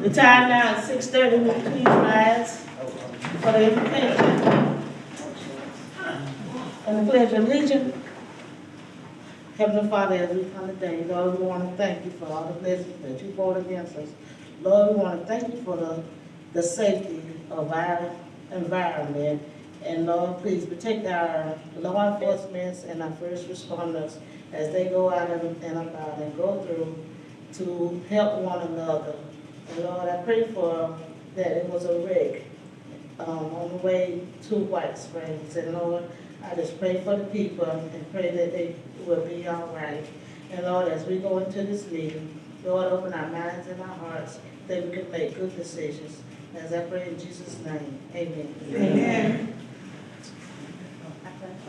The time now is 6:30. Will you please rise for the invocation and the pledge of allegiance? Heavenly Father, as we come today, Lord, we want to thank you for all the blessings that you poured against us. Lord, we want to thank you for the safety of our environment. And Lord, please protect our law enforcement and our first responders as they go out and about and go through to help one another. And Lord, I pray for that it was a wreck on the way to White Springs. And Lord, I just pray for the people and pray that they will be all right. And Lord, as we go into this meeting, Lord, open our minds and our hearts that we can make good decisions. As I pray in Jesus' name, amen. Amen.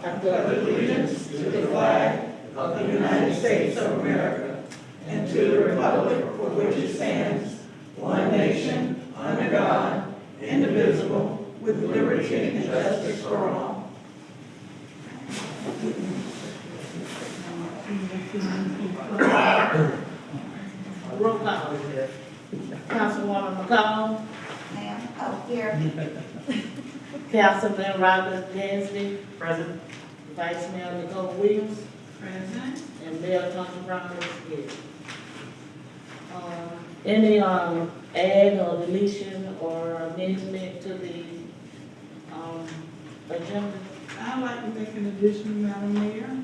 I pledge Allegiance to the flag of the United States of America and to the republic for which it stands, one nation, under God, indivisible, with liberty and justice for all. roll call. Councilwoman McCall, Ma'am, here. Councilman Robert Gansby, Present. Vice Mayor Nicole Williams, Present. and Mayor Thompson Brown is here. Any add or deletion or amendment to the agenda? I'd like to make an addition, Madam Mayor.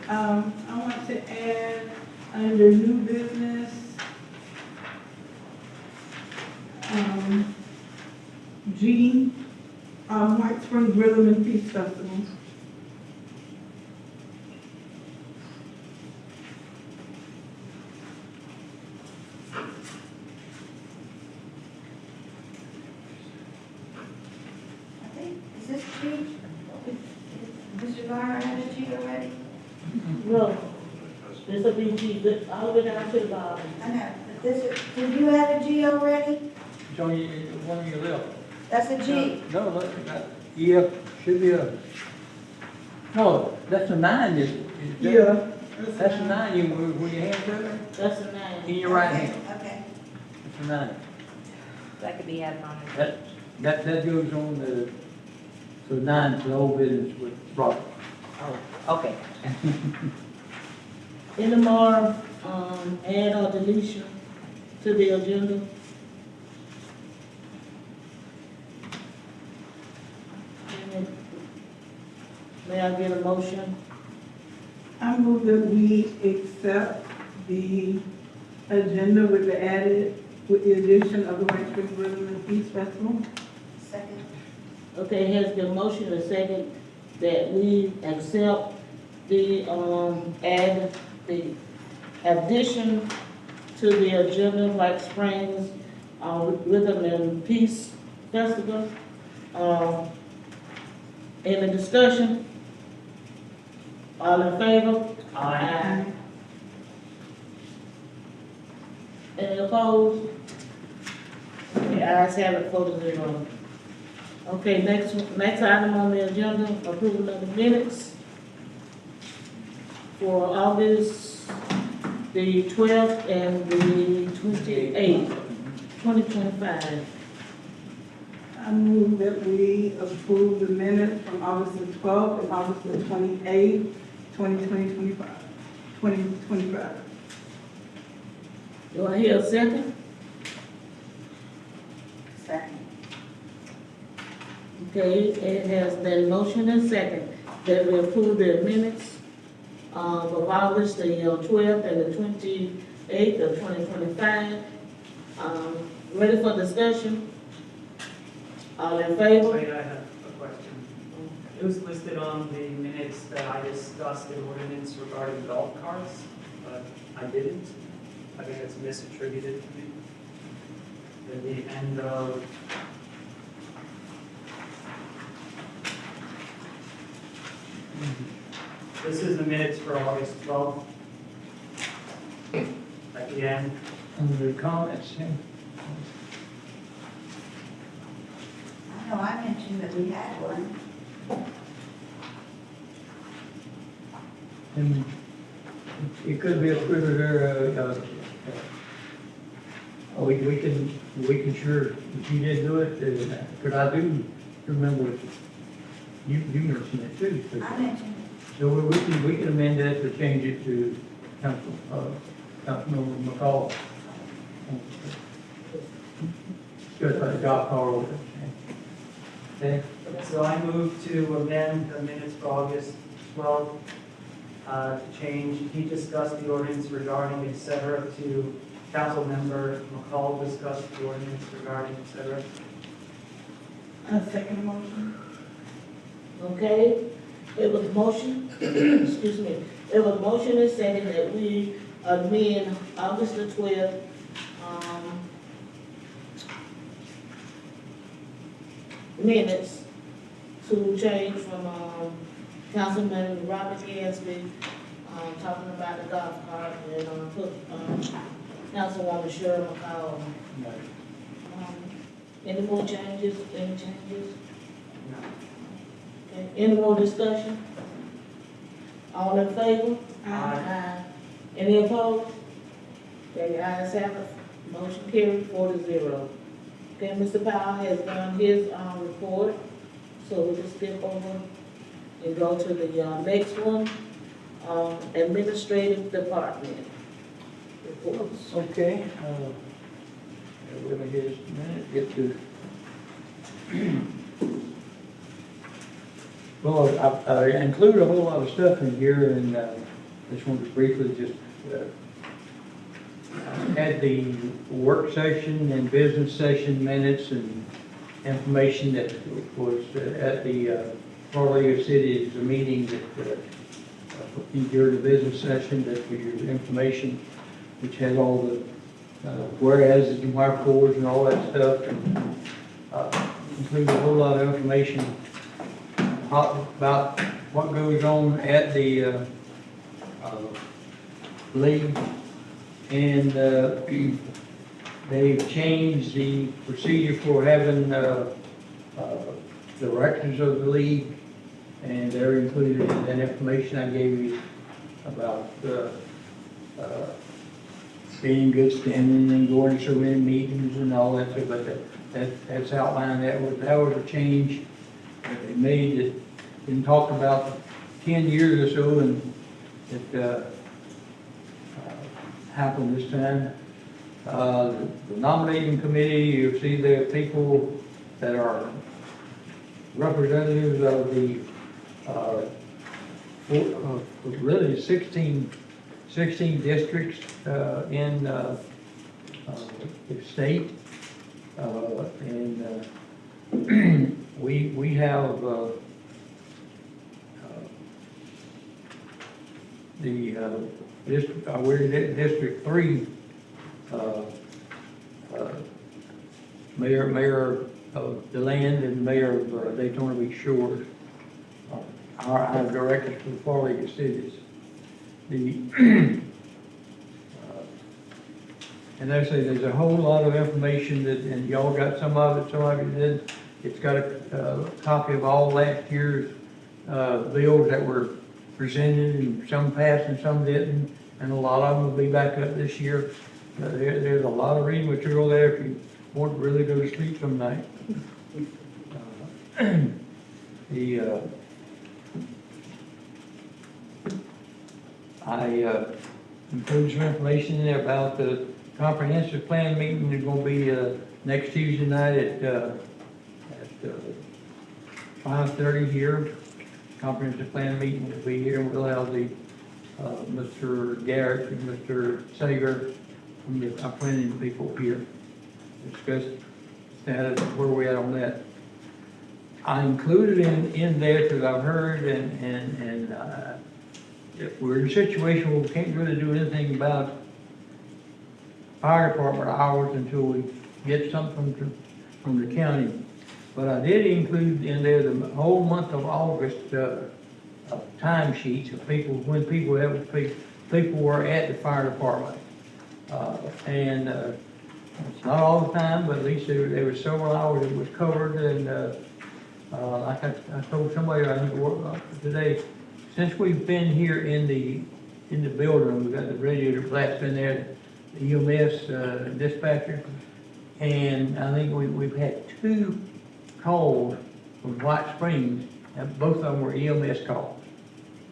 I want to add under new business, G, White Springs Rhythm and Peace Festival. I think, is this G? Mr. Garner had a G already? No. This will be G, all the way down to the bottom. I know, but this is, did you add a G already? It's on your, one on your left. That's a G. No, look, yeah, should be a, no, that's a 9, is that? Yeah. That's a 9, you, when your hand there, That's a name. in your right hand, Okay. that's a 9. That could be added on there. That goes on the 9 to the old business with Robert. Oh, okay. Any more add or deletion to the agenda? May I get a motion? I move that we accept the agenda with the addition of the White Springs Rhythm and Peace Festival. Second. Okay, has the motion a second that we accept the the addition to the agenda of White Springs Rhythm and Peace Festival. Any discussion? All in favor? Aye. Any opposed? The ayes have it, 4-0. Okay, next item on the agenda, approval of the minutes for August the 12th and the 28th, 2025. I move that we approve the minutes from August the 12th and August the 28th, 2025. Do I hear a second? Second. Okay, it has been motion and second that we approve the minutes of August the 12th and the 28th of 2025. Ready for discussion? All in favor? Wait, I have a question. It was listed on the minutes that I discussed an ordinance regarding golf carts, but I didn't. I think it's misattributed to me. At the end of this is the minutes for August 12th. At the end. Under the comments, yeah. I know I mentioned that we had one. And it could be a scrivener, we can sure, if you did do it, but I do remember you mentioned it too. so- I mentioned So we can amend that to change it to Councilmember McCall. Just like a job call. Okay, So I move to amend the minutes for August 12th, to change, he discussed the ordinance regarding et cetera to Councilmember McCall discussed the ordinance regarding et cetera. I second motion. Okay, it was motion, excuse me, it was motion and second that we amend August the 12th, minutes to change from, Councilman Robert Gansby, talking about the golf cart, and, put, Councilwoman Cheryl McCall. Any more changes, any changes? Okay, any more discussion? All in favor? Aye. Any opposed? Okay, the ayes have it, motion carried 4-0. Okay, Mr. Powell has done his, report, so we'll just skip over and go to the, next one, administrative department. Reports. Okay, we're gonna get just a minute, get to. Well, I included a whole lot of stuff in here, and just wanted to briefly just had the work session and business session minutes and information that was at the Farley City's meeting that during the business session, that for your information, which had all the whereas and wherefores and all that stuff, and included a whole lot of information about what goes on at the league, and they've changed the procedure for having directors of the league, and they're included in that information I gave you about being in good standing and going to so many meetings and all that stuff, but that's outlined. That was a change that they made that been talked about 10 years or so, and it happened this time. The nominating committee, you see the people that are representatives of the really 16 districts in the state, and we have we're in District 3, mayor of DeLand and mayor of Daytona Beach Shores. Our directors for the Farley cities. And I say there's a whole lot of information that, and y'all got some of it, some of you did. It's got a copy of all last year's bills that were presented, and some passed and some didn't, and a lot of them will be back up this year. There's a lot of reading material there if you want to really go to sleep some night. I included some information in there about the comprehensive plan meeting. There's going to be next Tuesday night at 5:30 here. Comprehensive plan meeting will be here. We'll have the Mr. Garrett and Mr. Sager from the planning people here discuss status of where we're at on that. I included in there because I've heard and if we're in a situation where we can't really do anything about fire department hours until we get something from the county. But I did include in there the whole month of August time sheets of people, when people were at the fire department. And it's not all the time, but at least there were several hours it was covered. And like I told somebody I think today, since we've been here in the building, we've got the radiator blast in there. EMS dispatcher. And I think we've had 2 calls from White Springs, and both of them were EMS calls.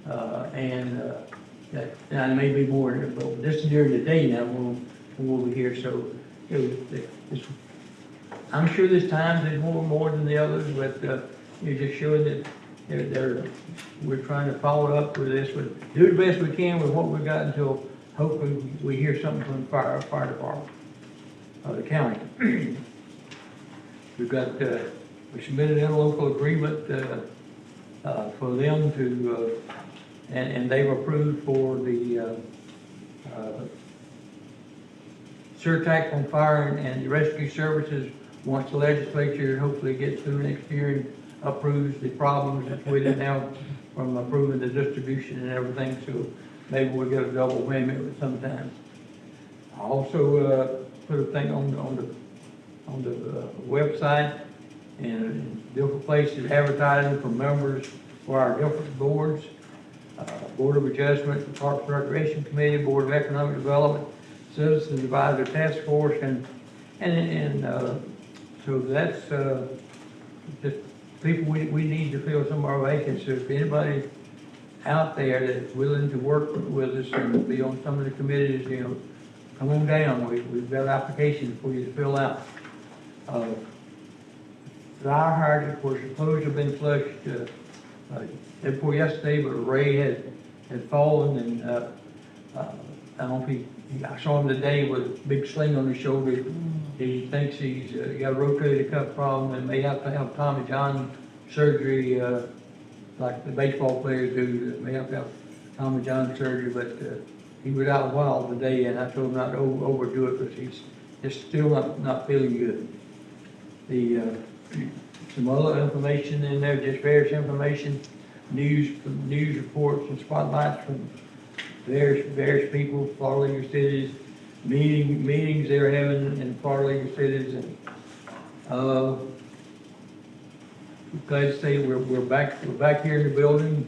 That may be more, but this is during the day now when we'll be here, so I'm sure there's times there's more than the others, but you're just showing that we're trying to follow up with this, but do the best we can with what we've got until hopefully we hear something from the fire department of the county. We've got, we submitted an interlocal agreement for them to, and they've approved for the surtax on fire and rescue services once the legislature hopefully gets through next year and approves the problems that we didn't have from approving the distribution and everything, so maybe we'll get a double whammy sometimes. I also put a thing on the website and different places advertising for members for our different boards, Board of Adjustment, the Parks and Recreation Committee, Board of Economic Development, Citizens Advisory Task Force, and so that's just people we need to fill some of our vacancies. So if anybody out there that's willing to work with us and be on some of the committees, you know, come on down. We've got applications for you to fill out. Fire hydrants were supposed to have been flushed day before yesterday, but Ray had fallen, and I don't know if I saw him today with a big sling on his shoulder. He thinks he's got a rotator cuff problem and may have to have Tommy John surgery, like the baseball players do. May have to have Tommy John surgery, but he was out wild today, and I told him not to overdo it because he's just still not feeling good. Some other information in there, just various information, news reports and spotlights from various people, Florida League of Cities, meetings they're having in Florida League of Cities, and glad to say we're back here in the building,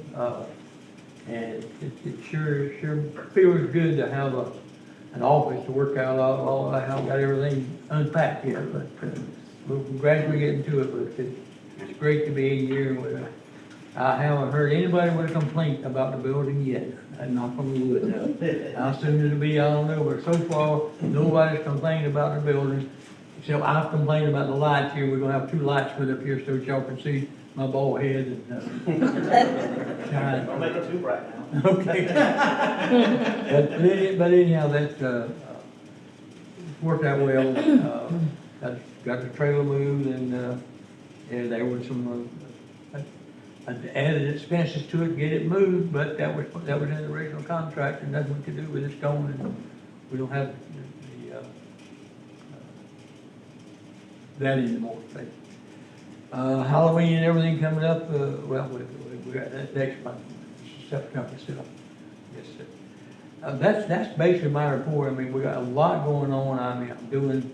and it sure feels good to have an office to work out all. I haven't got everything unpacked yet, but we're gradually getting to it. But it's great to be here. I haven't heard anybody with a complaint about the building yet. Knock on the wood. How soon it'll be, I don't know. But so far, nobody's complained about the building. Except I've complained about the lights here. We're gonna have 2 lights put up here so y'all can see my bald head and shine. Don't make it too bright now. Okay. But anyhow, that's worked out well. Got the trailer moved, and there was some added expenses to it, get it moved, but that was in the original contract, and nothing we could do with it stone, and we don't have that anymore. But, Halloween and everything coming up, well, we got that next month, September still. Yes, that's basically my report. I mean, we got a lot going on. I mean, I'm doing,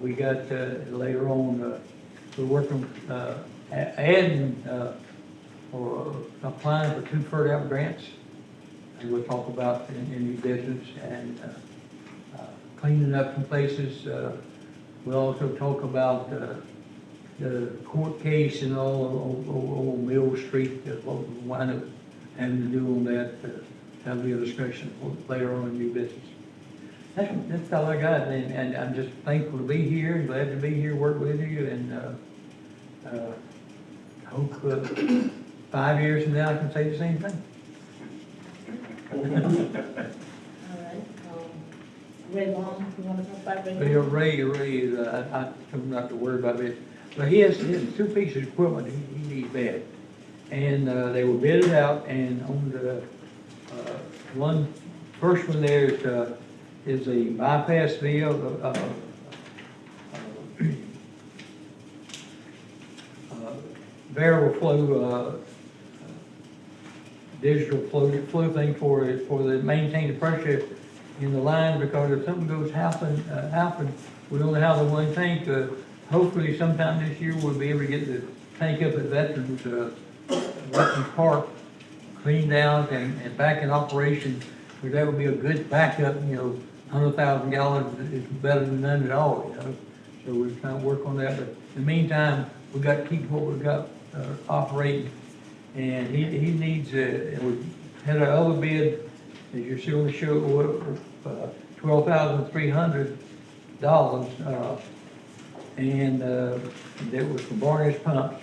we got later on, we're working, adding, or applying for 2 FERDAP grants, and we'll talk about in new business, and cleaning up some places. We'll also talk about the court case and all on Mill Street, what we wind up having to do on that. That'll be a discussion later on in new business. That's all I got, and I'm just thankful to be here, and glad to be here, work with you, and I hope 5 years from now I can say the same thing. All right, Ray Long, you wanna come back? Ray is, I told him not to worry about it, but he has 2 pieces of equipment he needs bad. And they were bidded out, and on the first one there is a bypass valve, variable flow, digital flow thing for the maintain the pressure in the line, because if something goes happen, we only have the one tank. Hopefully sometime this year we'll be able to get the tank up at Veterans Park cleaned out and back in operation, because that would be a good backup, you know, 100,000 gallons is better than none at all, you know? So we're trying to work on that, but in the meantime, we've got to keep what we've got operating. And he needs, and we had our other bid, as you see on the show, $12,300, and that was from Barney's Pumps.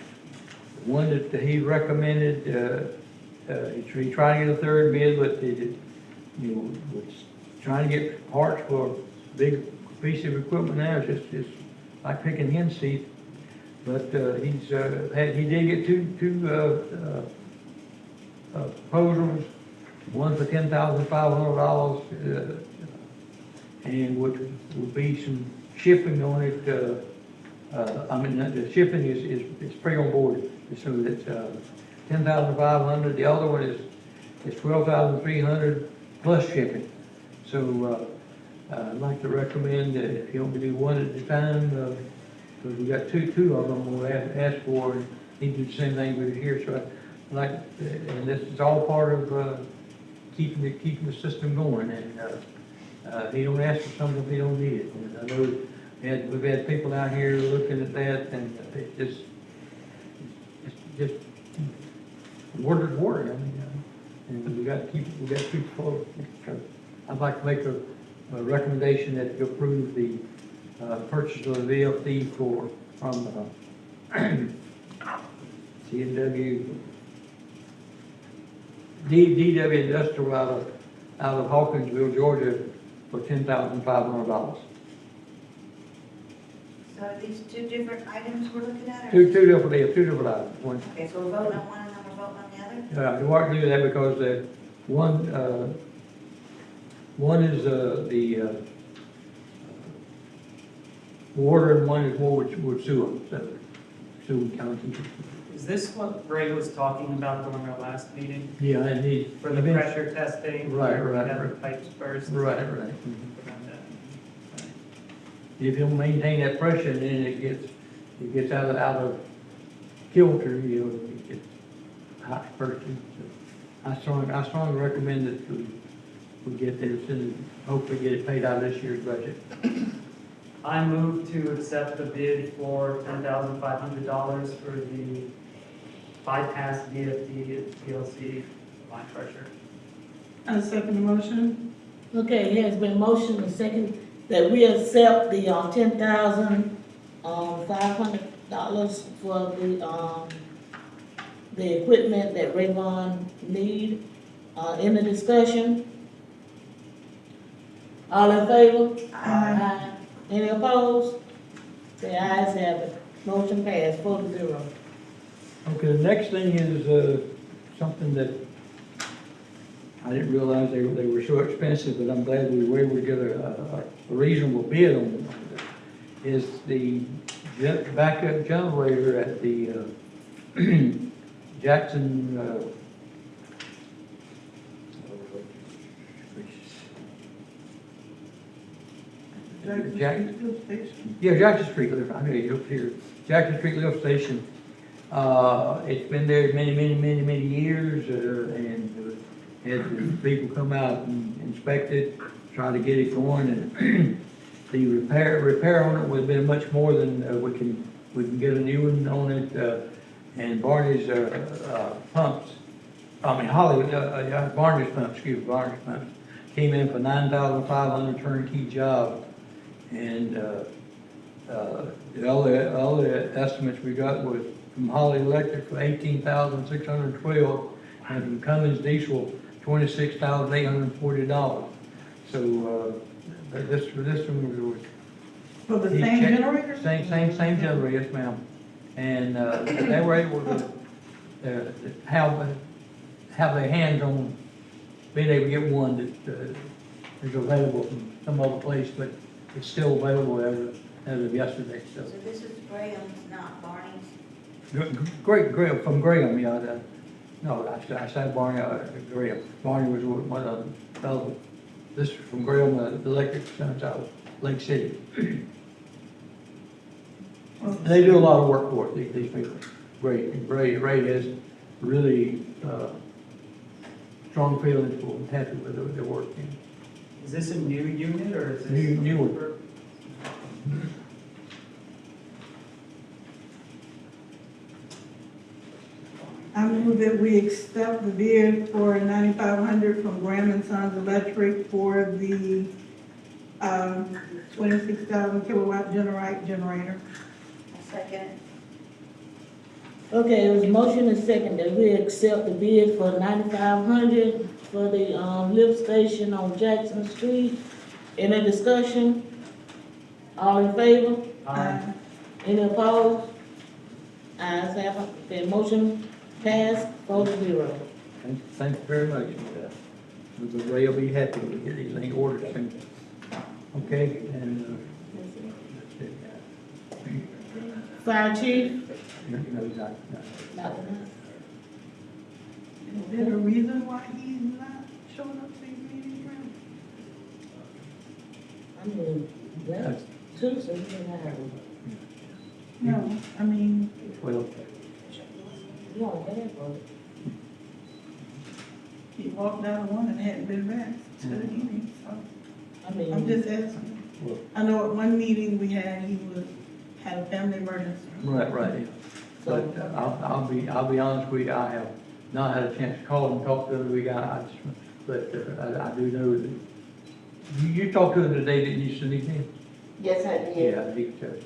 The one that he recommended, he tried to get a third bid, but was trying to get parts for a big piece of equipment now, it's just like picking hen's teeth. But he did get two proposals, one for $10,500, and which will be some shipping on it. The shipping is free on board, so that's $10,500. The other one is $12,300 plus shipping. So I'd like to recommend that if you want to do one at a time, because we got two of them we'll ask for, and he did the same thing with it here. So I'd like, and this is all part of keeping the system going. And he don't ask for something if he don't need it. And I know we've had people out here looking at that, and it's just water is water. I mean, and we got to keep it full. So I'd like to make a recommendation that you approve the purchase of the VFD from C&W DW Industrial out of Hawkinsville, Georgia, for $10,500. So are these two different items we're looking at? or- Two different items. One, Okay, so we're voting on one and then we're voting on the other? you want to do that because one is the water and one is more with sewer, so sewer county. Is this what Ray was talking about during our last meeting? Yeah, and For the pressure testing? Right, where we right, had the right. pipes burst? Right. If you'll maintain that pressure, then it gets out of kilter, you know, it gets hot bursting. So I strongly recommend that we get this and hopefully get it paid out of this year's budget. I move to accept the bid for $10,500 for the bypass VFD PLC line pressure. I second the motion. Okay, it has been motioned and second that we accept the $10,500 for the equipment that Rayvon need. In the discussion? All in favor? Aye. Any opposed? The ayes have it. Motion passed 4-0. Okay, the next thing is something that I didn't realize they were so expensive, but I'm glad we were able to get a reasonable bid on them. Is the backup generator at the Jackson Jackson Station. Yeah, Jackson Street lift, I know you up here, Jackson Street lift station. It's been there many years, and had people come out and inspect it, try to get it going, and the repair on it would have been much more than we can get a new one on it, and Barney's pumps, Barney's pumps, came in for $9,500 turnkey job. And all the estimates we got was from Holly Electric for $18,612, and from Cummins Diesel, $26,840. So this one was For the he same checked- generator? Same generator, yes, ma'am. And they were able to have their hands on being able to get one that is available from some other place, but it's still available as of yesterday, so. So this is Graham's, not Barney's? Great, from Graham, yeah. No, I said Barney, Graham. Barney was one of them. So this is from Graham, the electric center out of Lake City. They do a lot of work for it, these people. Great. And Ray has really strong feelings for them, happy with their work. Is this a new unit or is this? New one. I move that we accept the bid for 9,500 from Graham and Sons Electric for the 26,000 kilowatt generator. Second. Okay, it was motion and second that we accept the bid for 9,500 for the, lift station on Jackson Street. Any discussion? All in favor? Aye. Any opposed? Ayes have it. Okay, motion passed, 4-0. Thank you very much. Ray will be happy to get these things ordered soon. Okay, and, that's it. Fire chief? No, he's not. Nothing. Is there a reason why he's not showing up to these meetings, Graham? I mean, that's Tuesday, we didn't have, No, I mean, Well, you don't get it, bro. he walked out of one and hadn't been back to the meeting, so I mean. I'm just asking. well, I know at one meeting we had, had a family emergency. right, yeah. But I'll be honest with you, I have not had a chance to call and talk to the other guy, but I do know that, you talked to him today, didn't you, Cindy? Yes, I did. Yeah, he said,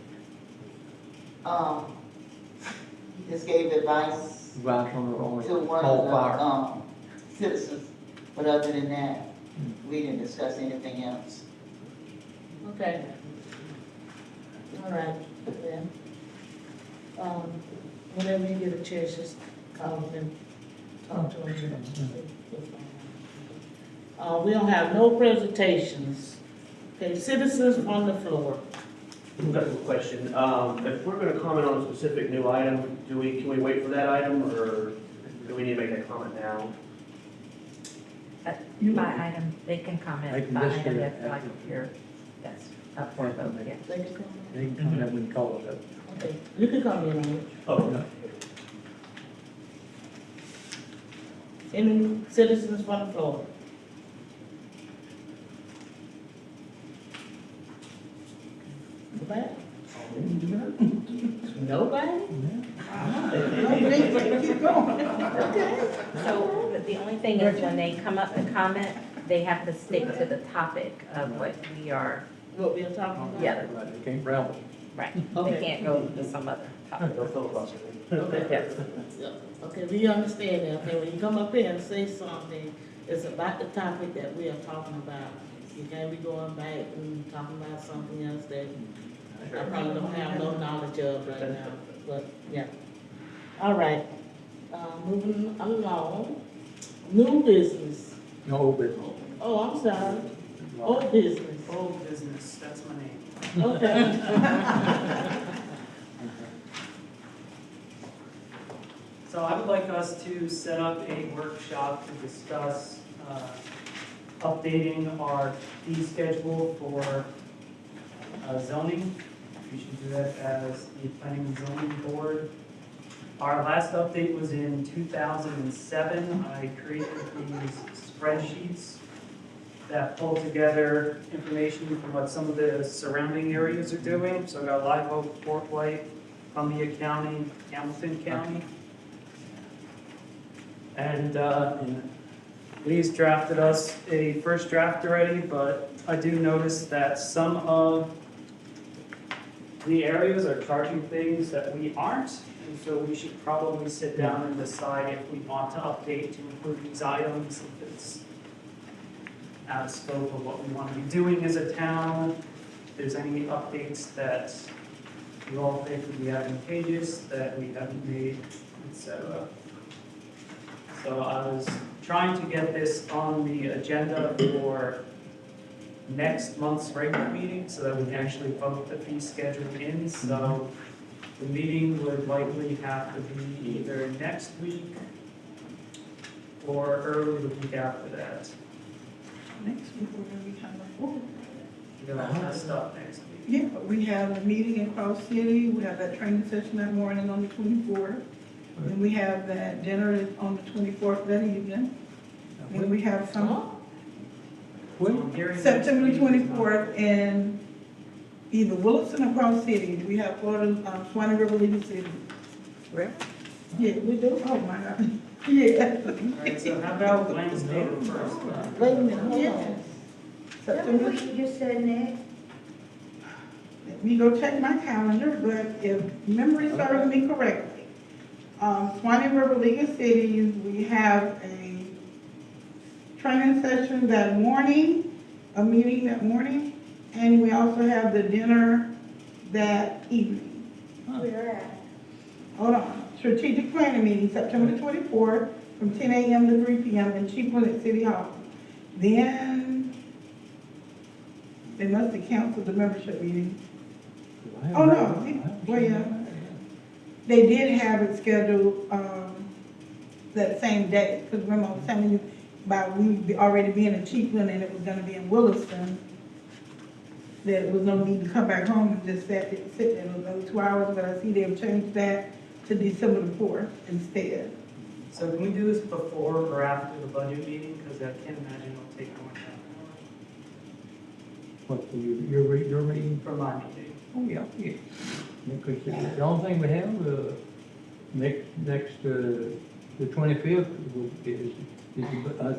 He just gave advice advice on to one call of fire. the, citizens, but other than that, we didn't discuss anything else. Okay. All right, yeah. Whenever you get a chance, just call him and talk to him. We don't have no presentations. Okay, citizens on the floor. I've got a question. If we're gonna comment on a specific new item, can we wait for that item, or do we need to make that comment now? By item, they can They comment can by just item do if it. like you're, that's up for a vote, yeah. They can come He can come in and call it up. in. Okay, you can come in on it. Oh, Any citizens from the floor? Nobody? Nobody? Keep going. Okay. So the only thing is when they come up to comment, they have to stick to the topic of what we are, What we are talking about? yeah, Right, they can't ramble. right. Okay. They can't go to some other topic. no filibuster. Okay. Yes. Yeah. Okay, we understand that. Okay, when you come up here and say something, it's about the topic that we are talking about. You can't be going back and talking about something else that I probably don't have no knowledge of right now, but, yeah. All right, moving along, new business. No, but. Oh, I'm sorry, old business, Old business, that's my name. okay. So I would like us to set up a workshop to discuss updating our fee schedule for zoning. We should do that as the planning and zoning board. Our last update was in 2007. I created these spreadsheets that pull together information from what some of the surrounding areas are doing. So I got Live Oak, Fort White, Columbia County, Hamilton County. And Lee's drafted us a first draft already, but I do notice that some of the areas are charging things that we aren't, and so we should probably sit down and decide if we want to update to include these items, if it's out of scope of what we want to be doing as a town, if there's any updates that you all think would be advantageous that we haven't made, etc. So I was trying to get this on the agenda for next month's regular meeting so that we can actually vote the fee schedule in. So the meeting would likely have to be either next week or early the week after that. Next week, we're gonna be kind of full. We're gonna have stuff next week. Yeah, we have a meeting in Cross City, we have that training session that morning on the 24th. And we have that dinner on the 24th that evening. And we have some, When? I'm hearing next September week is not- 24th in either Williston or Cross City. We have Florida, Swanee River Legal City. Really? Yeah, we do. Oh, my God. Yeah. All right, so how about Wednesday the first? Wait a minute, hold on. Yes. Tell me September, what you just said, Nick. let me go check my calendar, but if memory serves me correctly, Swanee River Legal Cities, we have a training session that morning, a meeting that morning, and we also have the dinner that evening. Where at? Hold on, strategic planning meeting, September the 24th, from 10 a.m. to 3 p.m. in Chiefland at City Hall. Then, they must have canceled the membership meeting. Oh, no, well, yeah. They did have it scheduled, that same day, because remember I was telling you about we already being in Chiefland and it was gonna be in Williston, that it was no need to come back home and just sit there those 2 hours, but I see they've changed that to December the 4th instead. So can we do this before or after the budget meeting? Because I can't imagine it'll take more time What, your meeting? for my meeting. Oh, yeah, yeah. Because the only thing we have, the 25th is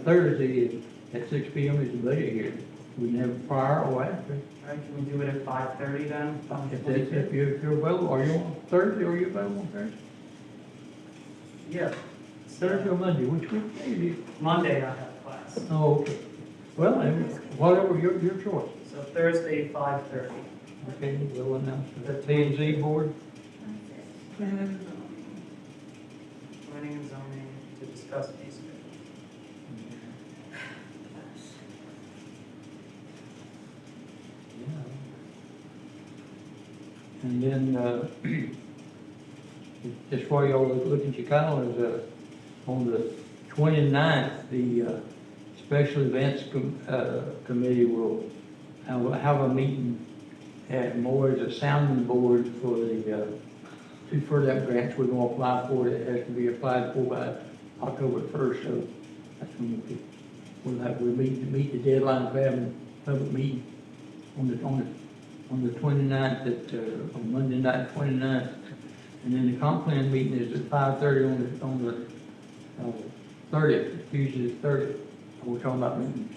Thursday at 6 p.m. is the budget hearing. We can have it prior or after. All right, can we do it at 5:30 then? If you're available, are you on Thursday, are you available on Thursday? Yeah. Thursday or Monday, which week do you do? Monday I have class. Oh, okay. Well, then, whatever, your choice. So Thursday, 5:30. Okay, we'll announce the P and Z board. Planning and zoning. Planning and zoning to discuss fee schedule. And then, just while y'all look at your calendars, on the 29th, the Special Events Committee will have a meeting at more as a sounding board for the two FERDAP grants we're going to apply for. It has to be applied for by October 1st, so that's when we'll meet the deadline for having a public meeting on the 29th on Monday night, 29th. And then the comp plan meeting is at 5:30 on the 30th, Tuesday the 30th. We're talking about meetings.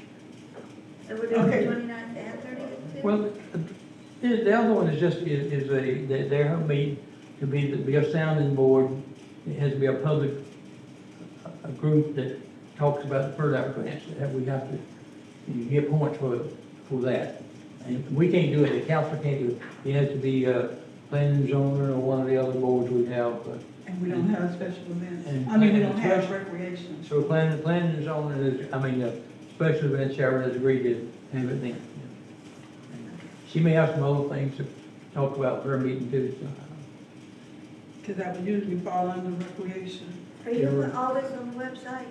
So we're doing Okay. the 29th and 30th too? Well, the other one is just, they're meeting to be a sounding board. It has to be a public, a group that talks about the FERDAP grants, that we have to, you get points for that. And we can't do it, the council can't do it. It has to be, planning and zoning or one of the other boards we have. And we don't have special events. And- I mean, we don't and have special- recreation. So planning and zoning is, special events, Sharon has agreed to have it then. She may have some other things to talk about for her meeting too, so. Because that would usually fall under recreation. Are you putting all this on the website?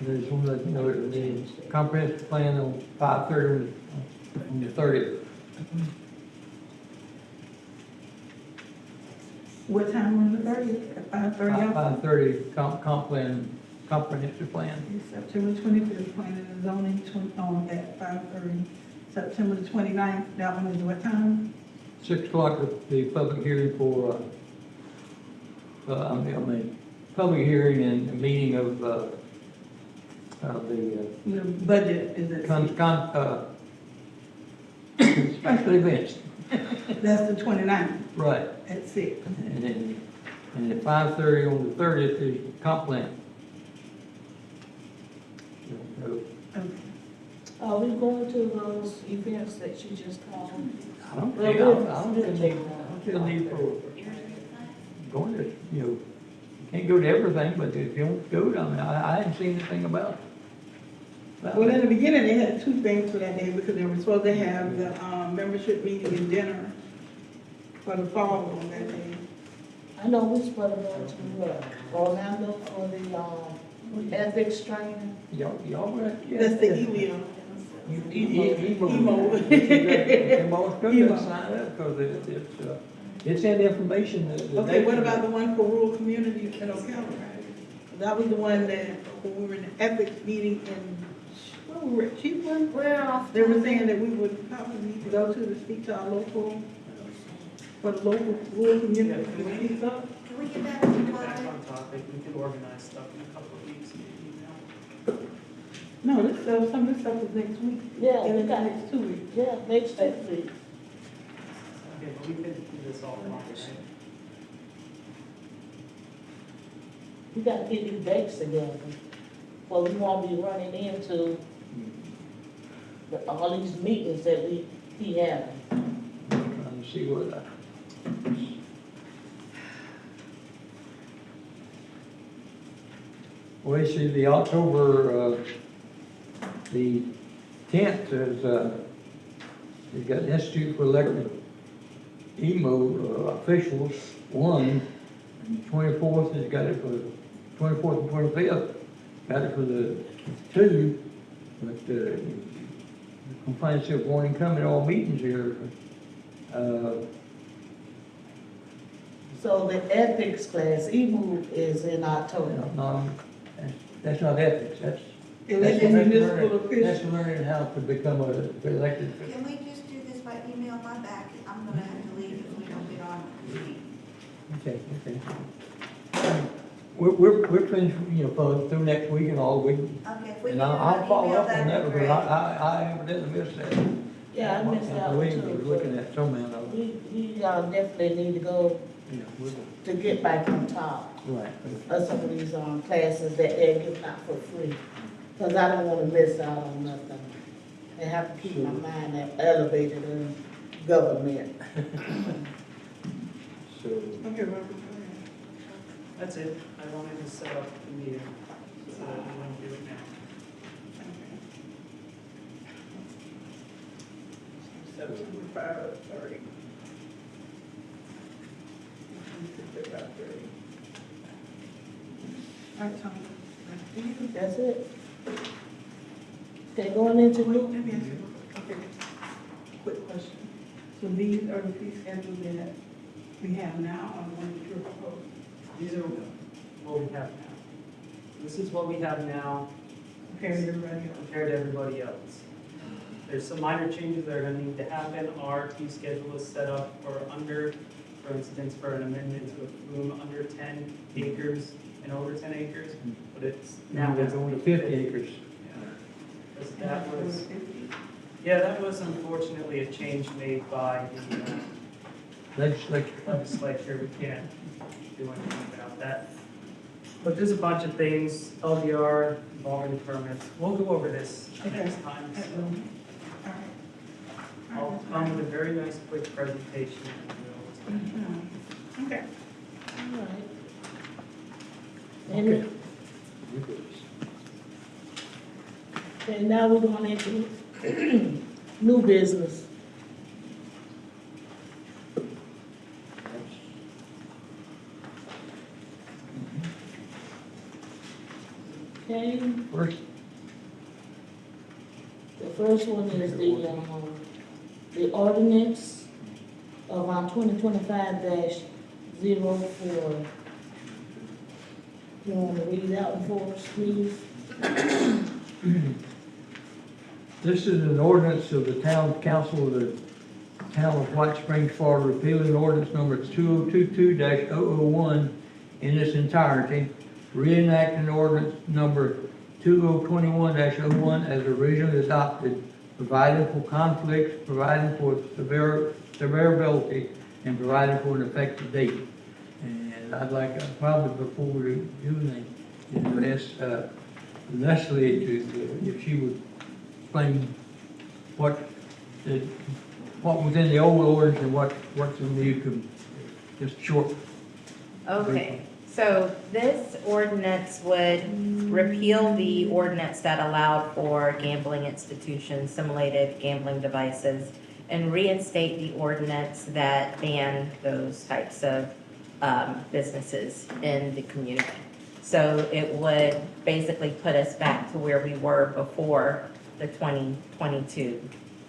There's one that, the comprehensive plan on 5:30 on the 30th. What time on the 30th? At 5:30? 5:30, comp plan, comprehensive plan. September 25th, planning and zoning, at 5:30. September the 29th, that one is what time? 6 o'clock, the public hearing for, public hearing and a meeting of, the, The budget is at 6. special events, That's the 29th right. at 6. And at 5:30 on the 30th is comp plan. Okay. Are we going to those events that you just called? I don't think, I don't feel need for going to, you can't go to everything, but if you don't go, I hadn't seen anything about it. Well, in the beginning, they had two things for that day because they were supposed to have the membership meeting and dinner for the fall on that day. I know we're supposed to go to Orlando for the ethics training. Y'all were, yeah. That's the Elio. Emo. Emo. Most of them Emo. sign up because it's, It's in the information that. Okay, what about the one for rural communities in Ocala? That was the one that, when we were in the ethics meeting in, where we were at Chiefland, Where off? they were saying that we would probably need to go to speak to our local, for the local rural community to speak up. Can we get that on the Back topic? on topic, we can organize stuff in a couple of weeks, maybe now. No, this stuff, some of this stuff is next week. Yeah, And we in the got, next 2 weeks. yeah, next week. Okay, but we can do this all at once, right? We gotta get these dates together. Well, we won't be running into all these meetings that he having. Trying to see what Well, you see, the October, the 10th is, you've got Institute for Elected EMO officials, one, and the 24th has got it for the 24th and 25th, got it for the two, but the complaints of wanting to come to all meetings here. So the ethics class, EMOVE is in October. That's not ethics, that's. Elected municipal officials. That's learning how to become a elected official. Can we just do this by email? My back, I'm gonna have to leave if we don't get on. Okay, okay. We're finished, for through next week and all week. Okay, if we And get on I'll follow email, up on that that'd be because great. I evidently missed that. Yeah, I missed that one We were too. looking at some man of it. We definitely need to go Yeah, to get back on top right. of some of these, classes that they're giving out for free. Cause I don't wanna miss out on nothing. I have to keep my mind elevated in government. So, Okay, Robert, go ahead. That's it, I wanted to set up the meeting, so that we wouldn't do it now. September 5:30. All right, Tom. That's it. Okay, going into Wait, new, let me ask you, okay, quick question. So these are the fee schedules that we have now, or the ones that you're proposing? These are what we have now. This is what we have now Compared to everybody else? compared to everybody else. There's some minor changes that are gonna need to happen. Our fee schedule is set up for instance, for an amendment to a flume under 10 acres and over 10 acres, but it's now. now we're going to 50 acres. Yeah. 'Cause that was unfortunately a change made by the Legislature. legislature. We can't do anything about that. But there's a bunch of things, LDR, involving permits. We'll go over this next time. All So right. I'll come with a very nice quick presentation. Okay. all right. And, and now we're going into new business. Okay, First, the first one is the ordinance of our 2025-04. You want to read that one for us, please? this is an ordinance of the town council of the town of White Springs, Florida, repealing ordinance number 2022-001 in its entirety, reenacting ordinance number 2021-01 as originally adopted, providing for conflicts, providing for severability, and providing for an effective date. And I'd like, probably before we do anything, to ask Leslie if she would explain what was in the old ordinance and what's in the new, just short. Okay, so this ordinance would repeal the ordinance that allowed for gambling institutions, simulated gambling devices, and reinstate the ordinance that banned those types of businesses in the community. So it would basically put us back to where we were before the 2022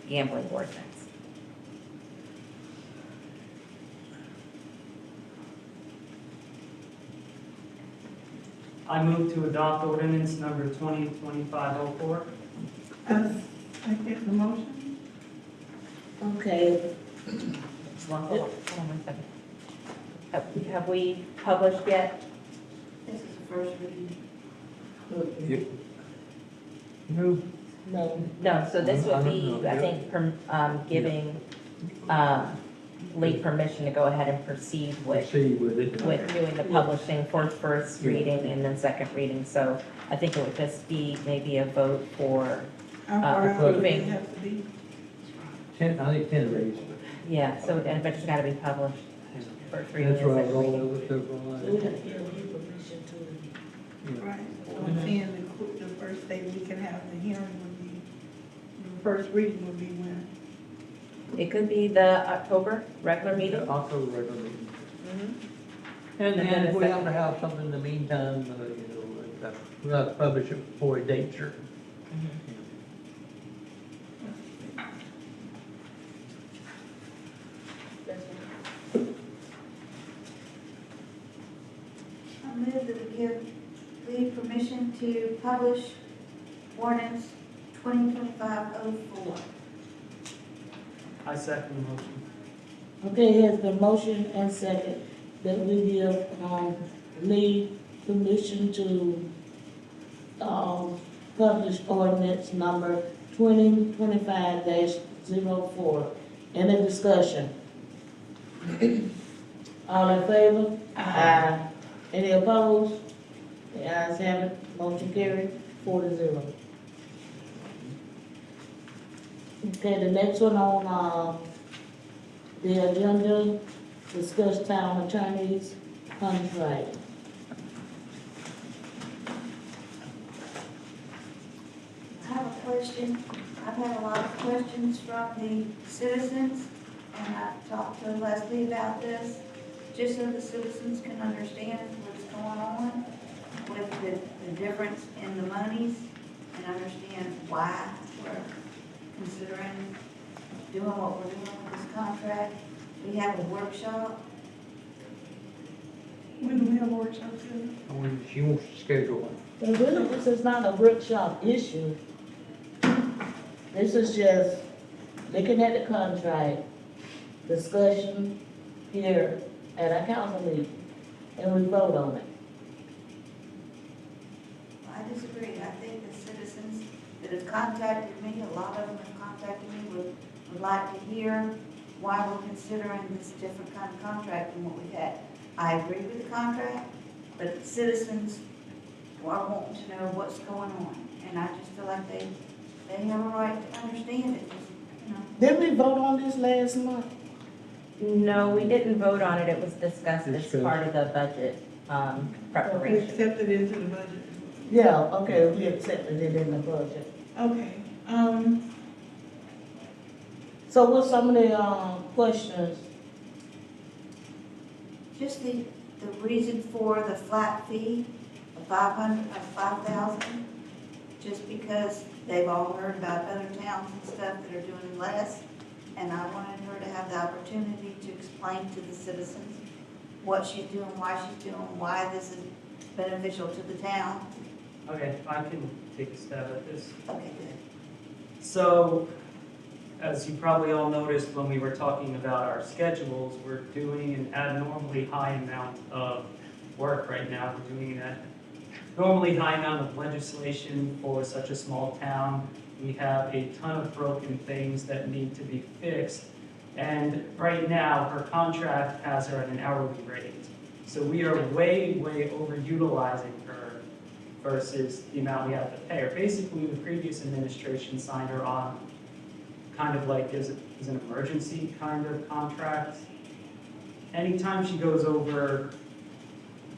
gambling ordinance. I move to adopt ordinance number 2025-04. Second the motion. Okay, Well, hold on 1 second. Have we published yet? This is the first reading. No, no, No, so this I would don't be, know. I think, giving, Lee permission to go ahead and proceed with proceed with it. doing the publishing for first reading and then second reading. So I think it would just be maybe a vote for, How far out would it approving. have to be? 10, I think 10 days. yeah, so, but it's gotta be published. First reading That's and what I second rolled reading. over to. so we gotta give you permission to. Right, so I'm saying the first day we can have the hearing would be, the first reading would be when? It could be the October regular meeting. Also regular meeting. And And then then if the we second- have to have something in the meantime, we have to publish it before a date certain. I move that we give Lee permission to publish ordinance 2025-04. I second the motion. Okay, it has been motion and second that we give, Lee permission to, publish ordinance number 2025-04. Any discussion? All in favor? Aye. Any opposed? The ayes have it, motion carried, 4-0. Okay, the next one on, the agenda, discuss town attorney's contract. I have a question. I've had a lot of questions from the citizens, and I've talked to Leslie about this, just so the citizens can understand what's going on with the difference in the monies, and understand why we're considering doing what we're doing with this contract. We have a workshop. When do we have a workshop, Julie? When she wants to schedule one. But really, this is not a workshop issue. This is just looking at the contract, discussion here at our council meeting, and we vote on it. I disagree. I think the citizens that have contacted me, a lot of them have contacted me, would like to hear why we're considering this different kind of contract than what we've had. I agree with the contract, but the citizens are wanting to know what's going on. And I just feel like they have a right to understand it, you know. Didn't we vote on this last month? No, we didn't vote on it. It was discussed as Discussed. part of the budget, We preparation. accepted it into the budget. Yeah, okay, we accepted it in the budget. Okay, So what's some of the, questions? Just the reason for the flat fee of 5,000, just because they've all heard about other towns and stuff that are doing less. And I wanted her to have the opportunity to explain to the citizens what she's doing, why this is beneficial to the town. Okay, I can take a stab at this. Okay, good. So, as you probably all noticed when we were talking about our schedules, we're doing an abnormally high amount of work right now. We're doing an abnormally high amount of legislation for such a small town. We have a ton of broken things that need to be fixed. And right now, her contract has her at an hourly rate. So we are way, way overutilizing her versus the amount we have to pay her. Basically, the previous administration signed her on kind of like as an emergency kind of contract. Anytime she goes over,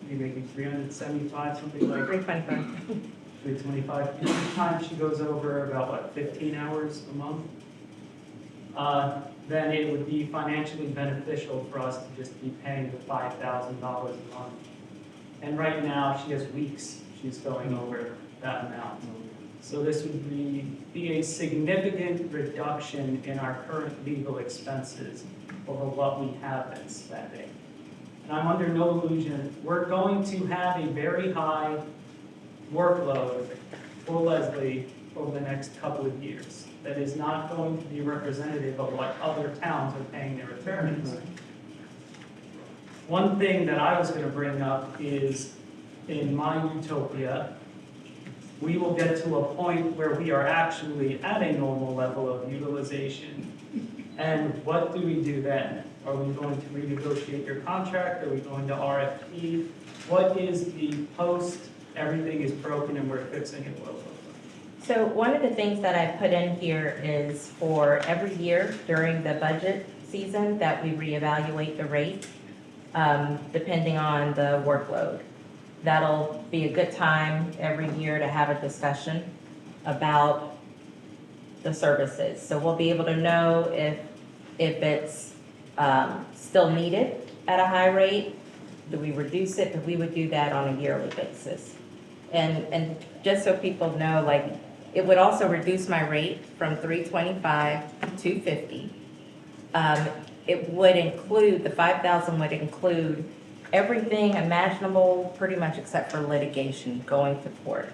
maybe 375, something like 325. 325, anytime she goes over about, 15 hours a month, then it would be financially beneficial for us to just be paying the $5,000 a month. And right now, she has weeks she's going over that amount. So this would be a significant reduction in our current legal expenses over what we have been spending. And I'm under no illusion, we're going to have a very high workload for Leslie over the next couple of years that is not going to be representative of what other towns are paying their attorneys. One thing that I was going to bring up is, in my utopia, we will get to a point where we are actually at a normal level of utilization. And what do we do then? Are we going to renegotiate your contract? Are we going to RFP? What is the post, everything is broken and we're fixing it well? So one of the things that I put in here is for every year during the budget season that we reevaluate the rate, depending on the workload. That'll be a good time every year to have a discussion about the services. So we'll be able to know if it's still needed at a high rate, do we reduce it, but we would do that on a yearly basis. And just so people know, like, it would also reduce my rate from $325 to $250. It would include, the 5,000 would include everything imaginable, pretty much except for litigation, going to court.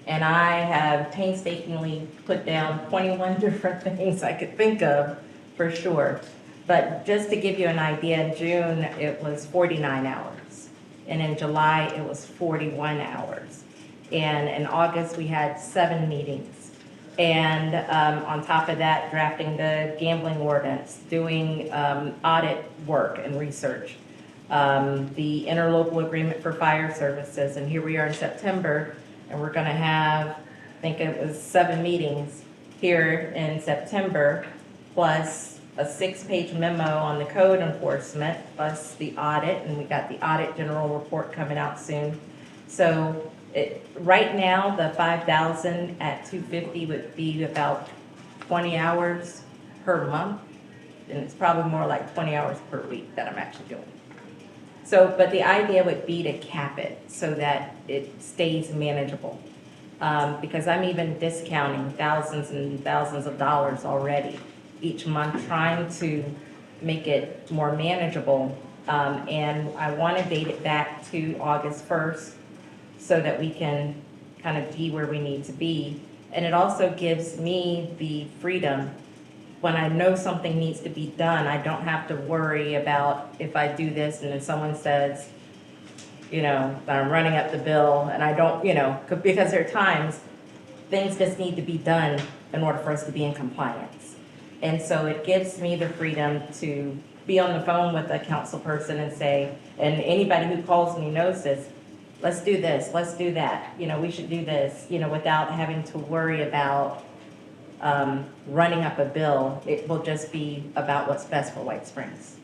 And I have painstakingly put down 21 different things I could think of, for sure. But just to give you an idea, in June, it was 49 hours. And in July, it was 41 hours. And in August, we had 7 meetings. And on top of that, drafting the gambling ordinance, doing audit work and research, the interlocal agreement for fire services. And here we are in September, and we're going to have, I think it was 7 meetings here in September, plus a 6-page memo on the code enforcement, plus the audit, and we got the audit general report coming out soon. So right now, the 5,000 at 250 would be about 20 hours per month, and it's probably more like 20 hours per week that I'm actually doing. So, but the idea would be to cap it so that it stays manageable. Because I'm even discounting thousands and thousands of dollars already each month, trying to make it more manageable. And I want to date it back to August 1st so that we can kind of be where we need to be. And it also gives me the freedom. When I know something needs to be done, I don't have to worry about if I do this and then someone says, you know, that I'm running up the bill and I don't, you know, because there are times things just need to be done in order for us to be in compliance. And so it gives me the freedom to be on the phone with a council person and say, and anybody who calls me knows this, let's do this, let's do that, you know, we should do this, you know, without having to worry about running up a bill. It will just be about what's best for White Springs.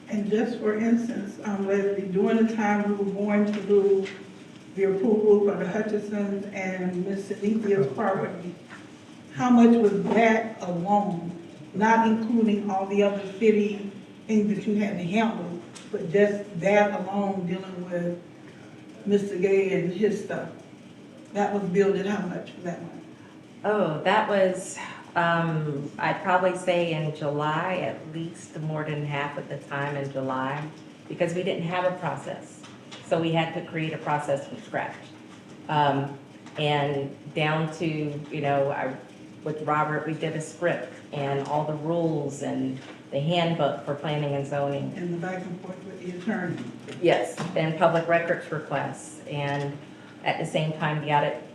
And just for instance, Leslie, during the time we were going through the approval for the Hutchinsons and Miss Cynthia's property, how much was that alone, not including all the other city things that you had to handle, but just that alone dealing with Mr. Gay and his stuff? That was billed at how much for that one? Oh, that was, I'd probably say in July, at least more than half of the time in July, because we didn't have a process. So we had to create a process from scratch. And down to, you know, with Robert, we did a script and all the rules and the handbook for planning and zoning. And the back and forth with the attorney? Yes, and public records requests. And at the same time, the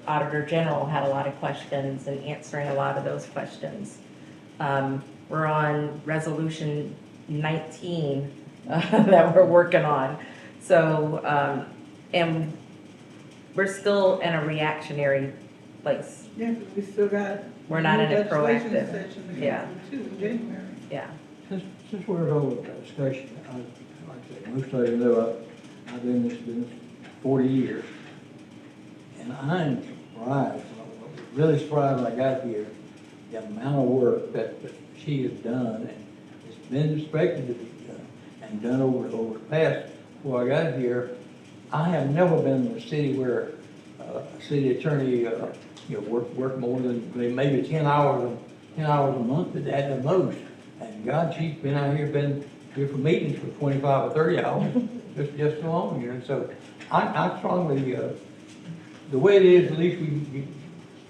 Auditor General had a lot of questions and answering a lot of those questions. We're on resolution 19 that we're working on. So, and we're still in a reactionary place. Yeah, because we still got. We're not in a legislation proactive. session to go Yeah. through too in January. Yeah. Since we're over the discussion, like I said, most of you know, I've been in this business 40 years. And I'm surprised, really surprised when I got here, the amount of work that she has done, and it's been expected to be done, and done over the past, before I got here. I have never been in a city where a city attorney, work more than maybe 10 hours a month at the most. And God, she's been out here, been here for meetings for 25 or 30 hours. just alone, you know, so I strongly, the way it is, at least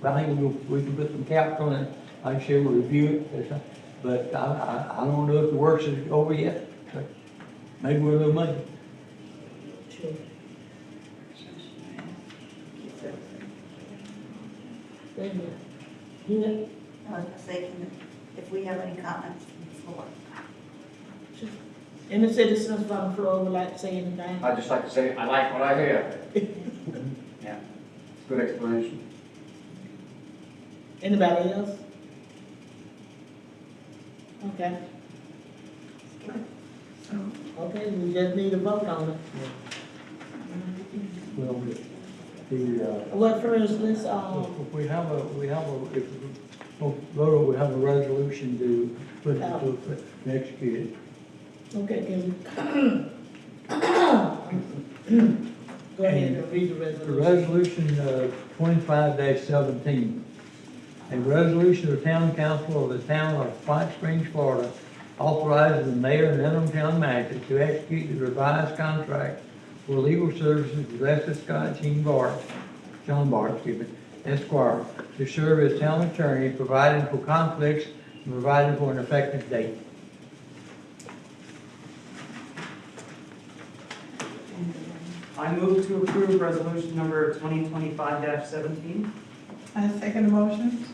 I think we can put some caps on it, like I said, we'll review it, but I don't know if the works is over yet, so maybe we'll lose money. Sure. Yeah. I was gonna say, if we have any comments from the floor. Any citizens from the floor would like to say anything? I'd just like to say, I like what I hear. Yeah, good explanation. Anybody else? Okay. Okay, we just need a vote on it. Well, What first, let's, if we have a, if we have a resolution to put into effect and execute it. okay, go ahead and read the The resolution. resolution, 25-17. A resolution of the town council of the town of White Springs, Florida, authorizes the mayor and interim town manager to execute the revised contract for legal services with Lester Scott John Bart, Esquire, to serve as town attorney, providing for conflicts and providing for an effective date. I move to approve resolution number 2025-17. I second the motion.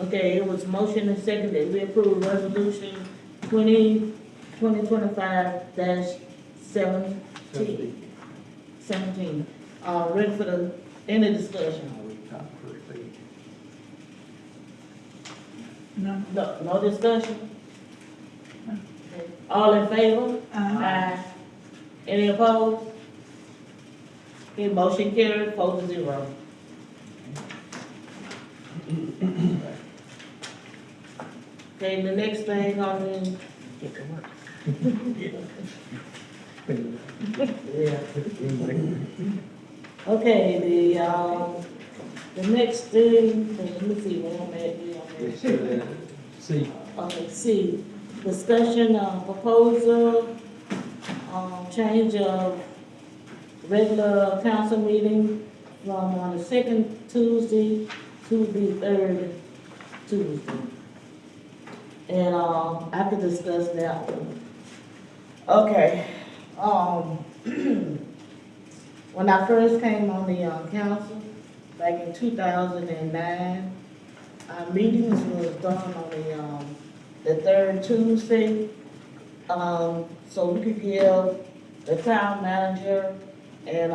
Okay, it was motion and second that we approve resolution 2025-17. Ready for the, any discussion? No. No discussion? Okay. All in favor? Aye. Any opposed? Okay, motion carried, 4-0. Okay, the next thing on the. Yeah. Okay, the next thing, let me see, where I'm at here. See, Okay, C, discussion of proposal, change of regular council meeting from on the second Tuesday to the third Tuesday. And, I could discuss that one. Okay, when I first came on the, council, back in 2009, our meetings was done on the third Tuesday, so we could give the town manager and,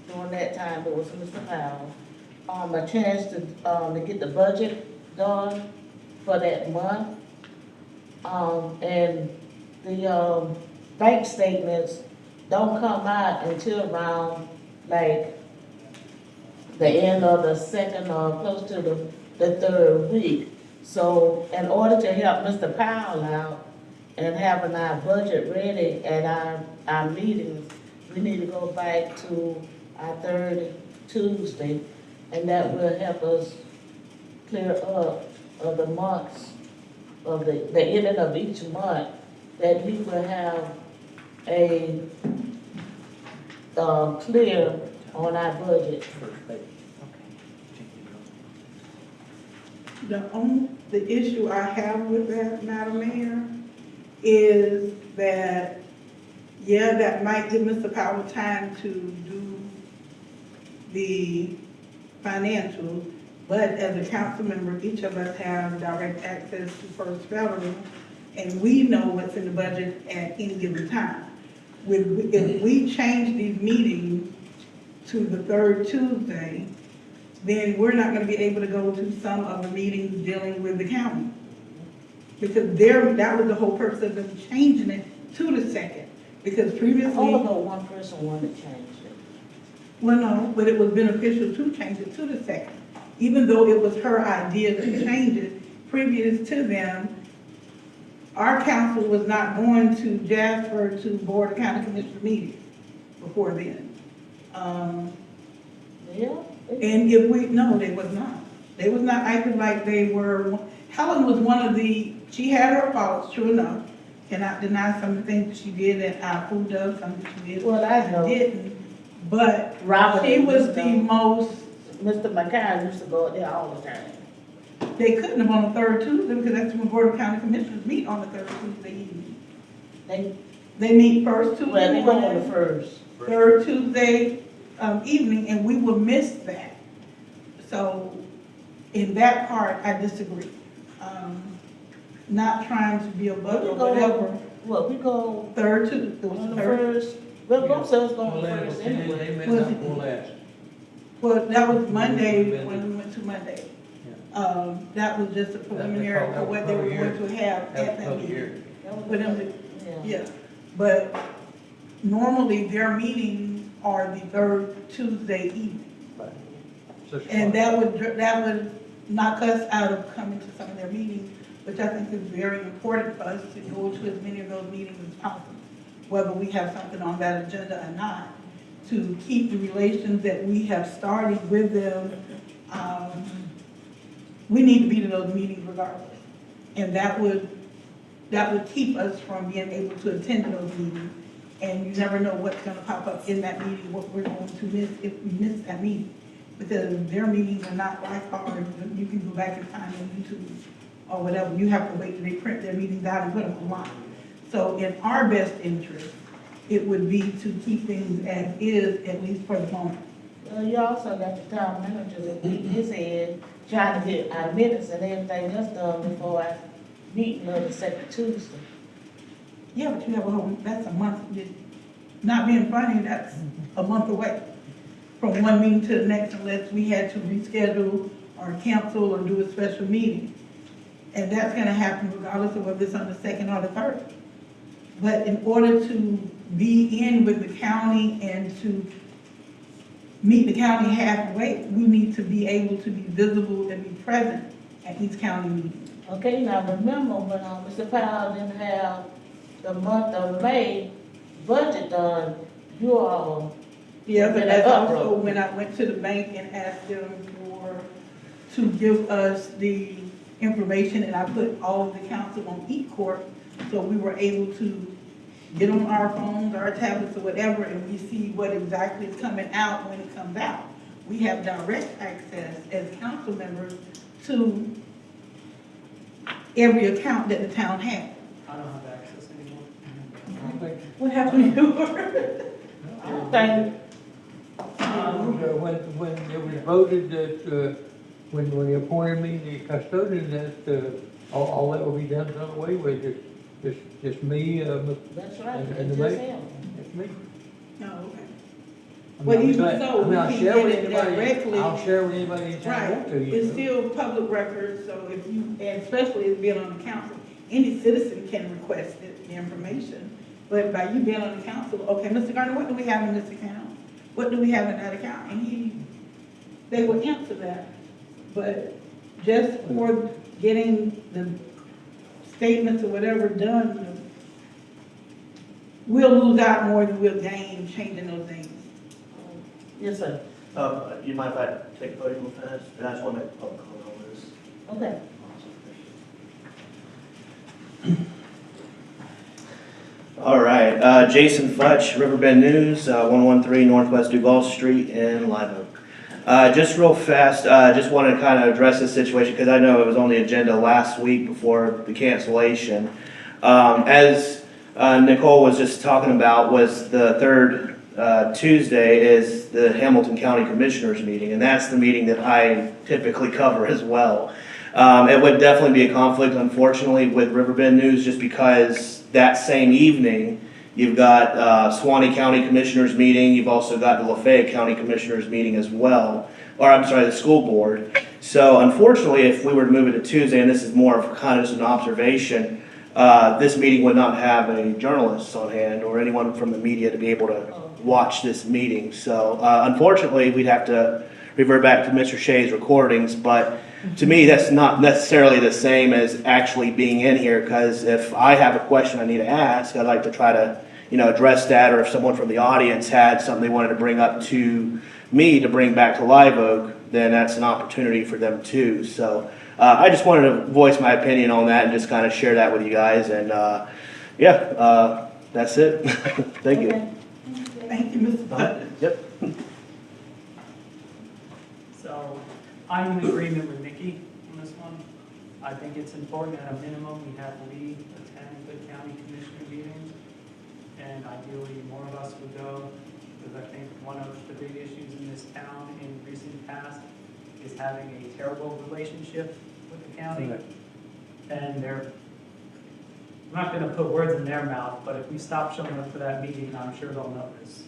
during that time, it was Mr. Powell, a chance to get the budget done for that month. And the, bank statements don't come out until around, like, the end of the second or close to the third week. So in order to help Mr. Powell out and having our budget ready at our meetings, we need to go back to our third Tuesday, and that will help us clear up of the months of the ending of each month, that we will have a, clear on our budget. The issue I have with that, Madam Mayor, is that, yeah, that might give Mr. Powell time to do the financials, but as a council member, each of us have direct access to First Federal, and we know what's in the budget at any given time. If we change these meetings to the third Tuesday, then we're not gonna be able to go to some of the meetings dealing with the county. Because that was the whole purpose of them changing it to the second, because previously. All about one person wanted to change it. Well, no, but it was beneficial to change it to the second. Even though it was her idea to change it, previous to them, our council was not going to Jasper to Board of County Commissioner meetings before then. Yeah. And if no, they was not. They was not acting like they were, Helen was one of the, she had her faults, true enough. cannot deny some of the things that she did and I approved of, some that she did. Well, I know. Didn't, but Robert. she was used the to- most, Mr. McCann used to go there all the time. they couldn't have on the third Tuesday because that's when Board of County Commissioners meet on the third Tuesday evening. They, They meet first Tuesday well, they go on the morning, first. third Tuesday, evening, and we will miss that. So, in that part, I disagree. Not trying to be a bug or whatever, Well, we go third Tuesday, it was on the the third. first, well, both of us go Well, on the they first anyway. met up for last. Well, that was Monday when we went to Monday. That was just a preliminary for what they were going to have at that Public meeting. hearing. That was- For them to, Yeah. yeah, but normally their meetings are the third Tuesday evening. And that would knock us out of coming to some of their meetings, which I think is very important for us to go to as many of those meetings as possible, whether we have something on that agenda or not, to keep the relations that we have started with them. We need to be to those meetings regardless. And that would keep us from being able to attend those meetings. And you never know what's gonna pop up in that meeting, what we're going to miss if we miss that meeting. Because their meetings are not like ours, you can go back in time on YouTube or whatever, you have to wait till they print their meetings out and put them online. So in our best interest, it would be to keep things as is, at least for the moment. You also got the town manager that beat his head, trying to get our minutes and everything else done before our meeting of the second Tuesday. Yeah, but you have a whole, that's a month, not being funny, that's a month away from one meeting to the next unless we had to reschedule or cancel or do a special meeting. And that's gonna happen regardless of whether it's on the second or the third. But in order to be in with the county and to meet the county halfway, we need to be able to be visible and be present at these county meetings. Okay, now remember when Mr. Powell didn't have the month of May budget done, you all, Yeah, but Been that's an also uproar. when I went to the bank and asked them to give us the information, and I put all of the council on eCourt, so we were able to get on our phones, our tablets, or whatever, and we see what exactly is coming out when it comes out. We have direct access as council members to every account that the town has. I don't have access anymore. What happened to yours? I don't think, When it was voted that, when they appointed me the custodian, that, all that will be done away with, just me, that's right, And it's the just mayor? him. it's me. No, okay. I mean, Well, I'll be even glad- so, I mean, I'll we can share get with it anybody- directly. I'll share with anybody anytime I want to, Right, you it's know. still public record, so if you, and especially as being on the council, any citizen can request it, the information. But by you being on the council, okay, Mr. Gardner, what do we have in this account? What do we have in that account? And they will answer that. But just for getting the statements or whatever done, we'll lose out more than we'll gain changing those names. Yes, sir. You mind if I take a photo real fast? And I just want to make a public comment on this. Okay. All right, Jason Futch, Riverbend News, 113 Northwest Duval Street in Live Oak. Just real fast, just wanted to kind of address this situation because I know it was on the agenda last week before the cancellation. As Nicole was just talking about, was the third Tuesday is the Hamilton County Commissioners meeting, and that's the meeting that I typically cover as well. It would definitely be a conflict, unfortunately, with Riverbend News, just because that same evening, you've got Suwannee County Commissioners meeting, you've also got the Lafayette County Commissioners meeting as well, or I'm sorry, the school board. So unfortunately, if we were to move it to Tuesday, and this is more of kind of just an observation, this meeting would not have a journalist on hand or anyone from the media to be able to watch this meeting. So unfortunately, we'd have to revert back to Mr. Shea's recordings, but to me, that's not necessarily the same as actually being in here, because if I have a question I need to ask, I'd like to try to, address that, or if someone from the audience had something they wanted to bring up to me to bring back to Live Oak, then that's an opportunity for them too. So I just wanted to voice my opinion on that and just kind of share that with you guys. And Yeah, that's it. Thank you. Okay. Thank you, Mr. Butler. Yep. So I'm in agreement with Nikki on this one. I think it's important at a minimum we have Lee attend the county commissioner meetings. And ideally, more of us would go, because I think one of the big issues in this town in recent past is having a terrible relationship with the county. Right. And I'm not gonna put words in their mouth, but if we stop showing up for that meeting, I'm sure they'll notice.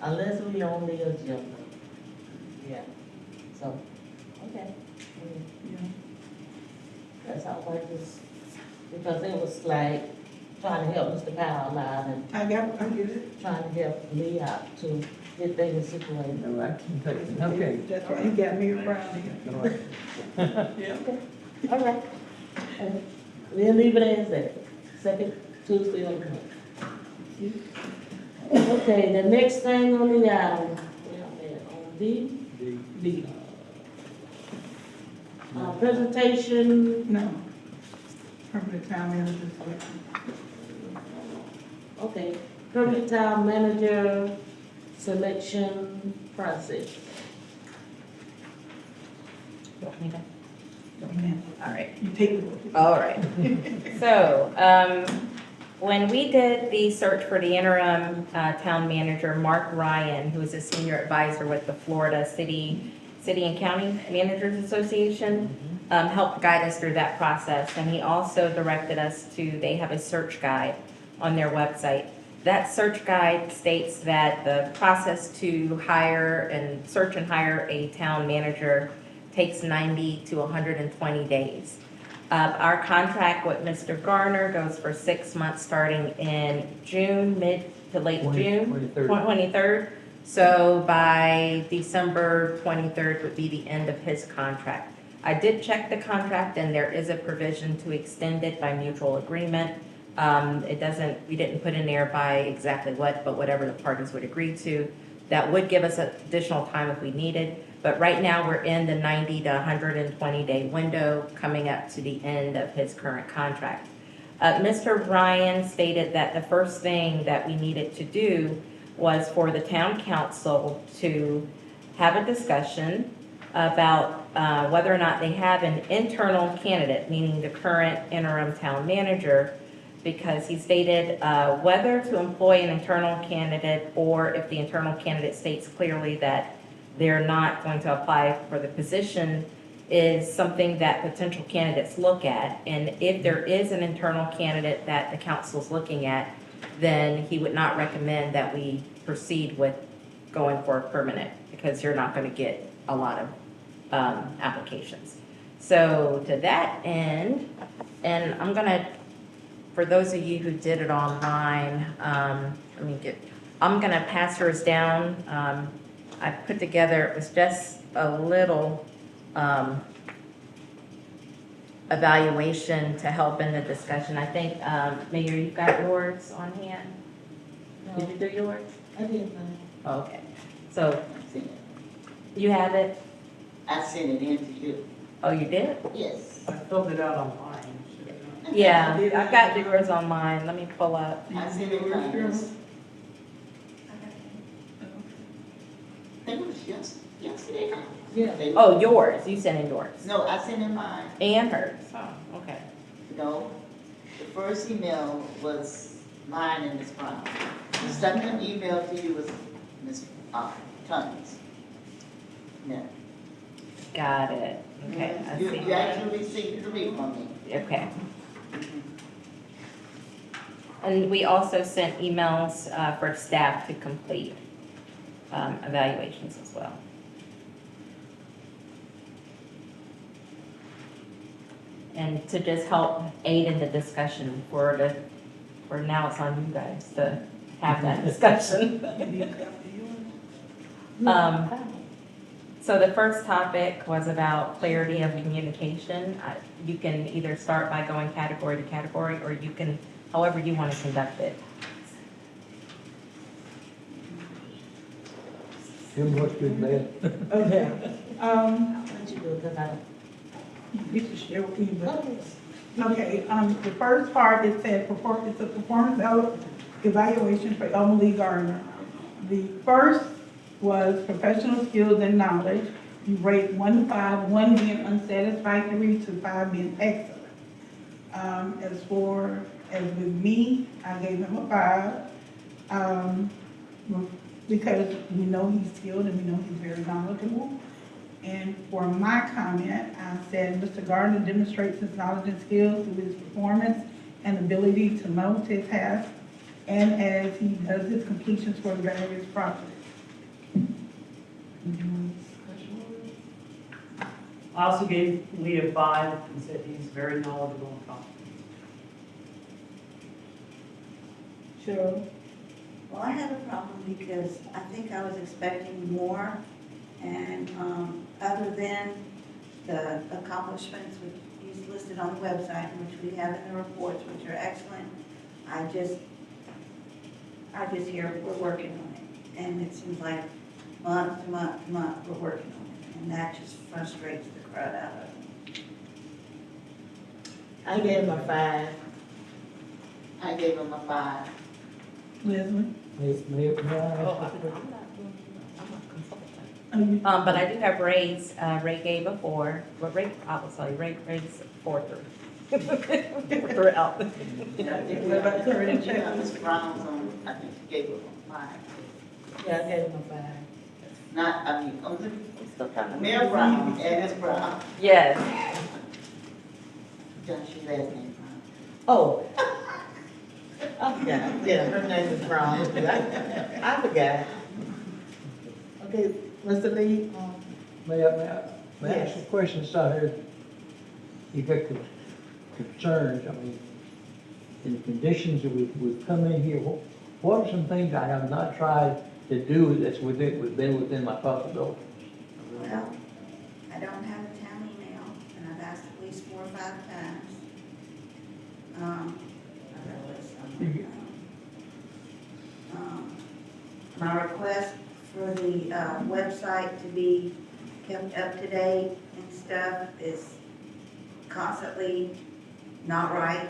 Unless we on the agenda. Yeah, so, okay. That's how I just, because it was like trying to help Mr. Powell out and I get it. trying to help Lee out to get things situated. No action taken, okay. That's why you got me around here. Yeah. All right. We'll leave it as that, second Tuesday of the month. Okay, the next thing on the item, on D, presentation, No. Permanent town manager selection. okay, permanent town manager selection process. You want me to? All right. You take the. All right. So, when we did the search for the interim town manager, Mark Ryan, who is a senior advisor with the Florida City and County Managers Association, helped guide us through that process. And he also directed us to, they have a search guide on their website. That search guide states that the process to hire and search and hire a town manager takes 90 to 120 days. Our contract with Mr. Garner goes for 6 months, starting in June, mid to late June. 23rd. So by December 23rd would be the end of his contract. I did check the contract, and there is a provision to extend it by mutual agreement. We didn't put in there by exactly what, but whatever the parties would agree to. That would give us additional time if we needed. But right now, we're in the 90 to 120 day window, coming up to the end of his current contract. Mr. Ryan stated that the first thing that we needed to do was for the town council to have a discussion about whether or not they have an internal candidate, meaning the current interim town manager, because he stated whether to employ an internal candidate, or if the internal candidate states clearly that they're not going to apply for the position, is something that potential candidates look at. And if there is an internal candidate that the council's looking at, then he would not recommend that we proceed with going for a permanent, because you're not going to get a lot of applications. So to that end, and I'm going to, for those of you who did it online, I'm going to pass yours down. I put together, it was just a little evaluation to help in the discussion. I think, Mayor, you've got yours on hand? Did you do yours? I did, Oh, okay. So I sent it. you have it? I sent it in to you. Oh, you did? Yes. I filled it out online. Should I not? Yeah, I've got yours on mine. Let me pull up. I sent it in. I think it was yesterday. Yeah. Oh, yours. You sent in yours. No, I sent in mine. And hers. Oh, okay. No, the first email was mine and Ms. Brown. The second email to you was Ms. Cummings. Yeah. Got it. Okay, I You see. actually received 3 from me. Okay. And we also sent emails for staff to complete evaluations as well. And to just help aid in the discussion for now it's on you guys to have that discussion. So the first topic was about clarity of communication. You can either start by going category to category, or you can, however you want to conduct it. Tell me what's good, bad. Okay. What you do, because I Get to share with you, but, okay, the first part, it said, it's a performance evaluation for Emily Gardner. The first was professional skills and knowledge. You rate 1 to 5, 1 being unsatisfactory to 5 being excellent. As with me, I gave him a 5, because we know he's skilled and we know he's very knowledgeable. And for my comment, I said, Mr. Gardner demonstrates his knowledge and skills through his performance and ability to multitask, and as he does his completions for the various projects. I also gave Lee a 5 and said he's very knowledgeable and competent. Sure. Well, I have a problem because I think I was expecting more, and other than the accomplishments which he's listed on the website, which we have in the reports, which are excellent, I just hear we're working on it, and it seems like month to month to month we're working on it, and that just frustrates the crowd out of me. I gave him a 5. I gave him a 5. Leslie? May I Oh, ask a question? But I do have Ray's, Ray gave a 4, but Ray, I will tell you, Ray's 4 throughout. What about Curtis? Ms. Brown's on, I think she gave him a 5. Yeah, I gave him a 5. Not, I mean, Mayor Brown and Ms. Brown. Yes. John's your last name, Brown. Oh. I forgot. Yeah, her name is Brown. I forgot. Okay, Mr. Lee, May I ask a question, sir? You got concerns, I mean, in the conditions that we've come in here, what are some things I have not tried to do that's been within my possibilities? Well, I don't have a town email, and I've asked at least 4 or 5 times. I've got a list somewhere. My request for the website to be kept up to date and stuff is constantly not right.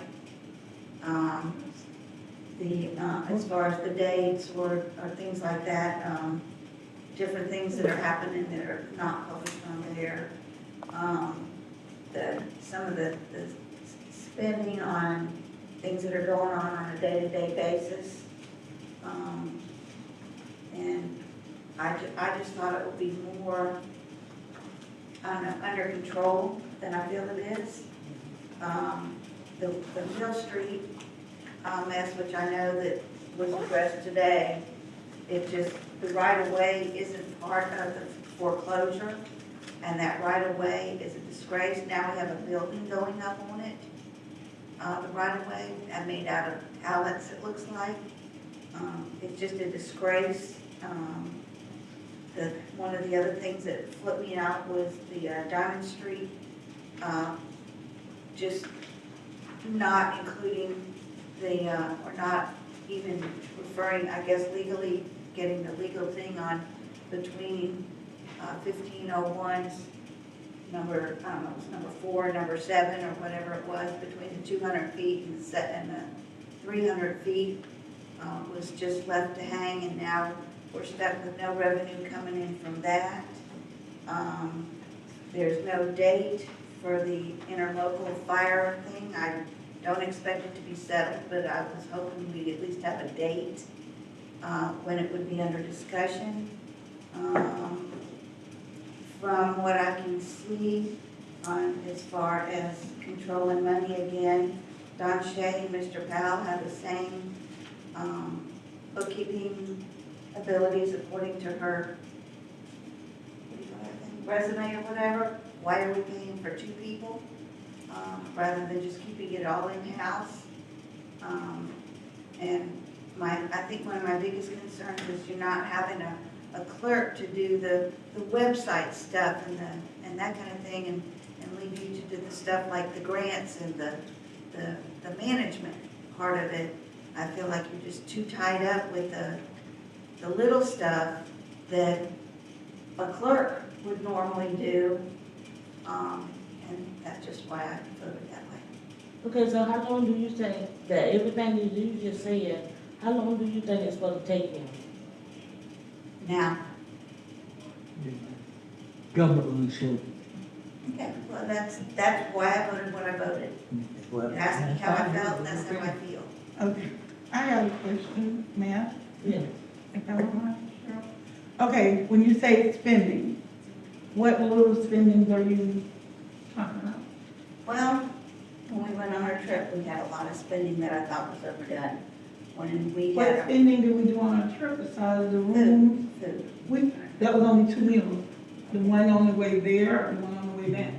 As far as the dates or things like that, different things that are happening that are not published on there. Some of the spending on things that are going on a day-to-day basis. And I just thought it would be more, I don't know, under control than I feel it is. The Mill Street mess, which I know that was addressed today, it just, the right-of-way isn't part of the foreclosure, and that right-of-way is a disgrace. Now we have a building going up on it. The right-of-way, made out of pallets, it looks like. It's just a disgrace. One of the other things that flipped me out was the Diamond Street, just not including or not even referring, I guess, legally, getting the legal thing on between 1501's number, I don't know, it was number 4, number 7, or whatever it was, between the 200 feet and the 300 feet, was just left to hang, and now we're stuck with no revenue coming in from that. There's no date for the interlocal fire thing. I don't expect it to be settled, but I was hoping we'd at least have a date when it would be under discussion. From what I can see as far as controlling money again, Don Shea and Mr. Powell have the same bookkeeping abilities according to her resume or whatever. Why are we paying for 2 people rather than just keeping it all in-house? And I think one of my biggest concerns is you're not having a clerk to do the website stuff and that kind of thing, and leave you to do the stuff like the grants and the management part of it. I feel like you're just too tied up with the little stuff that a clerk would normally do. And that's just why I voted that way. Okay, so how long do you think that everything that you just said, how long do you think it's supposed to take him? Now, Government rules, so. okay, well, that's why I voted what I voted. You asked me how I felt, that's how I feel. Okay, I got a question, ma'am. Yeah. If I don't mind, sure. Okay, when you say spending, what little spendings are you talking about? Well, when we went on our trip, we had a lot of spending that I thought was overdone. When we What had our spending did we do on our trip besides the room? food. That was only 2 meals. The one on the way there, and the one on the way back.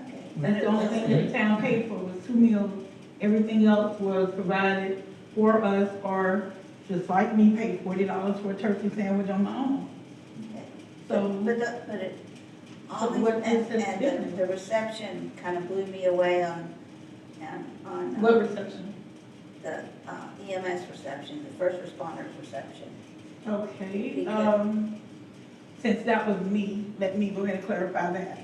Okay. That's the only thing that the town paid for was 2 meals. Everything else was provided for us, or just like me, paid $40 for a turkey sandwich on my own. Okay. So, But it, all So these, what is and this difference? the reception kind of blew me away on what reception? the EMS reception, the first responders reception. Okay, Because- since that was me, let me go ahead and clarify that.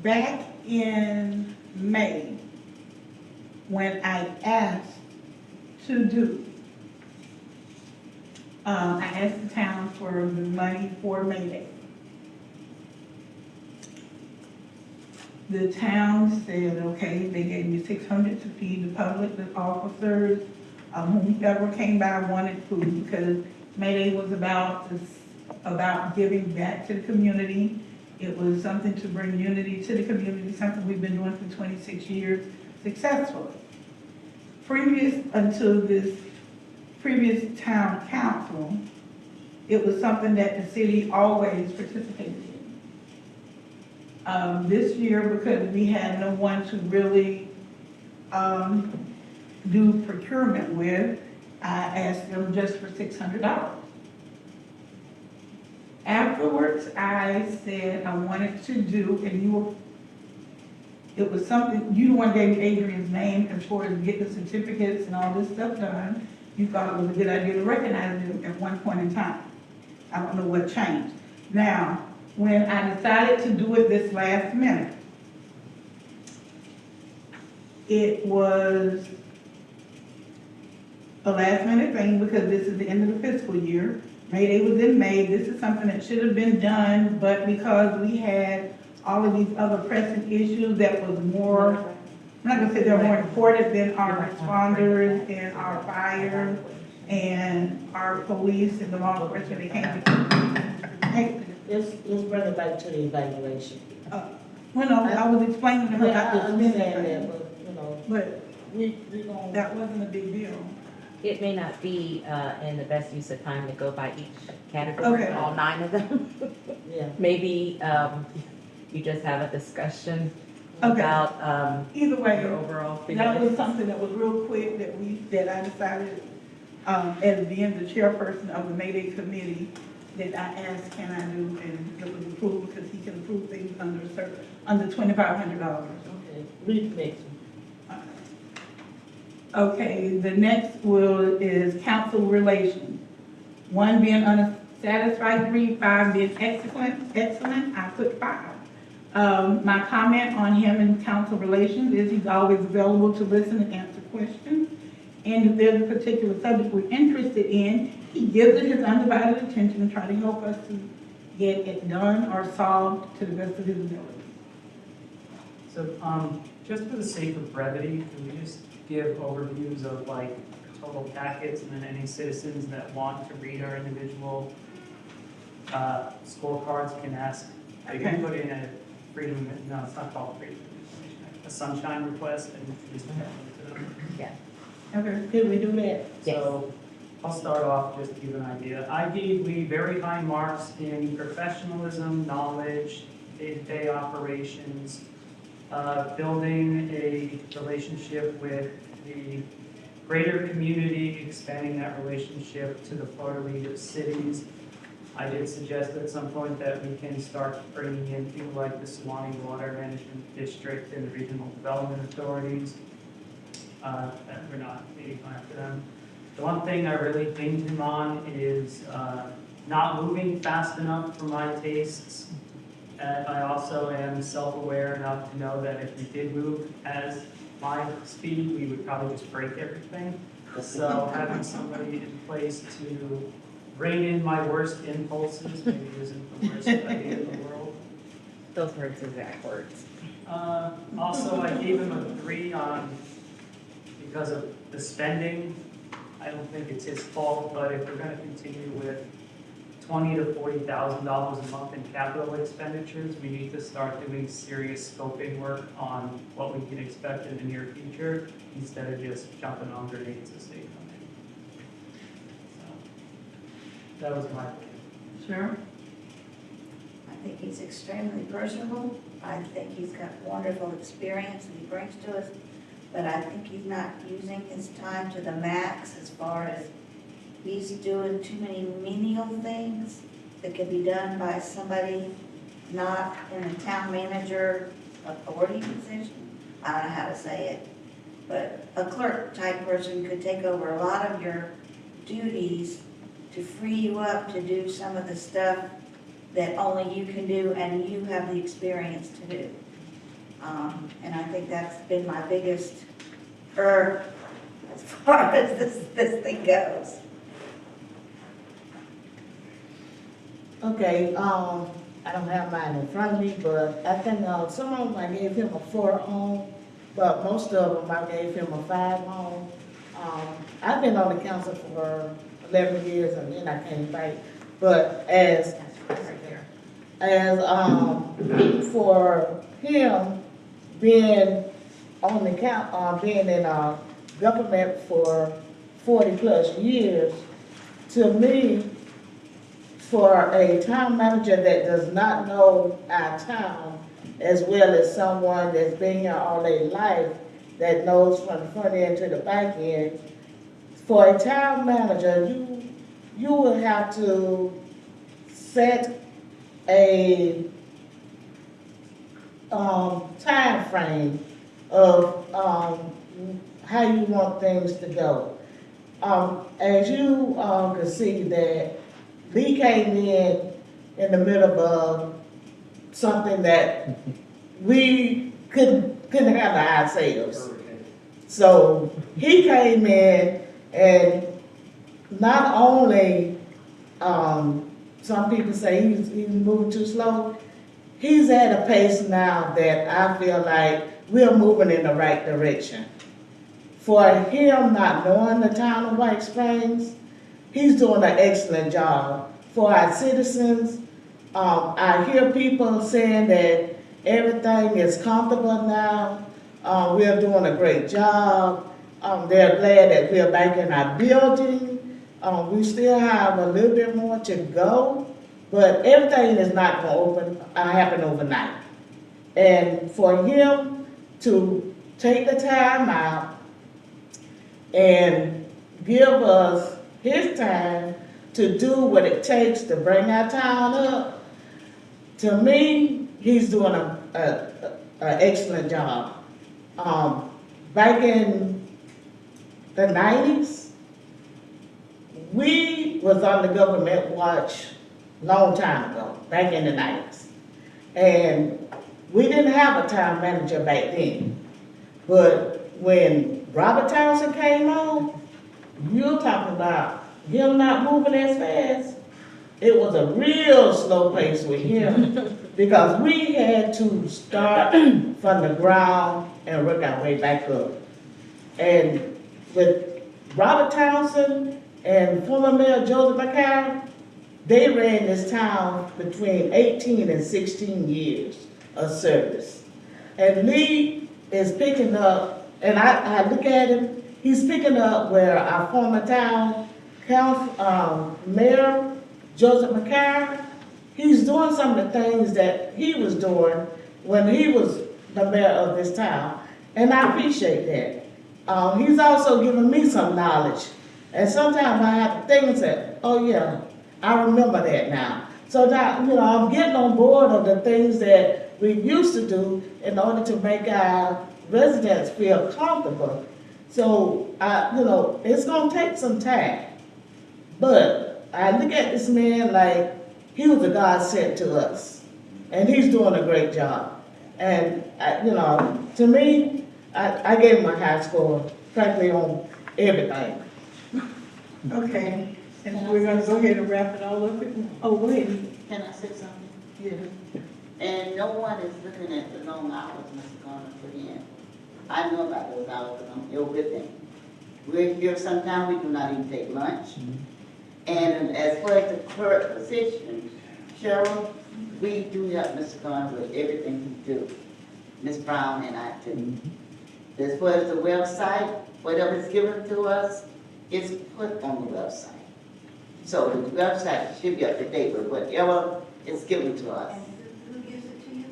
Back in May, when I asked to do, I asked the town for the money for May Day. The town said, okay, they gave me $600 to feed the public, the officers, whomever came by wanted food, because May Day was about giving back to the community. It was something to bring unity to the community, something we've been doing for 26 years successfully. Previous until this previous town council, it was something that the city always participated in. This year, because we had no one to really do procurement with, I asked them just for $600. Afterwards, I said I wanted to do, and it was something, you the one gave me Adrian's name as far as getting the certificates and all this stuff done. You thought it was a good idea to recognize them at one point in time. I don't know what changed. Now, when I decided to do it this last minute, it was a last minute thing because this is the end of the fiscal year. May Day was in May. This is something that should have been done, but because we had all of these other pressing issues that was more, I'm not gonna say they're more important than our responders and our fire and our police and the law enforcement that came to. Hey, Let's bring it back to the evaluation. well, no, I was explaining to her Yeah, about I the understand spending, that, but, you know, but we gonna. that wasn't a big deal. It may not be in the best use of time to go by each category, Okay. all 9 of them. Yeah. Maybe you just have a discussion Okay. about Either way, your overall that was feelings. something that was real quick that I decided, as being the chairperson of the May Day committee, that I asked, can I do, and it was approved because he can approve things under $2,500. Okay, read the next one. Okay, the next is council relations. 1 being unsatisfactory, 5 being excellent, I put 5. My comment on him in council relations is he's always available to listen and answer questions. And if there's a particular subject we're interested in, he gives it his undivided attention and try to help us to get it done or solved to the best of his ability. So, just for the sake of brevity, can we just give overviews of like total packets, and then any citizens that want to read our individual scorecards can ask, they can put in a freedom, no, it's not called freedom of information, a sunshine request, and just have it to them. Okay. Can we do that? So I'll start off just to give an idea. I gave Lee very high marks in professionalism, knowledge, day-to-day operations, building a relationship with the greater community, expanding that relationship to the Florida League of Cities. I did suggest at some point that we can start bringing in people like the Suwannee Water Management District and the Regional Development Authorities. That we're not meeting after them. The one thing I really dinged him on is not moving fast enough for my tastes. And I also am self-aware enough to know that if we did move as my speed, we would probably just break everything. So having somebody in place to rein in my worst impulses maybe isn't the worst idea in the world. Those were his exact words. Also, I gave him a 3 on, because of the spending. I don't think it's his fault, but if we're gonna continue with $20,000 to $40,000 a month in capital expenditures, we need to start doing serious scoping work on what we can expect in the near future, instead of just jumping on grenades as they come in. So, that was my opinion. Sure. I think he's extremely personable. I think he's got wonderful experience that he brings to us, but I think he's not using his time to the max as far as he's doing too many menial things that could be done by somebody not in a town manager authority position. I don't know how to say it, but a clerk type person could take over a lot of your duties to free you up to do some of the stuff that only you can do and you have the experience to do. And I think that's been my biggest as far as this thing goes. Okay, I don't have mine in front of me, but I think, some of them I gave him a 4 on, but most of them I gave him a 5 on. I've been on the council for 11 years and then I came back, but as for him being on the being in government for 40 plus years, to me, for a town manager that does not know our town as well as someone that's been here all their life that knows from the front end to the back end, for a town manager, you will have to set a time frame of how you want things to go. As you can see that Lee came in the middle of something that we couldn't handle ourselves. So he came in and not only, some people say he's moving too slow, he's at a pace now that I feel like we're moving in the right direction. For him not knowing the town of White Springs, he's doing an excellent job. For our citizens, I hear people saying that everything is comfortable now. We're doing a great job. They're glad that we're back in our building. We still have a little bit more to go, but everything is not going to happen overnight. And for him to take the time out and give us his time to do what it takes to bring our town up, to me, he's doing an excellent job. Back in the 90s, we was on the government watch long time ago, back in the 90s. And we didn't have a town manager back then. But when Robert Townsend came on, you're talking about him not moving as fast. It was a real slow pace with him because we had to start from the ground and work our way back up. And with Robert Townsend and former Mayor Joseph McCarron, they ran this town between 18 and 16 years of service. And Lee is picking up, and I look at him, he's picking up where our former town Mayor Joseph McCarron, he's doing some of the things that he was doing when he was the mayor of this town. And I appreciate that. He's also given me some knowledge. And sometimes I have to think and say, oh yeah, I remember that now. So now, I'm getting on board of the things that we used to do in order to make our residents feel comfortable. So, it's gonna take some time. But I look at this man like he was a God sent to us. and he's doing a great job. And, you know, to me, I gave him a high score practically on everything. Okay, and we're gonna go ahead and wrap it all up. Oh, go ahead. Can I say something? Yeah. And no one is looking at the long hours Mr. Garner put in. I know about those hours, because I'm here with him. We're here sometimes, we do not even take lunch. And as far as the clerk position, Cheryl, we do help Mr. Garner with everything he do. Ms. Brown and I too. As far as the website, whatever's given to us, it's put on the website. So the website should be up to date with whatever is given to us. And who gives it to you?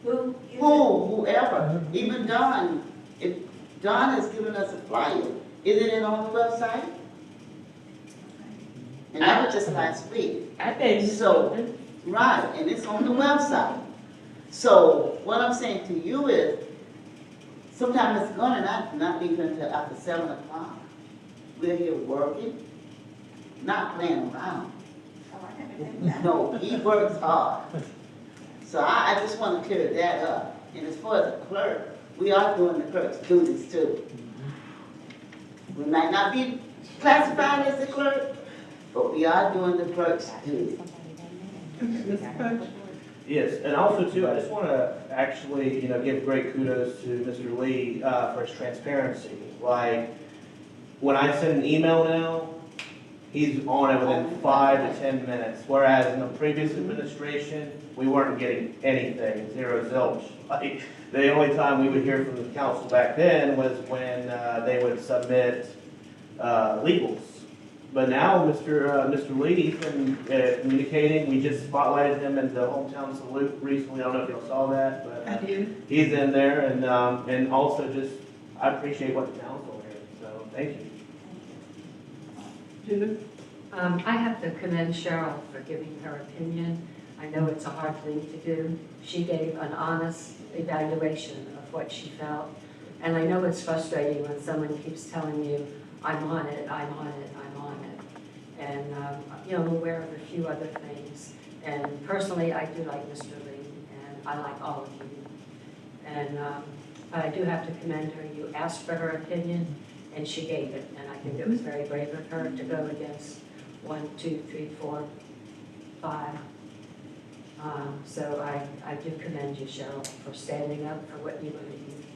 Who gives it? Whoever, even Don, if Don has given us a flyer, isn't it on the website? And that was just last week. I gave you So- something. Right, and it's on the website. So what I'm saying to you is, sometimes it's gonna not leave until after 7 o'clock. We're here working, not playing around. Oh, I never did that. No, he works hard. So I just want to clear that up. And as far as the clerk, we are doing the clerk's duties too. We might not be classified as the clerk, but we are doing the clerk's duties. Mr. Fudge? Yes, and also too, I just want to actually, give great kudos to Mr. Lee for his transparency. Like, when I send an email now, he's on it within 5 to 10 minutes. Whereas in the previous administration, we weren't getting anything, zero zilch. Like, the only time we would hear from the council back then was when they would submit legals. But now, Mr. Lee, he's been communicating. We just spotlighted him in the hometown salute recently. I don't know if y'all saw that, but I did. he's in there, and also just I appreciate what the council here. So thank you. Judith? I have to commend Cheryl for giving her opinion. I know it's a hard thing to do. She gave an honest evaluation of what she felt. And I know it's frustrating when someone keeps telling you, I'm on it, I'm on it, I'm on it. And, I'm aware of a few other things. And personally, I do like Mr. Lee, and I like all of you. And but I do have to commend her. You asked for her opinion, and she gave it. And I think it was very brave of her to go against 1, 2, 3, 4, 5. So I do commend you, Cheryl, for standing up for what you believe.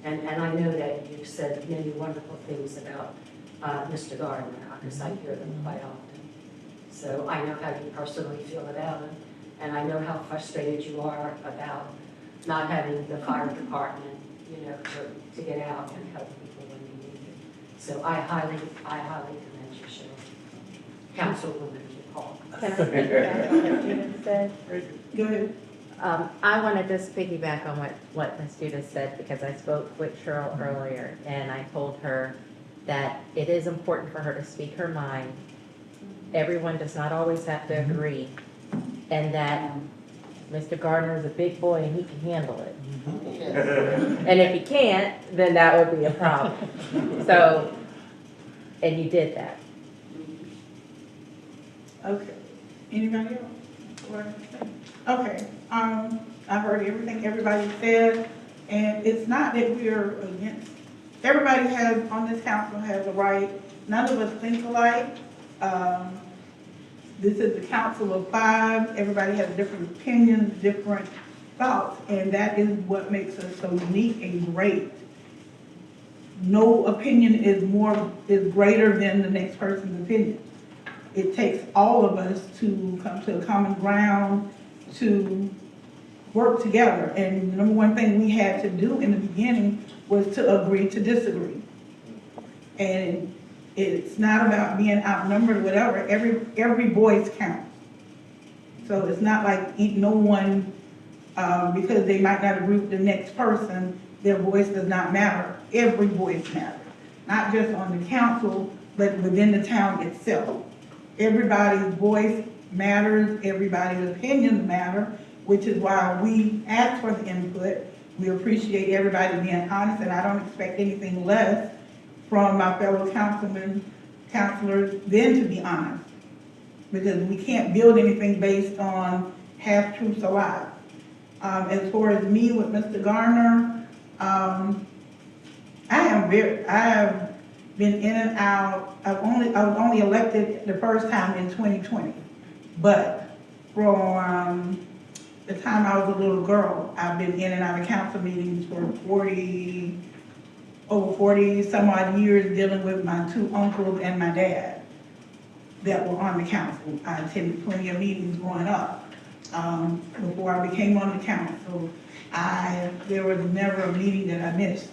And I know that you've said many wonderful things about Mr. Gardner, because I hear them quite often. So I know how you personally feel about him, and I know how frustrated you are about not having the fire department, to get out and help people when they need it. So I highly commend you, Cheryl. Councilwoman Paul. Can I piggyback on what Judith said? Go ahead. I want to just piggyback on what Ms. Judith said, because I spoke with Cheryl earlier, and I told her that it is important for her to speak her mind. Everyone does not always have to agree, and that Mr. Gardner is a big boy and he can handle it. And if he can't, then that would be a problem. So, and you did that. Okay. Anybody else? Okay, I heard everything everybody said, and it's not that we're against, everybody on this council has a right, none of us think alike. This is the council of 5, everybody has different opinions, different thoughts, and that is what makes us so unique and great. No opinion is greater than the next person's opinion. It takes all of us to come to a common ground, to work together. And the number one thing we had to do in the beginning was to agree to disagree. And it's not about being outnumbered or whatever. Every voice counts. So it's not like no one, because they might not agree with the next person, their voice does not matter. Every voice matters. Not just on the council, but within the town itself. Everybody's voice matters, everybody's opinions matter, which is why we ask for the input. We appreciate everybody being honest, and I don't expect anything less from my fellow councilors than to be honest. Because we can't build anything based on half-truths a lot. As far as me with Mr. Garner, I have been in and out. I was only elected the first time in 2020. But from the time I was a little girl, I've been in and out of council meetings for over 40 some odd years, dealing with my two uncles and my dad that were on the council. I attended plenty of meetings growing up. Before I became on the council, there was never a meeting that I missed.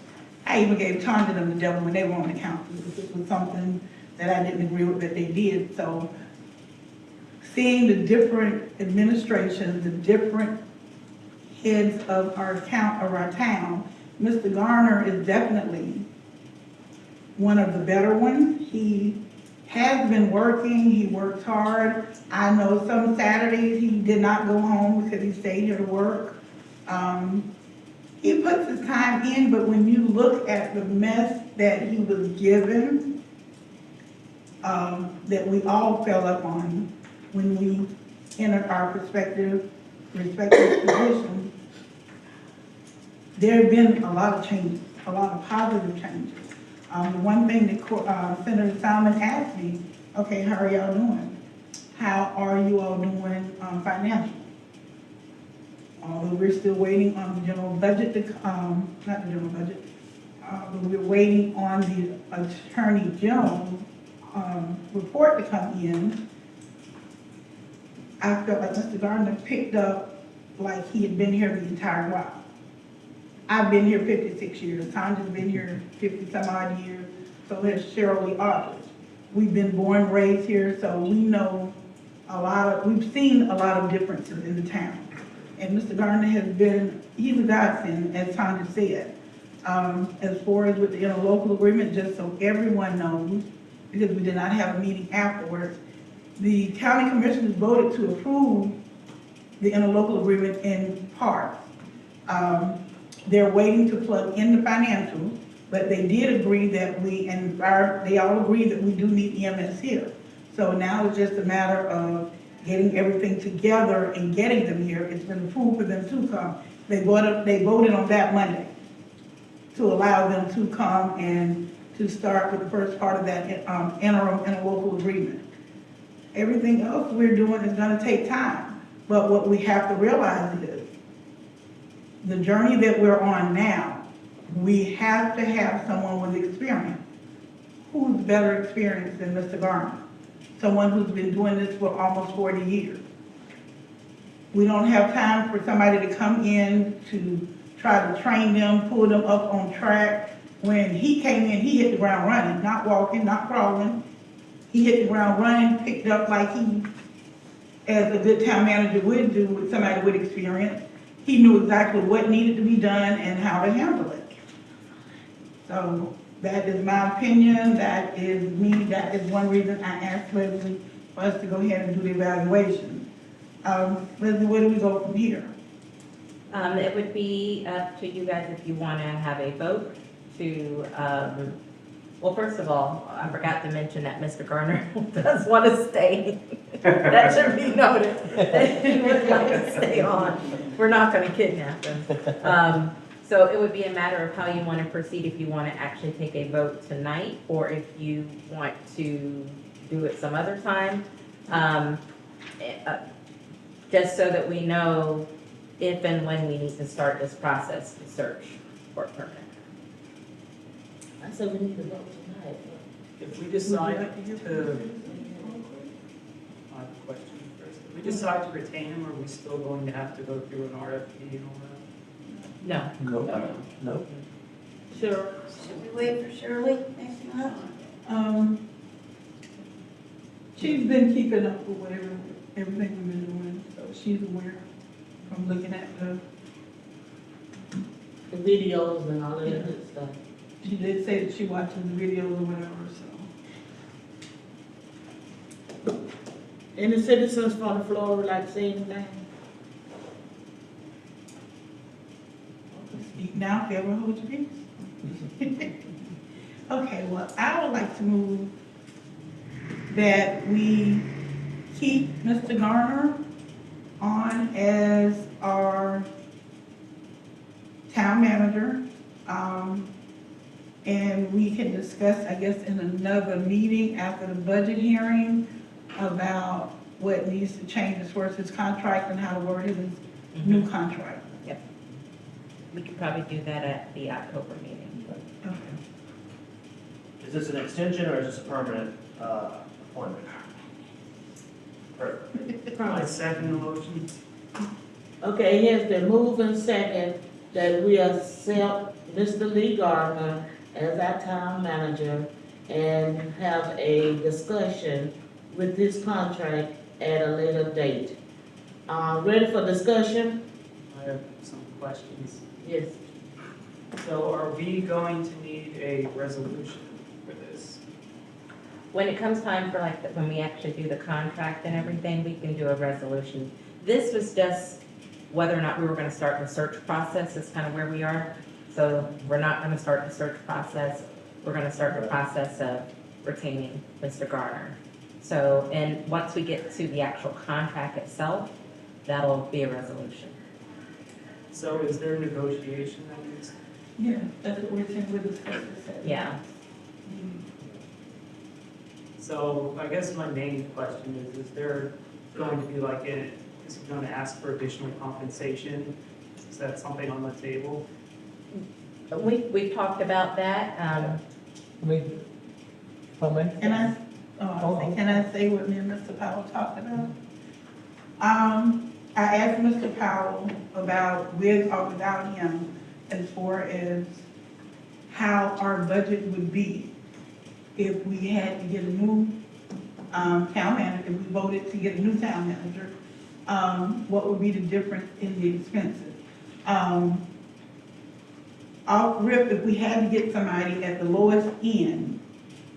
I even gave time to them, the devil, when they were on the council. This was something that I didn't agree with that they did. So seeing the different administrations, the different heads of our town, Mr. Garner is definitely one of the better ones. He has been working, he works hard. I know some Saturdays he did not go home because he stayed here to work. He puts his time in, but when you look at the mess that he was given, that we all fell up on when we entered our respective positions, there have been a lot of changes, a lot of positive changes. The one thing that Senator Salmon asked me, okay, how are y'all doing? How are you all doing financially? Although we're still waiting on the general budget to, not the general budget, but we're waiting on the Attorney General's report to come in. I felt like Mr. Gardner picked up like he had been here the entire while. I've been here 56 years. Tanja's been here 50 some odd years. So has Cheryl Lee Aldridge. We've been born and raised here, so we know we've seen a lot of differences in the town. And Mr. Gardner has been, he's a godsend, as Tanja said. As far as with the interlocal agreement, just so everyone knows, because we did not have a meeting afterwards, the county commissioners voted to approve the interlocal agreement in part. They're waiting to plug in the financials, but they did agree that they all agree that we do need EMS here. So now it's just a matter of getting everything together and getting them here. It's been approved for them to come. They voted on that Monday to allow them to come and to start with the first part of that interim interlocal agreement. Everything else we're doing is gonna take time. But what we have to realize is the journey that we're on now, we have to have someone with experience. Who's better experienced than Mr. Garner? Someone who's been doing this for almost 40 years. We don't have time for somebody to come in to try to train them, pull them up on track. When he came in, he hit the ground running, not walking, not crawling. He hit the ground running, picked up like he, as a good town manager would do with somebody with experience. He knew exactly what needed to be done and how to handle it. So that is my opinion, that is me, that is one reason I asked Leslie for us to go ahead and do the evaluation. Leslie, where do we go from here? It would be up to you guys if you want to have a vote to, well, first of all, I forgot to mention that Mr. Garner does want to stay. That should be noted, that he would like to stay on. We're not going to kidnap him. So it would be a matter of how you want to proceed, if you want to actually take a vote tonight, or if you want to do it some other time. Just so that we know if and when we need to start this process to search for a permit. I said we need to vote tonight. If we decide to, I have a question first. If we decide to retain him, are we still going to have to go through an RFP and all that? No. No. Sure. Should we wait for Shirley next month? She's been keeping up with everything we've been doing, so she's aware from looking at The videos and all that good stuff. she did say that she watches the videos or whatever, so. Any citizens from the floor would like to say anything? Speak now, if you ever hold your peace. Okay, well, I would like to move that we keep Mr. Garner on on as our town manager. And we can discuss, I guess, in another meeting after the budget hearing about what needs to change as far as his contract and how to word his new contract. We could probably do that at the October meeting. Okay. Is this an extension or is this a permanent appointment? I second the motion. Okay, it has been moved and second that we accept Mr. Lee Gardner as our town manager and have a discussion with his contract at a later date. Ready for discussion? I have some questions. Yes. So are we going to need a resolution for this? When it comes time for when we actually do the contract and everything, we can do a resolution. This was just whether or not we were gonna start the search process is kind of where we are. So we're not gonna start the search process, we're gonna start the process of retaining Mr. Garner. So, and once we get to the actual contract itself, that'll be a resolution. So is there negotiation that needs? Yeah, that's what we're saying, we're discussing. Yeah. So I guess my main question is there going to be is he going to ask for additional compensation? Is that something on the table? We've talked about that, I mean, if I may? Can I say what me and Mr. Powell talked about? I asked Mr. Powell about, with or without him, as far as how our budget would be if we had to get a new town manager, if we voted to get a new town manager, what would be the difference in the expenses? Off rip, if we had to get somebody at the lowest end,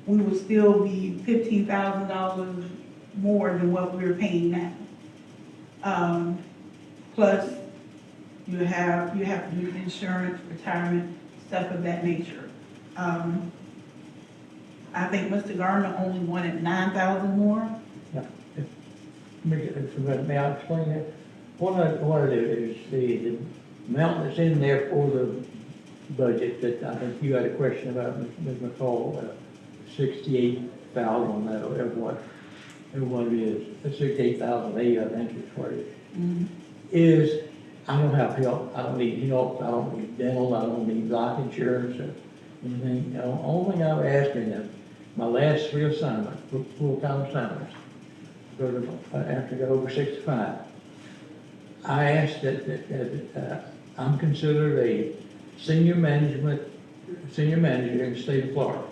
we would still be $15,000 more than what we're paying now. Plus, you have to do insurance, retirement, stuff of that nature. I think Mr. Gardner only wanted 9,000 more. May I explain that? What I do is the amount that's in there for the budget that I think you had a question about, Ms. McCall, 68,000, that or what it is, 68,008, I think is what it is. I don't have help, I don't need help, I don't need dental, I don't need life insurance or anything. The only thing I'm asking them, my last 3 assignments, full-time assignments, after I got over 65, I asked that I'm considered a senior manager in the state of Florida.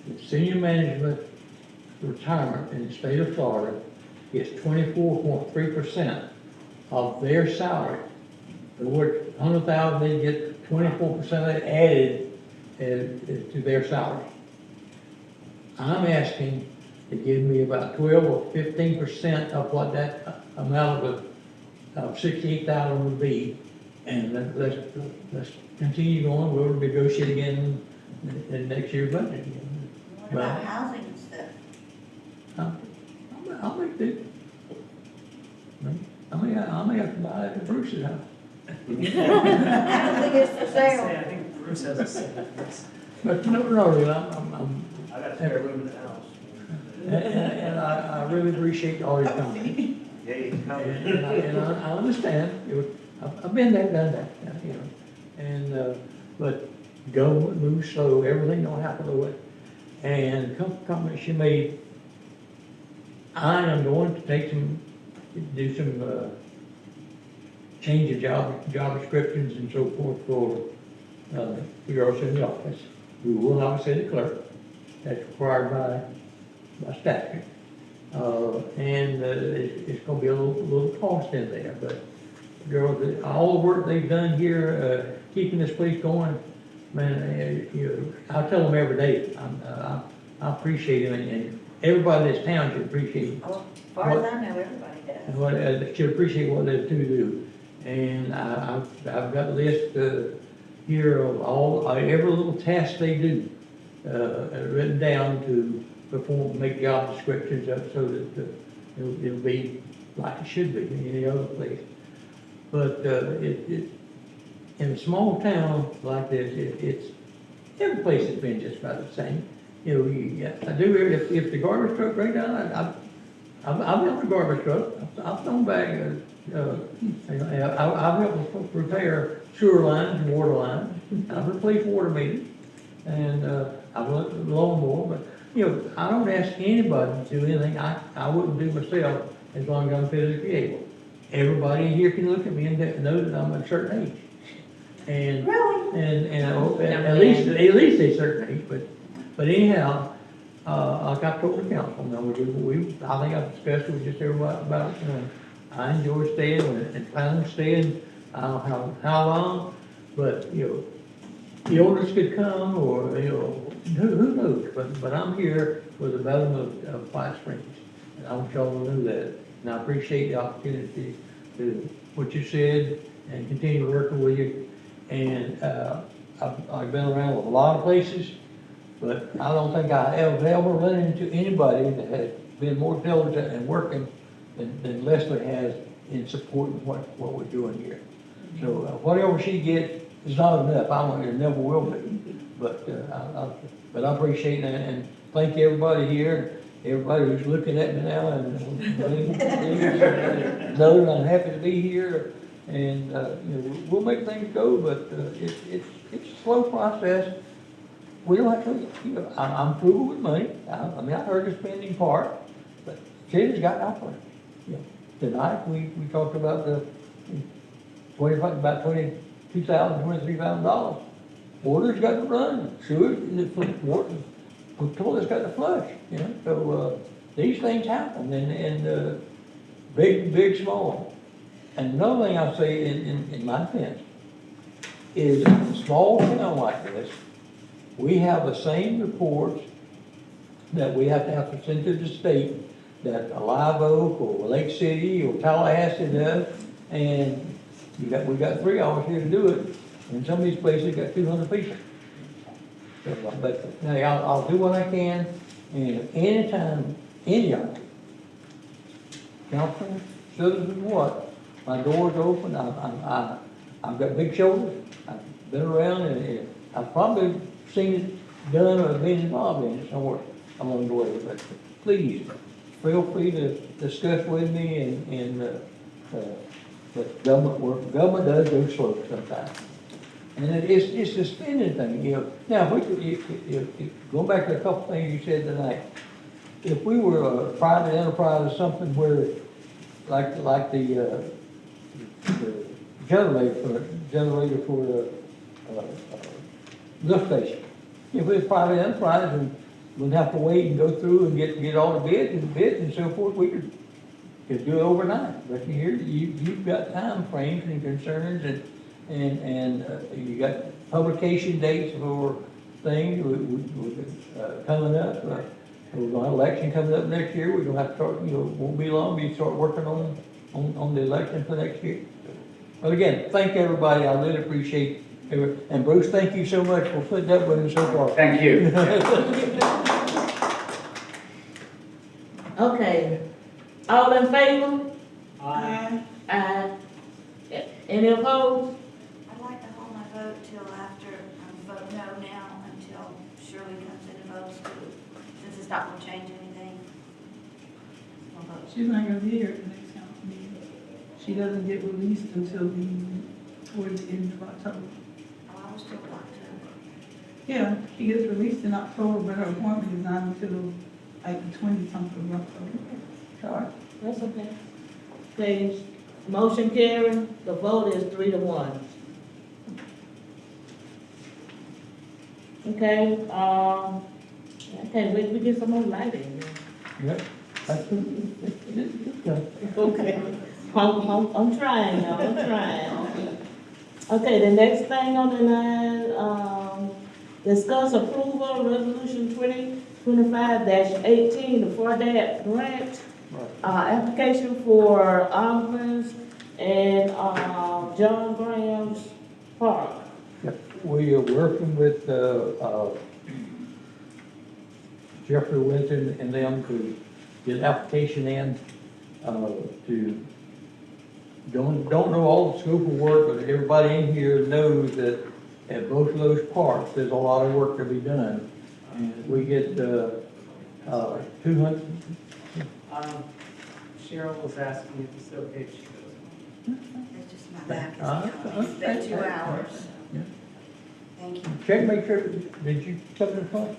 The senior management retirement in the state of Florida is 24.3% of their salary. The word $100,000, they get 24% of that added to their salary. I'm asking to give me about 12 or 15% of what that amount of 68,000 would be, and let's continue going. We'll negotiate again in next year's budget. What about housing and stuff? I'll make do. I may have to buy it at Bruce's house. I don't think it's for sale. I think Bruce has a say in this. But no, really, I'm, I got a spare room in the house. and I really appreciate all your comments. Yeah, he's coming. And I understand, I've been there, done that, you know, and, but go, move slow, everything don't happen to it. And comments you made, I am going to do some, change of job descriptions and so forth for the girls in the office. We will not say the clerk, that's required by statute. And it's gonna be a little cost in there, but girls, all the work they've done here, keeping this place going, man, I tell them every day, I appreciate it, and everybody in this town should appreciate it. Well, as far as I know, everybody does. What, should appreciate what they do. And I've got a list here of every little task they do, written down to make job descriptions up so that it'll be like it should be in any other place. But, in a small town like this, it's, every place has been just about the same. You know, I do, if the garbage truck breaks down, I've been on the garbage truck, I've thrown back, I've helped repair sewer lines and water lines, I've replaced water meters, and, I've looked at the lawnmower, but, you know, I don't ask anybody to do anything I wouldn't do myself as long as I'm physically able. Everybody here can look at me and know that I'm a certain age. And, and at least a certain age, but anyhow, like I told the council, now I think I've discussed it with just everybody about, you know, I enjoy staying and plan on staying, I don't know how long, but, you know, the orders could come or, you know, who knows, but I'm here for the betterment of White Springs. And I want y'all to know that, and I appreciate the opportunity to, what you said, and continue working with you. And, I've been around a lot of places, but I don't think I have ever run into anybody that has been more diligent and working than Leslie has in supporting what we're doing here. So whatever she gets is not enough. I don't, it never will be. But I appreciate that, and thank everybody here, everybody who's looking at me now, and know that I'm happy to be here. And you know, we'll make things go, but it's a slow process. We don't have to, you know, I'm frugal with money. I mean, I heard the spending part, but city's got to operate. You know, tonight, we talked about the about $22,000, $23,000. Water's got to run, sewer, water, toilet's got to flush, you know. So these things happen, and big, small. And another thing I'll say in my defense is in a small town like this, we have the same reports that we have to send to the state that a Live Oak or Lake City or Tallahassee does, and we got 3 hours here to do it, and some of these places got 200 people. So, but hey, I'll do what I can, and anytime, any of you, council, citizens, what, my door's open. I've got big shoulders. I've been around, and I've probably seen it done or been involved in it somewhere along the way. But please, feel free to discuss with me, but government does go slow sometimes. And it's the spending thing, you know. Now, if going back to a couple things you said tonight, if we were a private enterprise or something where, like the generator for the lift station, if we was a private enterprise and we'd have to wait and go through and get all the bids and so forth, we could do it overnight. But here, you've got time frames and concerns, and you got publication dates for things coming up. We're going to have election coming up next year. We're going to have to start, you know, won't be long, we start working on the election for next year. But again, thank everybody. I really appreciate it. And Bruce, thank you so much for putting up with us so far. Thank you. Okay, all in favor? Aye. Aye. Any opposed? I'd like to hold my vote till after, vote no now until Shirley comes in and votes too, since it's not gonna change anything. I'll vote. She's not gonna be here at the next council meeting. She doesn't get released until towards the end of October. Oh, I was still want to. Yeah, she gets released in October, but her appointment is not until like the 20-something of October. All right, that's okay. Okay, motion carried, the vote is 3-1. Okay, okay, we get some more lighting. Yep. Okay, I'm trying, y'all, I'm trying. Okay, the next thing on the line, discuss approval of resolution 2025-18, the FARDAP grant. Application for Ogden's and, John Graham's Park. Yep. We are working with, Jeffrey Winton and them to get an application in, to don't know all the scope of work, but everybody in here knows that at both of those parks, there's a lot of work to be done. And we get, 200, Cheryl was asking if it's okay if she goes. It's just my back is Uh, killing me. It's been 2 okay. hours. Yeah. Thank you. check, make sure, did you cover the phone?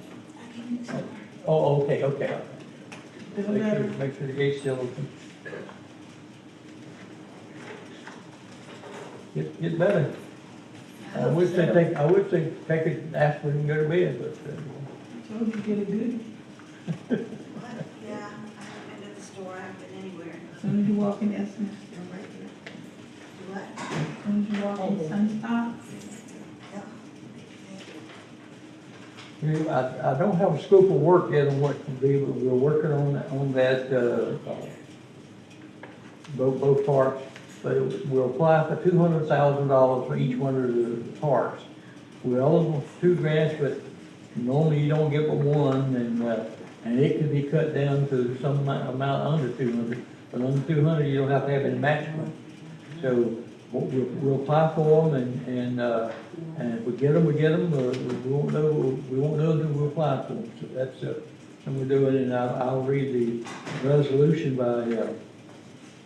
Oh, okay. Make sure the gate's still open. Get better. I would say take it, aspirin and go to bed, but, Told you to get it good. What? Yeah, I haven't been to the store, I haven't been anywhere. As soon as you walk in, that's Mr. right there. What? As soon as you walk in, sun stop. Yeah. I don't have a scope of work yet on what to do, but we're working on that, both parks. But we'll apply for $200,000 for each one of the parks. We're eligible for 2 grants, but normally you don't get but one, and it could be cut down to some amount under 200. But under 200, you don't have to have any maximum. So we'll apply for them, and if we get them, we get them. We won't know until we apply for them. So that's what we're doing, and I'll read the resolution by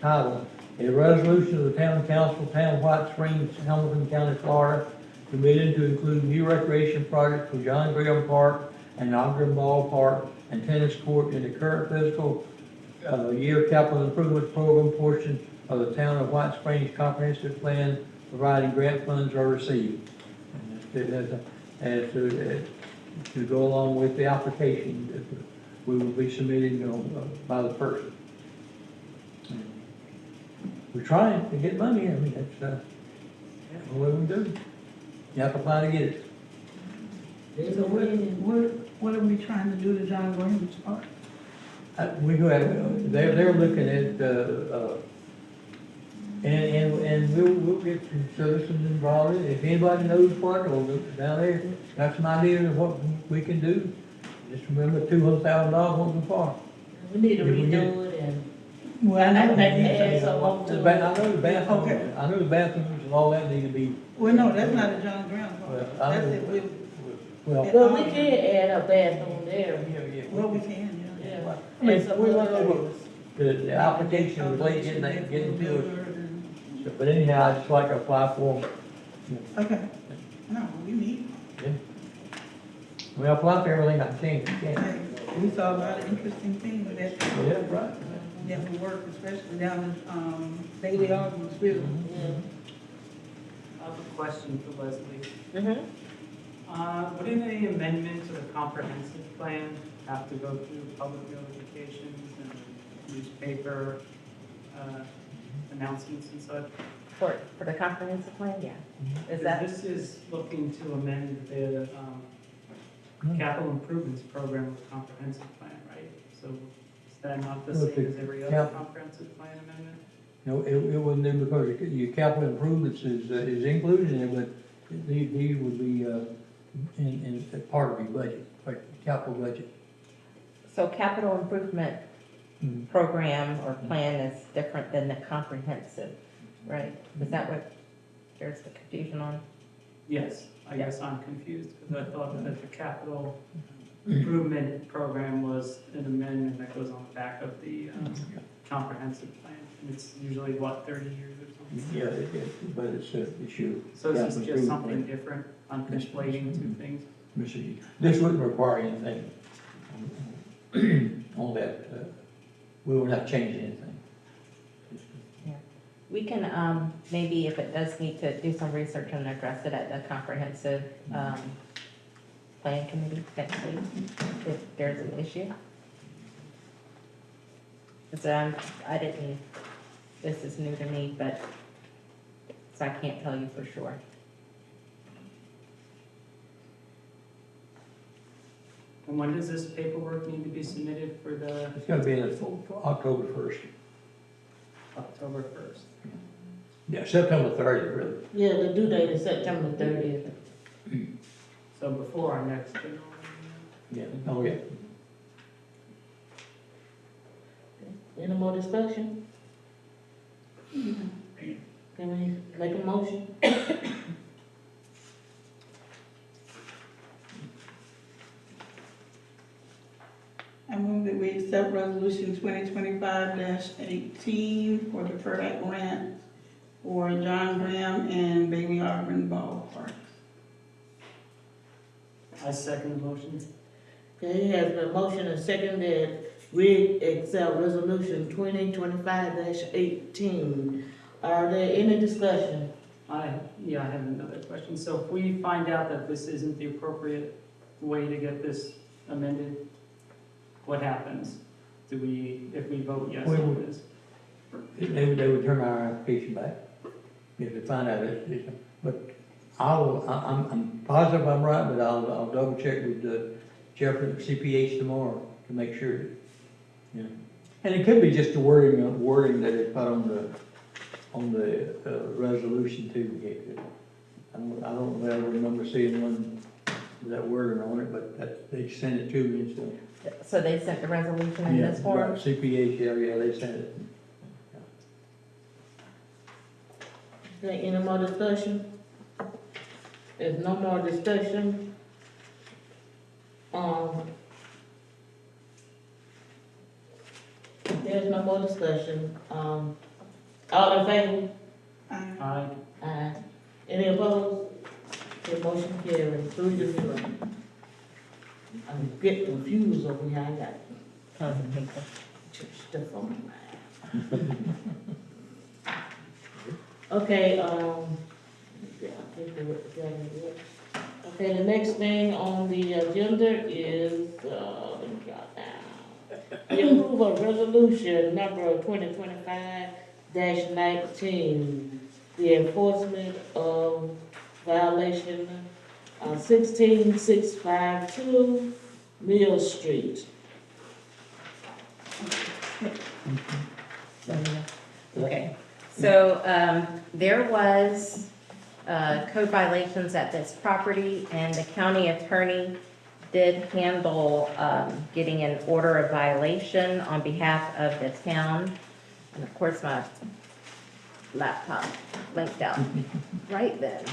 title. A resolution of the Town Council, Town of White Springs, Hamilton County, Florida, committed to include new recreation projects for John Graham Park and Ogden Ball Park and tennis court in the current fiscal year capital improvement program portion of the Town of White Springs Comprehensive Plan, providing grant funds are received. And to go along with the application that we will be submitting by the 1st. We're trying to get money, I mean, that's what we do. You have to apply to get it. So what are we trying to do to John Graham's park? They're looking at, and we'll get some citizens involved. If anybody knows what, or down there, got some ideas of what we can do, just remember $200,000 won't be far. We need to If we get- redo it and. Well, I know I that. think add some more to it. Okay. I know the bathrooms and all that need to be, Well, no, that's not a John Graham well, park. I That's know, it, well, But we can add a bathroom there. well, we can, yeah. Yeah. I mean, And some we other went over areas. the application was late getting to it. But anyhow, I just like to apply for them. Okay, no, we need, We apply for everything I can. hey, we saw a lot of interesting things with that. Yeah, right. That will work, especially down in, Bailey Osmondsville. Yeah. I have a question for Leslie. Mm-hmm. Would any amendment to the comprehensive plan have to go through public notifications and newspaper announcements and such? For the comprehensive plan, yeah. Is that, This is looking to amend the capital improvements program with comprehensive plan, right? So is that not the Well, same the as every other cap- comprehensive plan amendment? No, it wouldn't do because your capital improvements is included in it, but these would be, in part of your budget, like capital budget. so capital improvement Mhm. program or plan is different than the comprehensive, right? Is that what there's the confusion on? Yes, I guess I'm confused because I thought that the capital improvement program was an amendment that goes on the back of the comprehensive plan. And it's usually, what, 30 years or something? Yeah, but it's your. So this capital is just improvement something plan. different? I'm conflating two things. This wouldn't require anything on that. We wouldn't have to change anything. We can, maybe if it does need to do some research and address it at the comprehensive, plan committee next week, if there's an issue. Because I didn't, this is new to me, but, so I can't tell you for sure. And when does this paperwork need to be submitted for the It's gonna be in October 1st. October 1st? Yeah, September 30th, really. Yeah, the due date is September 30th. So before our next general meeting? Yeah, oh, yeah. Any more discussion? Make a motion? I move that we accept resolution 2025-18 for the PERDAC grant for John Graham and Bailey Auburn Ballpark. I second the motion. Okay, it has been motion and second that we accept resolution 2025-18. Are there any discussion? I have another question. So if we find out that this isn't the appropriate way to get this amended, what happens? If we vote yes on this? They would turn our application back if they find out it's, but I'm positive I'm right, but I'll double check with Jeffrey at CPH tomorrow to make sure. Yeah. And it could be just the wording that they put on the resolution too. I don't ever remember seeing one with that wording on it, but they sent it to me, so. So they sent the resolution in this form? Right, CPH, yeah, they sent it. Okay, any more discussion? If no more discussion, there's no more discussion, all in favor? Aye. Aye. Any opposed? The motion carries 3-0. I'm getting confused over here, I got stuff on my mind. Okay, okay, the next thing on the agenda is, let me jot down. The approval of resolution number 2025-19, the enforcement of violation 16652 Mill Street. Okay, so, there was, code violations at this property, and the county attorney did handle, getting an order of violation on behalf of the town. And of course, my laptop linked out right then.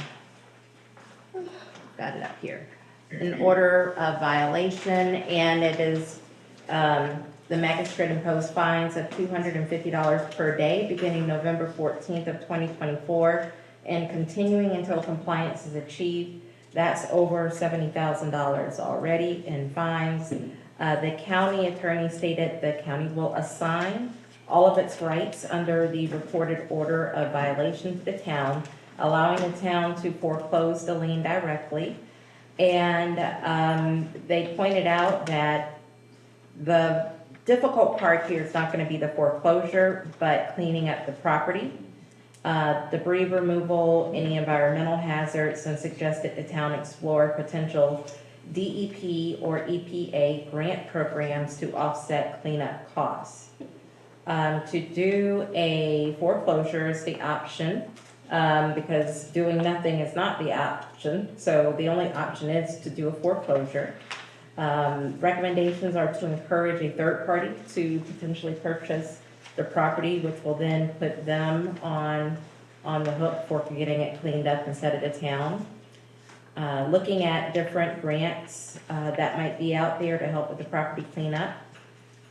Got it up here. An order of violation, and it is, the magistrate imposed fines of $250 per day beginning November 14th of 2024 and continuing until compliance is achieved. That's over $70,000 already in fines. The county attorney stated the county will assign all of its rights under the reported order of violation to the town, allowing the town to foreclose the lien directly. And they pointed out that the difficult part here is not going to be the foreclosure, but cleaning up the property, debris removal, any environmental hazards, and suggested the town explore potential DEP or EPA grant programs to offset cleanup costs. To do a foreclosure is the option, because doing nothing is not the option. So the only option is to do a foreclosure. Recommendations are to encourage a third party to potentially purchase the property, which will then put them on the hook for getting it cleaned up instead of the town. Looking at different grants that might be out there to help with the property cleanup.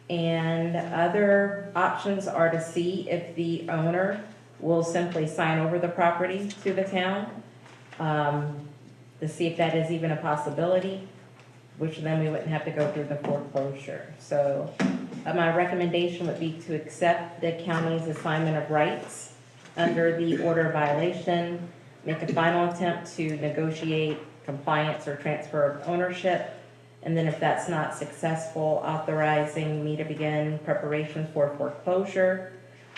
And other options are to see if the owner will simply sign over the property to the town, to see if that is even a possibility, which then we wouldn't have to go through the foreclosure. So my recommendation would be to accept the county's assignment of rights under the order of violation, make a final attempt to negotiate compliance or transfer of ownership, and then if that's not successful, authorizing me to begin preparation for foreclosure,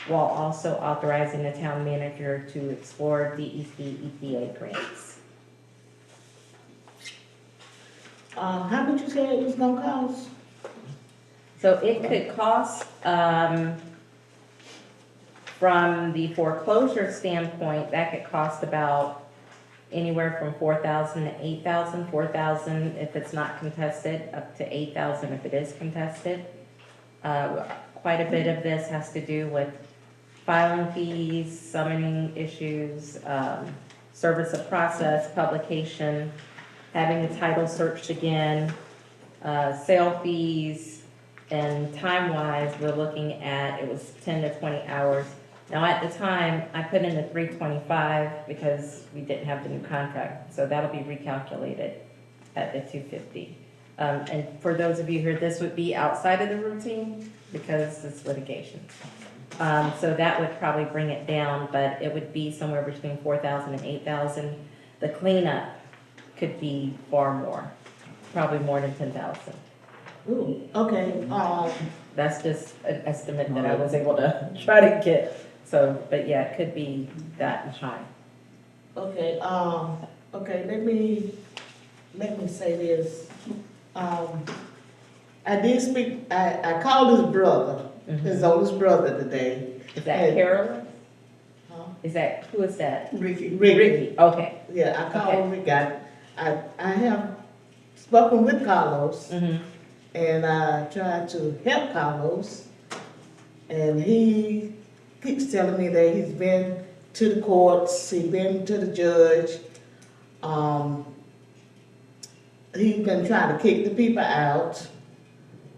while also authorizing the town manager to explore DEP, EPA grants. How much you said it was gonna cost? So it could cost, from the foreclosure standpoint, that could cost about anywhere from $4,000 to $8,000, $4,000 if it's not contested, up to $8,000 if it is contested. Quite a bit of this has to do with filing fees, summoning issues, service of process, publication, having the title searched again, sale fees, and time-wise, we're looking at, it was 10 to 20 hours. Now, at the time, I put in the 325 because we didn't have the new contract, so that'll be recalculated at the 250. And for those of you here, this would be outside of the routine because it's litigation. So that would probably bring it down, but it would be somewhere between 4,000 and 8,000. The cleanup could be far more, probably more than 10,000. Ooh, okay, That's just an estimate that I was able to try to get. So, but yeah, it could be that high. okay, okay, let me say this. I did speak, I called his brother, his oldest brother today. Is that Carolyn? Huh? Is that, who is that? Ricky. Ricky, okay. Yeah, I called Ricky. I have spoken with Carlos, and I tried to help Carlos, and he keeps telling me that he's been to the courts, he's been to the judge. He's been trying to kick the people out.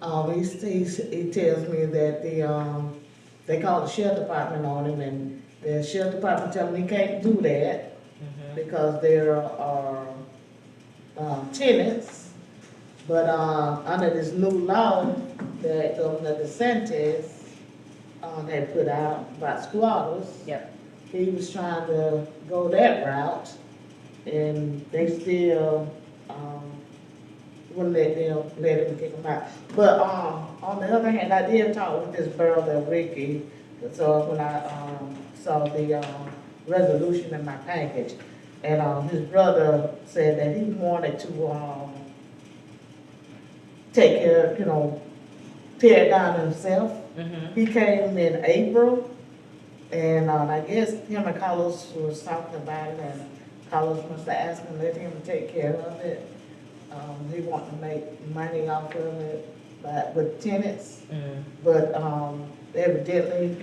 He tells me that they called the sheriff department on him, and the sheriff department telling him he can't do that because there are tenants. But under this new law that Governor DeSantis had put out about squatters, Yep. he was trying to go that route, and they still wouldn't let him kick him out. But on the other hand, I did talk with his brother Ricky. So when I saw the resolution in my package, and his brother said that he wanted to take care, tear it down himself. He came in April, and I guess him and Carlos was talking about it, and Carlos must have asked him to let him take care of it. He wanted to make money off of it, but with tenants, but evidently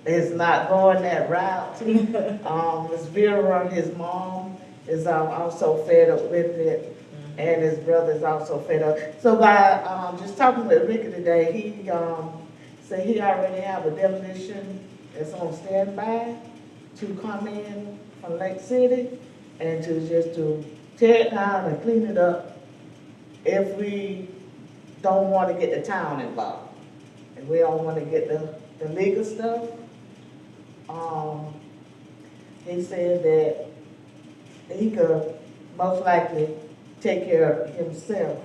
it's not going that route. Ms. Vera, his mom, is also fed up with it, and his brother is also fed up. So by just talking with Ricky today, he said he already have a demolition that's on standby to come in from Lake City and to tear it down and clean it up if we don't want to get the town involved. If we don't want to get the legal stuff. He said that he could most likely take care of himself.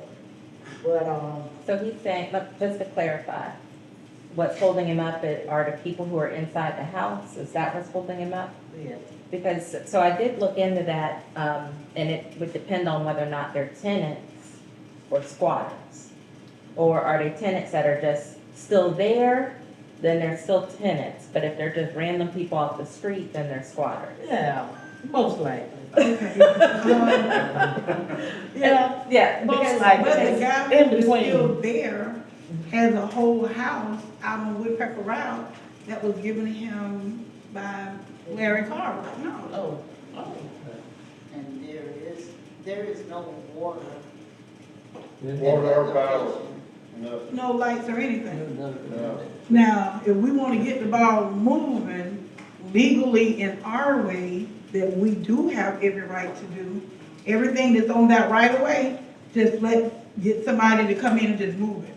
But So he's saying, just to clarify, what's holding him up are the people who are inside the house? Is that what's holding him up? yeah. Because, so I did look into that, and it would depend on whether or not they're tenants or squatters. Or are they tenants that are just still there, then they're still tenants. But if they're just random people off the street, then they're squatters. Yeah, most likely. Yeah, Yeah, most because- likely. But the guy In who was between. still there has a whole house out on Woodpecker Route that was given him by Larry Carver. No. Oh. And there is no water. in Water that or power. location. No lights or anything. Now, if we want to get the ball moving legally in our way, that we do have every right to do, everything that's on that right of way, just get somebody to come in and just move it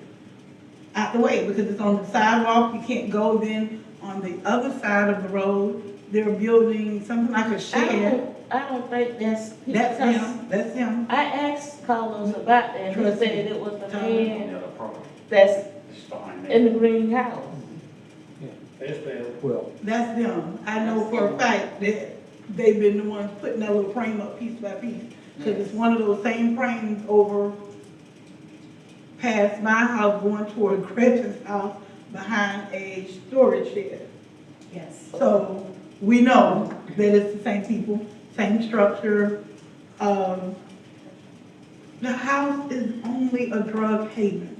out the way, because it's on the sidewalk, you can't go. Then on the other side of the road, they're building something like a shed. I don't think that's. That's him. I asked Carlos about that, and he said it was the man Yeah, the problem. that's It's behind in that. the green house. It's been. Well, That's them. I know for a fact that they've been the ones putting that little frame up piece by piece. Cause it's one of those same frames over past my house going toward Gretchen's house behind a storage shed. Yes. So we know that it's the same people, same structure. The house is only a drug haven.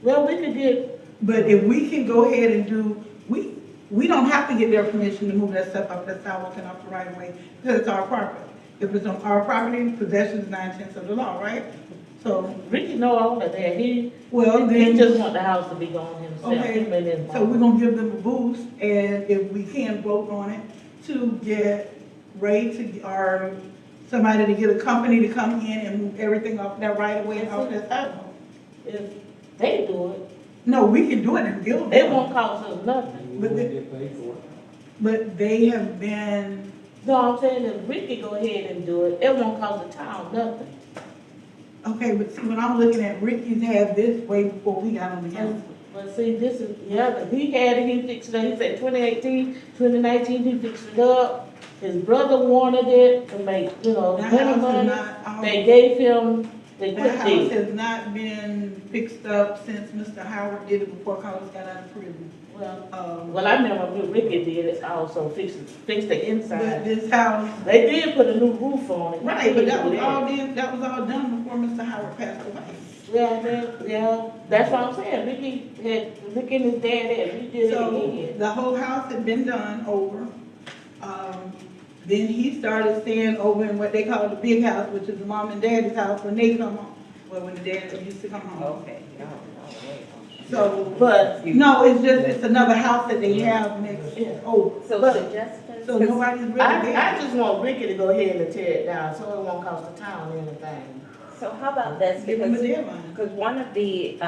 Well, we could get, But if we can go ahead and do, we don't have to get their permission to move that stuff up that sidewalk and up the right of way, because it's our property. If it's on our property, possession is 9/10 of the law, right? So, Ricky know all of that, he well, he then, just want the house to be gone himself. Okay, Him and his so we're mom. gonna give them a boost, and if we can vote on it, to get Ray to, or somebody to get a company to come in and move everything off that right of way and off that sidewalk. If they do it, No, we can do it in Gilbert. it won't cost us nothing. But they- Get paid for it. But they have been, No, I'm saying if Ricky go ahead and do it, it won't cost the town nothing. okay, but see, when I'm looking at Ricky's had this way before we got on the council. But see, this is, yeah, but he had it, he fixed it, he said 2018, 2019, he fixed it up. His brother wanted it to make, you know, That better house money. is not, They gave him, they that put house the, has not been fixed up since Mr. Howard did it before Carlos got out of prison. well, I remember when Ricky did it also, fixed the But inside. this house, They did put a new roof on it. right, but that was all done before Mr. Howard passed away. Yeah, that's what I'm saying, Ricky and his dad had, we did it So again. the whole house had been done over. Then he started staying over in what they call the big house, which is the mom and daddy's house when they come home. Well, when the dad used to come home. Okay. So, But, no, it's another house that they have next over. So But- suggestions? So nobody's really I there. just want Ricky to go ahead and tear it down, so it won't cost the town anything. So how about this? Give them a Because deadline. Because one of the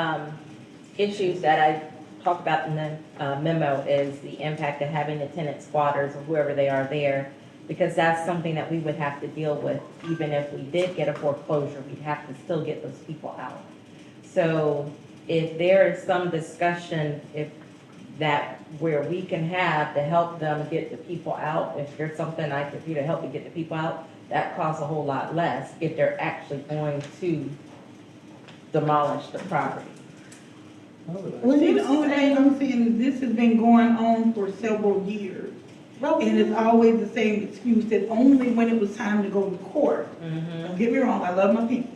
issues that I talked about in the memo is the impact of having the tenant squatters or whoever they are there, because that's something that we would have to deal with. Even if we did get a foreclosure, we'd have to still get those people out. So if there is some discussion, if that, where we can have to help them get the people out, if there's something I could do to help you get the people out, that costs a whole lot less if they're actually going to demolish the property. Well, see, the only thing I'm seeing is this has been going on for several years. And it's always the same excuse that only when it was time to go to court, don't get me wrong, I love my people,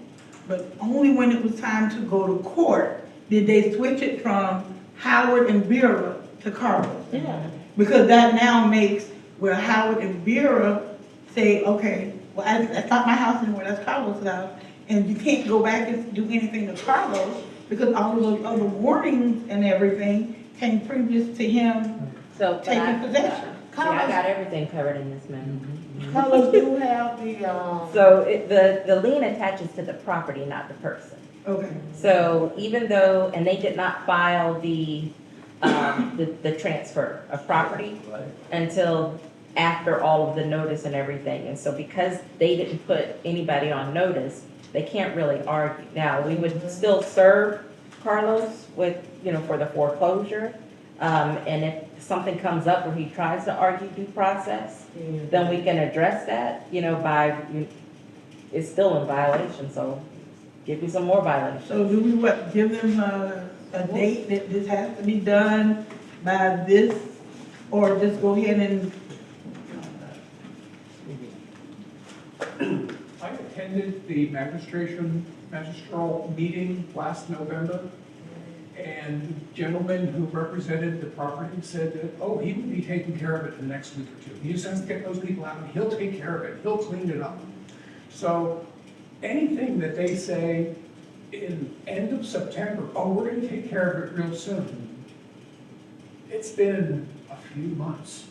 but only when it was time to go to court did they switch it from Howard and Vera to Carlos. Yeah. Because that now makes where Howard and Vera say, okay, well, that's not my house anymore, that's Carlos' house. And you can't go back and do anything to Carlos because all of those other warnings and everything came previous to him So, but taking possession. see, I got everything covered in this memo. Carlos do have the, So the lien attaches to the property, not the person. Okay. So even though, and they did not file the transfer of property until after all of the notice and everything. And so because they didn't put anybody on notice, they can't really argue. Now, we would still serve Carlos with, for the foreclosure. And if something comes up where he tries to argue due process, then we can address that, it's still in violation, so give you some more violations. So do we give them a date that this has to be done by this, or just go ahead and? I attended the magistral meeting last November, and the gentleman who represented the property said that, oh, he would be taking care of it in the next week or two. He just has to get those people out, and he'll take care of it, he'll clean it up. So anything that they say in end of September, oh, we're gonna take care of it real soon. It's been a few months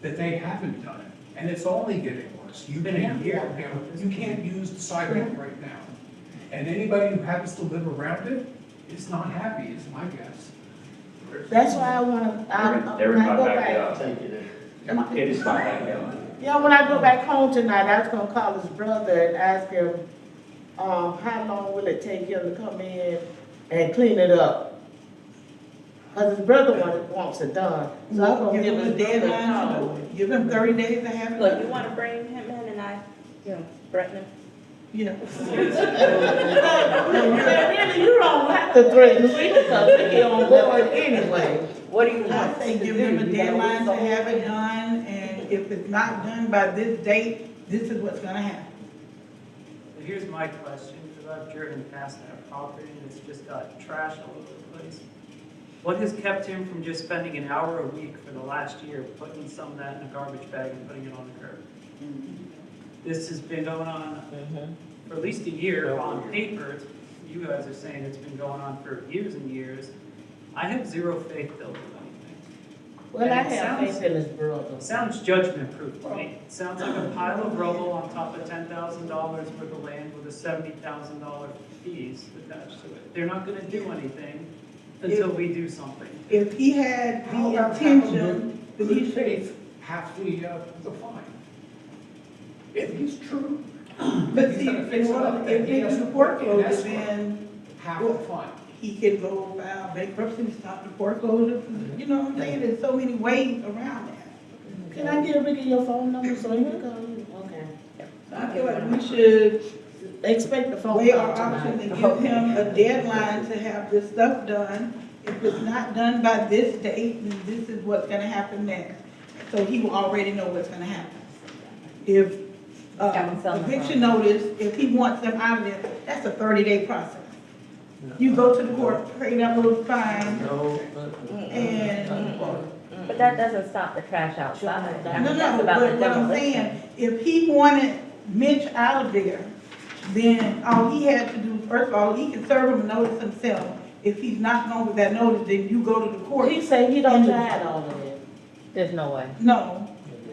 that they haven't done it, and it's only getting worse. You can't use the sidewalk right now. And anybody who happens to live around it is not happy, is my guess. that's why I wanna, when I go back. It is my backyard. Yeah, when I go back home tonight, I was gonna call his brother and ask him, how long will it take him to come in and clean it up? Cause his brother wants it done, so I'm gonna give him his a brother a deadline, call. give him 30 days to have it Look, done. you wanna bring him in and threaten him? Yeah. Really, you don't have to threaten Ricky, because Ricky on board anyway. What do you I want? say give them a deadline to have it done, and if it's not done by this date, this is what's gonna happen. But here's my question, because I've driven past that property and it's just got trash all over the place. What has kept him from just spending an hour a week for the last year, putting some of that in a garbage bag and putting it on the curb? This has been going on for at least a year on paper. You guys are saying it's been going on for years and years. I have zero faith they'll do anything. Well, I And it have sounds- faith in his brother. It sounds judgment-proof to me. It sounds like a pile of rubble on top of $10,000 worth of land with a $70,000 fees attached to it. They're not gonna do anything until we do something. If he had How the about intention, then he good should. faith, half the fine. If he's true, But he's see, gonna fix it up, if and he it's has the to foreclosure, that's then half the fine. he can go file bankruptcy, stop the foreclosure. You know what I'm saying? There's so many ways around that. Can I get Ricky your phone number so he can call you? Okay. So I feel like we should Expect the phone weigh call our options tonight. and give him a deadline to have this stuff done. If it's not done by this date, then this is what's gonna happen next. So he will already know what's gonna happen. If, Got me selling the eviction phone. notice, if he wants them out of there, that's a 30-day process. You go to the court, pay that little fine, No, and, But that doesn't stop the trash outside. I no, mean, that's no, about the but what I'm demolition. saying, if he wanted Mitch out of there, then all he had to do, first of all, he can serve him a notice himself. If he's not going with that notice, then you go to the court. He said he don't try all of it. There's no way. No,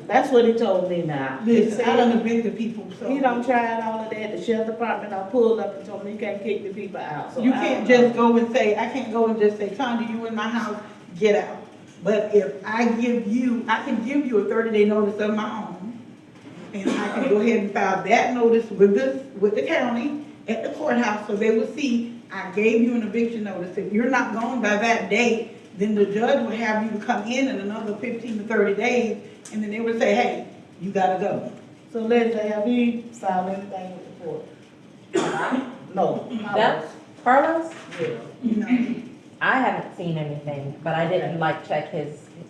That's what he told me now. He listen, I said done evicted people, so. he don't try all of that. The sheriff department done pulled up and told me you can't kick the people out. So You I can't don't know. just go and say, I can't go and just say, Tanya, you in my house, get out. But if I can give you a 30-day notice of my own, and I can go ahead and file that notice with the county at the courthouse, so they will see, I gave you an eviction notice. If you're not gone by that date, then the judge will have you to come in another 15 to 30 days, and then they would say, hey, you gotta go. So Leslie, have you filed anything with the court? No. That, Carlos? Yeah. You know, I haven't seen anything, but I didn't like check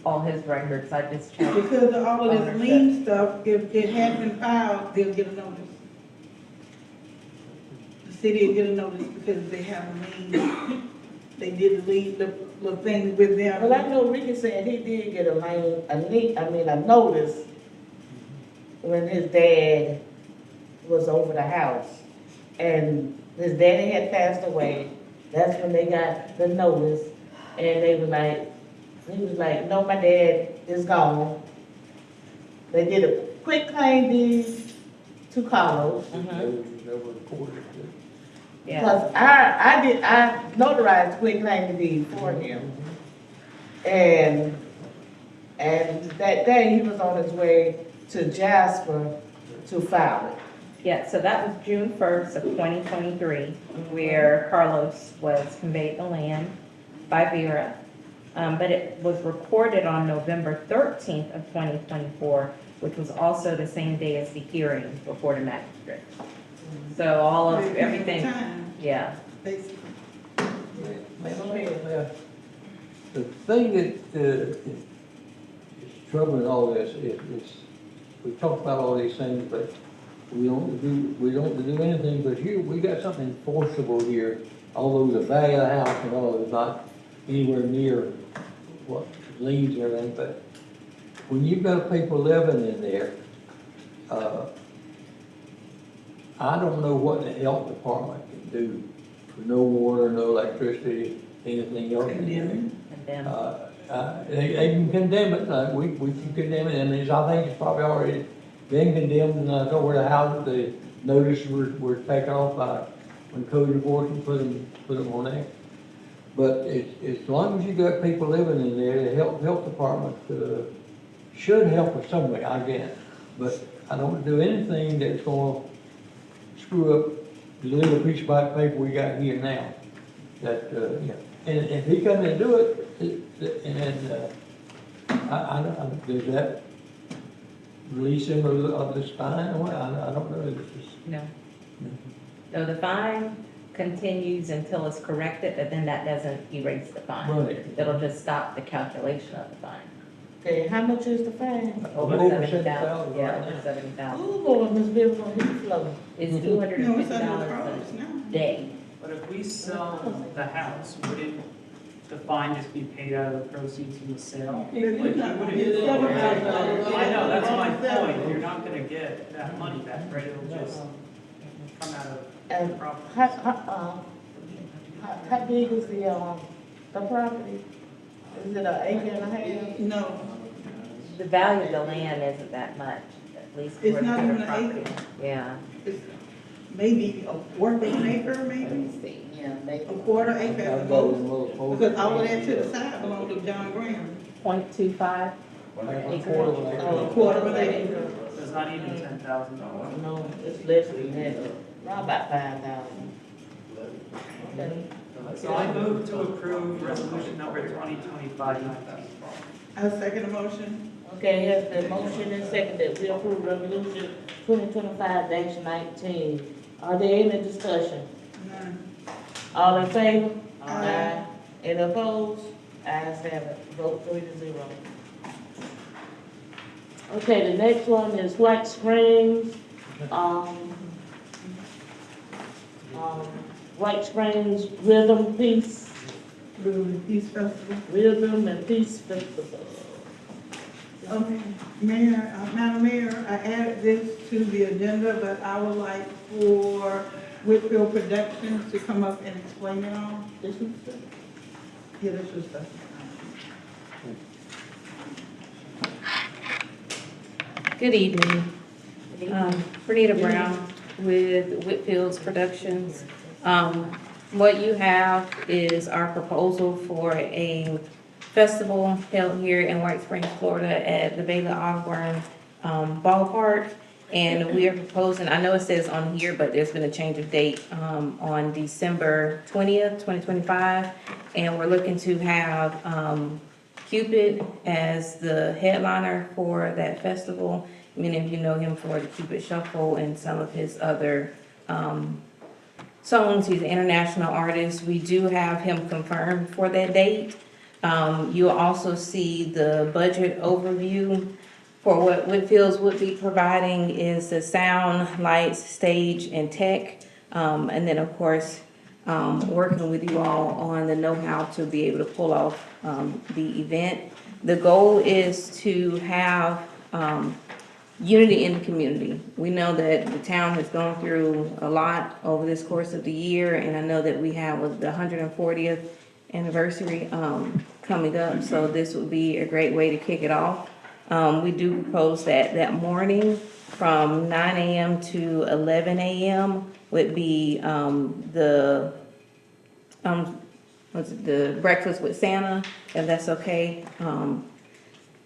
all his records. I just checked. because of all of this lien stuff, if it had been filed, they'll get a notice. The city will get a notice because they have a lien. They did the lien, the thing with them. Well, I know Ricky said he did get a notice when his dad was over the house. And his daddy had passed away. That's when they got the notice. And he was like, no, my dad is gone. They did a quick claim deed to Carlos. never recorded it. Yeah. Because I notarized quick claim deed for him. And that day, he was on his way to Jasper to file it. Yeah, so that was June 1st of 2023, where Carlos was conveyed the land by Vera. But it was recorded on November 13th of 2024, which was also the same day as the hearing before the magistrate. So all of, everything, Time, yeah. basically. The thing that is troubling all this is, we talk about all these things, but we don't do anything, but here, we got something enforceable here, although the value of the house and all is not anywhere near what liens and everything, but when you've got people living in there, I don't know what the health department can do for no water, no electricity, anything else. in there. And then, They can condemn it, we can condemn it, and I think it's probably already been condemned, and I know where the houses, the notices were taken off by, when code enforcement put them on there. But as long as you got people living in there, the health department, should help us some way, I guess. But I don't do anything that's gonna screw up the little piece of white paper we got here now. That, and if he come in and do it, I don't, does that release him of this fine or what? I don't know. It's just, no. So the fine continues until it's corrected, but then that doesn't erase the fine. Right. It'll just stop the calculation of the fine. Okay, how much is the fine? Over Over 70,000, 70,000, yeah, right over now. 70,000. Ooh, Lord, Miss Bill, on his flow. It's No, it's under the $250 Carlos now. a day. But if we sell the house, wouldn't the fine just be paid out of the proceeds from the sale. Like, you It's wouldn't- not- I it's $7,000. know, that's my point, you're not gonna get that money back, right? It'll just come out of And property. how big is the property? Is it an acre and a half? No, The value of the land isn't that much, at least it's for not the even an property. acre. Yeah. It's maybe a fourth of an acre, Let maybe, me see, yeah, maybe. a quarter acre at the most. Because all of that to the side belongs to John Graham. 0.25 acre. A quarter of an acre. It's not even $10,000. No, it's less than that, around about 5,000. Okay. So I move to approve resolution number 2025-19. I second the motion. Okay, yes, the motion is second that we approve resolution 2025-19. Are there any discussion? None. All in favor? Aye. Any opposed? Ayes have it, vote 3-0. Okay, the next one is White Springs, White Springs Rhythm Peace, Rural Peace Festival. Rhythm and Peace Festival. Okay, Mayor, Madam Mayor, I added this to the agenda, but I would like for Whitfield Productions to come up and explain it all. This is, Yeah, this was the. Good evening. Bernita Brown with Whitfield's Productions. What you have is our proposal for a festival held here in White Springs, Florida at the Baylor Osborne Ballpark. And we are proposing, I know it says on here, but there's been a change of date on December 20th, 2025. And we're looking to have Cupid as the headliner for that festival. Many of you know him for the Cupid Shuffle and some of his other songs. He's an international artist. We do have him confirmed for that date. You'll also see the budget overview for what Whitfields would be providing is the sound, lights, stage, and tech. And then, of course, working with you all on the know-how to be able to pull off the event. The goal is to have unity in the community. We know that the town has gone through a lot over this course of the year, and I know that we have the 140th anniversary coming up, so this would be a great way to kick it off. We do propose that morning from 9 a.m. to 11 a.m. would be the breakfast with Santa, if that's okay.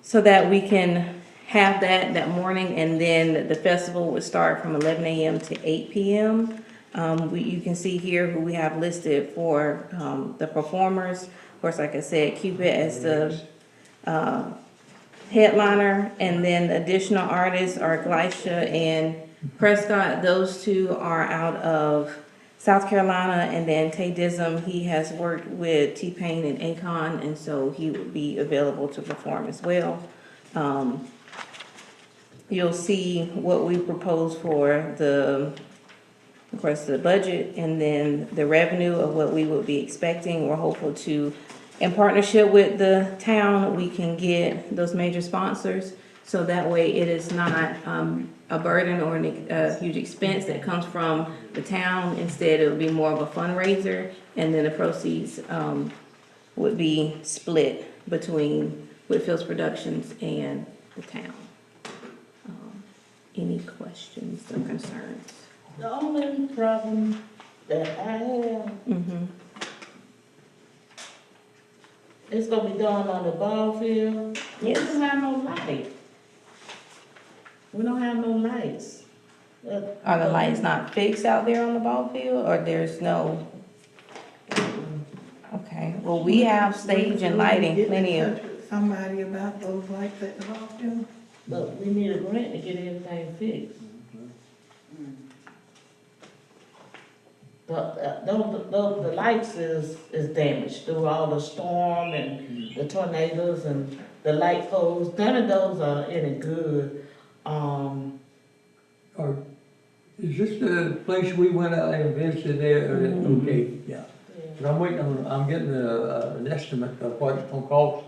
So that we can have that morning, and then the festival would start from 11 a.m. to 8 p.m. You can see here who we have listed for the performers. Of course, like I said, Cupid as the headliner, and then additional artists are Glycia and Prescott. Those two are out of South Carolina, and then Tay Dism, he has worked with T-Pain and Akon, and so he would be available to perform as well. You'll see what we propose for of course, the budget, and then the revenue of what we would be expecting. We're hopeful to, in partnership with the town, we can get those major sponsors, so that way it is not a burden or a huge expense that comes from the town. Instead, it would be more of a fundraiser, and then the proceeds would be split between Whitfield's Productions and the town. Any questions or concerns? the only problem that I have, it's gonna be done on the ball field. We Yes. don't have no light. We don't have no lights. Are the lights not fixed out there on the ball field, or there's no? Okay, well, we have stage and lighting, plenty of, Get in touch with somebody about those lights at the ball field. But we need a grant to get everything fixed. The lights is damaged through all the storm and the tornadoes and the light poles. None of those are any good. Is this the place we went out and visited there? Okay, yeah. But I'm waiting on, I'm getting an estimate of what it's gonna cost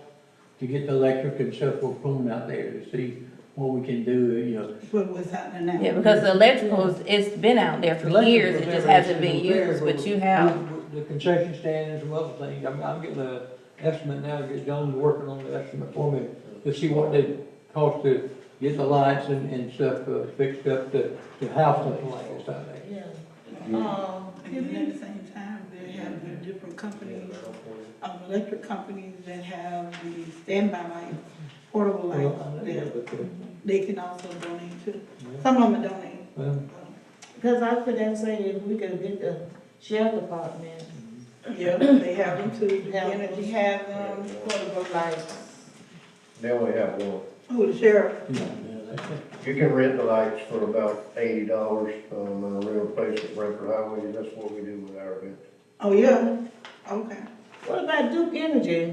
to get the electric and stuff for Plume out there to see what we can do, you know. What's happening now? Yeah, because the electricals, it's been out there for years, it just hasn't been used, but you have, The concession stand and some other things, I'm getting an estimate now, get John's working on the estimate for me, to see what they cost to get the lights and stuff fixed up to house something like this out there. Yeah. And then at the same time, they have the different companies, electric companies that have the standby lights, portable lights, that they can also donate to. Some of them donate. Well, Because I could then say if we could get the sheriff department, Yeah, they have them too. The energy has them, portable lights. They only have one. Oh, the sheriff. You can rent the lights for about $80, in a real place at Brentford Highway, and that's what we do with our events. Oh, yeah, okay. what about Duke Energy?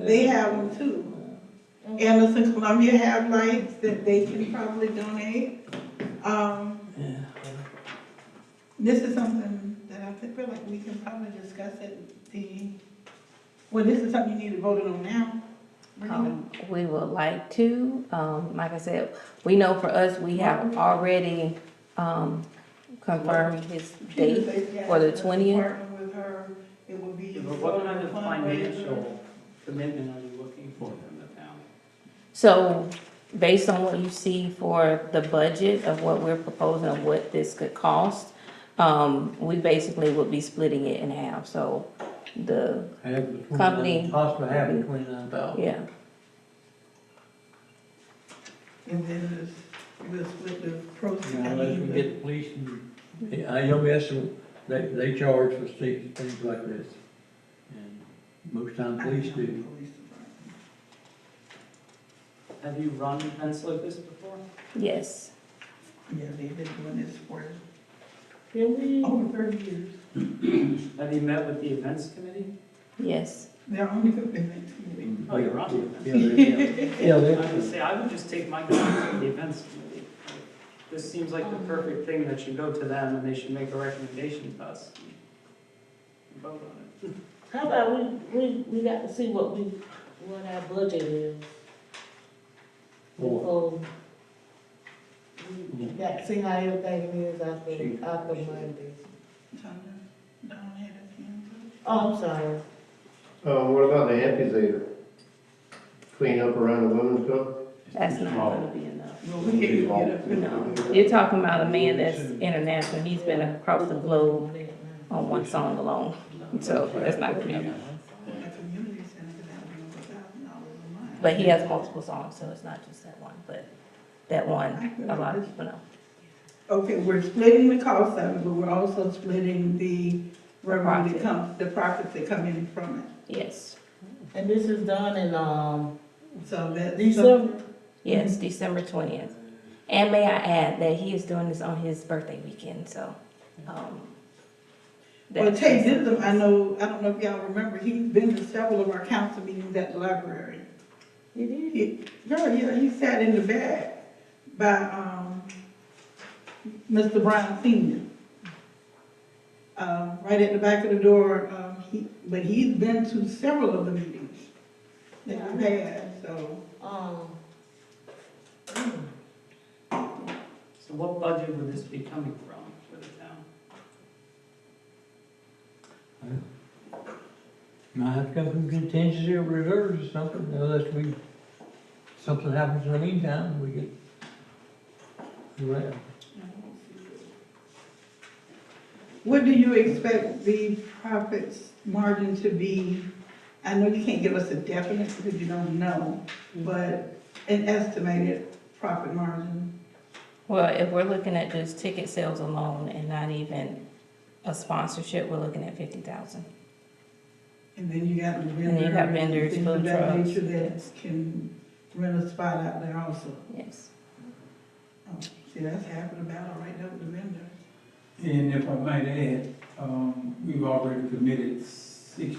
They have them too. Anderson, Columbia have lights that they can probably donate. This is something that I feel like we can probably discuss at well, this is something you need to vote on now. we would like to, like I said, we know for us, we have already, confirmed his date for the 20th. Partner with her, it would be. But what kind of financial commitment are you looking for from the town? So, based on what you see for the budget of what we're proposing, of what this could cost, we basically would be splitting it in half, so the company. Possibly having 29,000. Yeah, And then we'll split the proceeds. Now, unless we get the police and, IOS, they charge for things like this. And most times police do. Have you run events like this before? yes. Yeah, they've been doing this for Can we, over 30 years. Have you met with the events committee? Yes. They're only good events committee. Oh, you're on the Yeah, events. yeah, I they- would say, I would just take my guys to the events committee. This seems like the perfect thing that should go to them, and they should make a recommendation to us. Vote on it. how about we got to see what our budget is. Before, we got to see how everything is after Monday. Don had his hand up. Oh, I'm sorry. What about the amphitheater? Clean up around the women's club? That's not gonna be enough. Well, we can't even get up. No, you're talking about a man that's international, he's been across the globe on one song alone, so that's not gonna be enough. The community center, that would be $1,000 a month. But he has multiple songs, so it's not just that one, but that one, a lot of people know. Okay, we're splitting the cost of it, but we're also splitting the revenue that comes, the profits that come in from it. Yes, And this is done in, So that's. December? yes, December 20th. And may I add that he is doing this on his birthday weekend, so, Well, that's- Tay Ditham, I don't know if y'all remember, he's been to several of our council meetings at the library. You did? Yeah, he sat in the back by, Mr. Brown Senior. Right at the back of the door, but he's been to several of the meetings that we've had, so. So what budget would this be coming from for the town? Might have to come from contingency or reserves or something, unless something happens in the meantime, we get. Right. What do you expect the profits margin to be? I know you can't give us a definite because you don't know, but an estimated profit margin. Well, if we're looking at just ticket sales alone and not even a sponsorship, we're looking at 50,000. And then you got the vendors. And then you got vendors, things of food that trucks. nature that can rent a spot out there also. Yes. Oh, see, that's half of the battle right there with the vendors. And if I might add, we've already committed 60,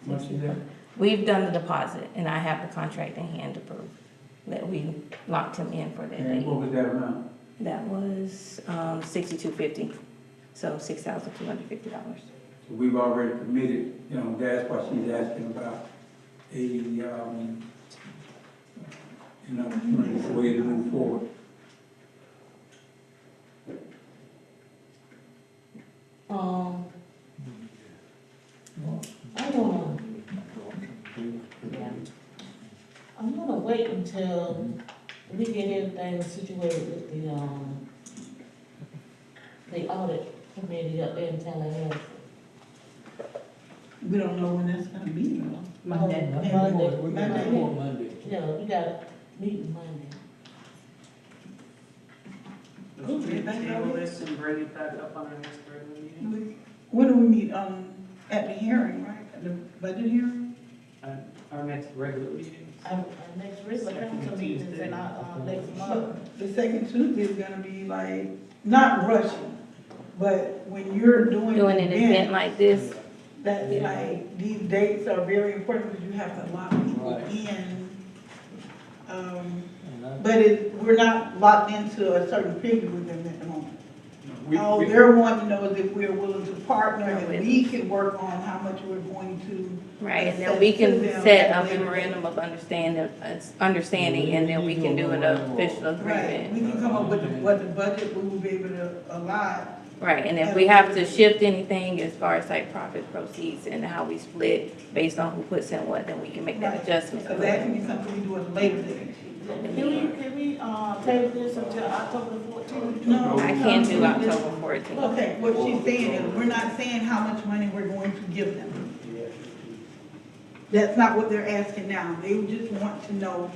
much of that? We've done the deposit, and I have the contract in hand to prove that we locked him in for that And date. what was that amount? That was $6,250, so $6,250. So we've already committed, you know, that's why she's asking about a, way to move forward. I'm gonna wait until we get everything situated with the audit committee up there in Tallahassee. We don't know when that's gonna be, though. Monday. We got more Monday. Yeah, we got a meeting Monday. Let's table this and bring it back up on our next regular meeting. When do we meet, at the hearing, right, at the budget hearing? Our next regular meeting. Our next regular council meeting is in our, next month. The second Tuesday is gonna be like, not rushing, but when you're doing Doing an event like this, that like, these dates are very important because you have to lock people Right. in. And I- But we're not locked into a certain figure with them at the moment. We- All we- they're wanting to know is if we're willing to partner and With- we can work on how much we're going to. right, and then we can set a memorandum of understanding, and then we can do an official Right, we agreement. can come up with what the budget we will be able to allot. Right, and if we have to shift anything as far as like profit proceeds and how we split based on who puts in what, then we can make that Right. adjustment. So that can be something we do at a later date. Can we, table this until October the 14th? No. I can do October 14th. Okay, what she's saying is, we're not saying how much money we're going to give them. That's not what they're asking now. They just want to know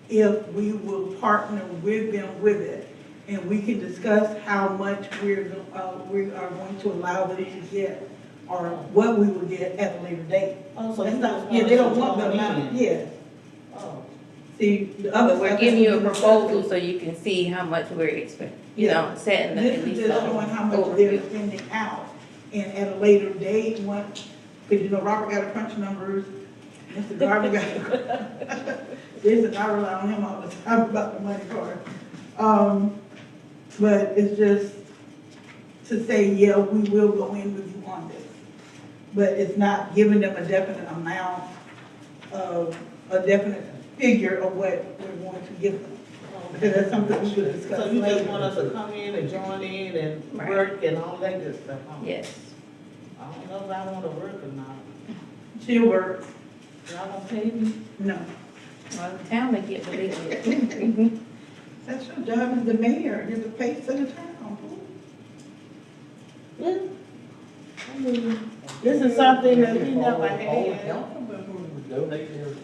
if we will partner with them with it. And we can discuss how much we are going to allow them to get, or what we will get at a later date. Oh, so That's you not, just yeah, want they us don't to want the join amount, in? yeah. Oh. See, the other But we're stuff giving you a is- proposal so you can see how much we're expecting, setting the, This at is least just the showing how much they're overview. spending out, and at a later date, once, because Robert got to crunch numbers, Mr. Garvey got to, this is, I rely on him all the time about the money part. But it's just to say, yeah, we will go in with you on this. But it's not giving them a definite amount of, a definite figure of what we're going to give them. Because that's something we should discuss So you just later. want us to come in and join in and Right. work and all that good stuff? huh? Yes. I don't know if I wanna work or not. She'll work, Y'all gonna pay me? no. Well, the town may get what they get. That's your job as the mayor, you're the face of the town. Yeah. I mean, this is something that we never All the had. council members would donate their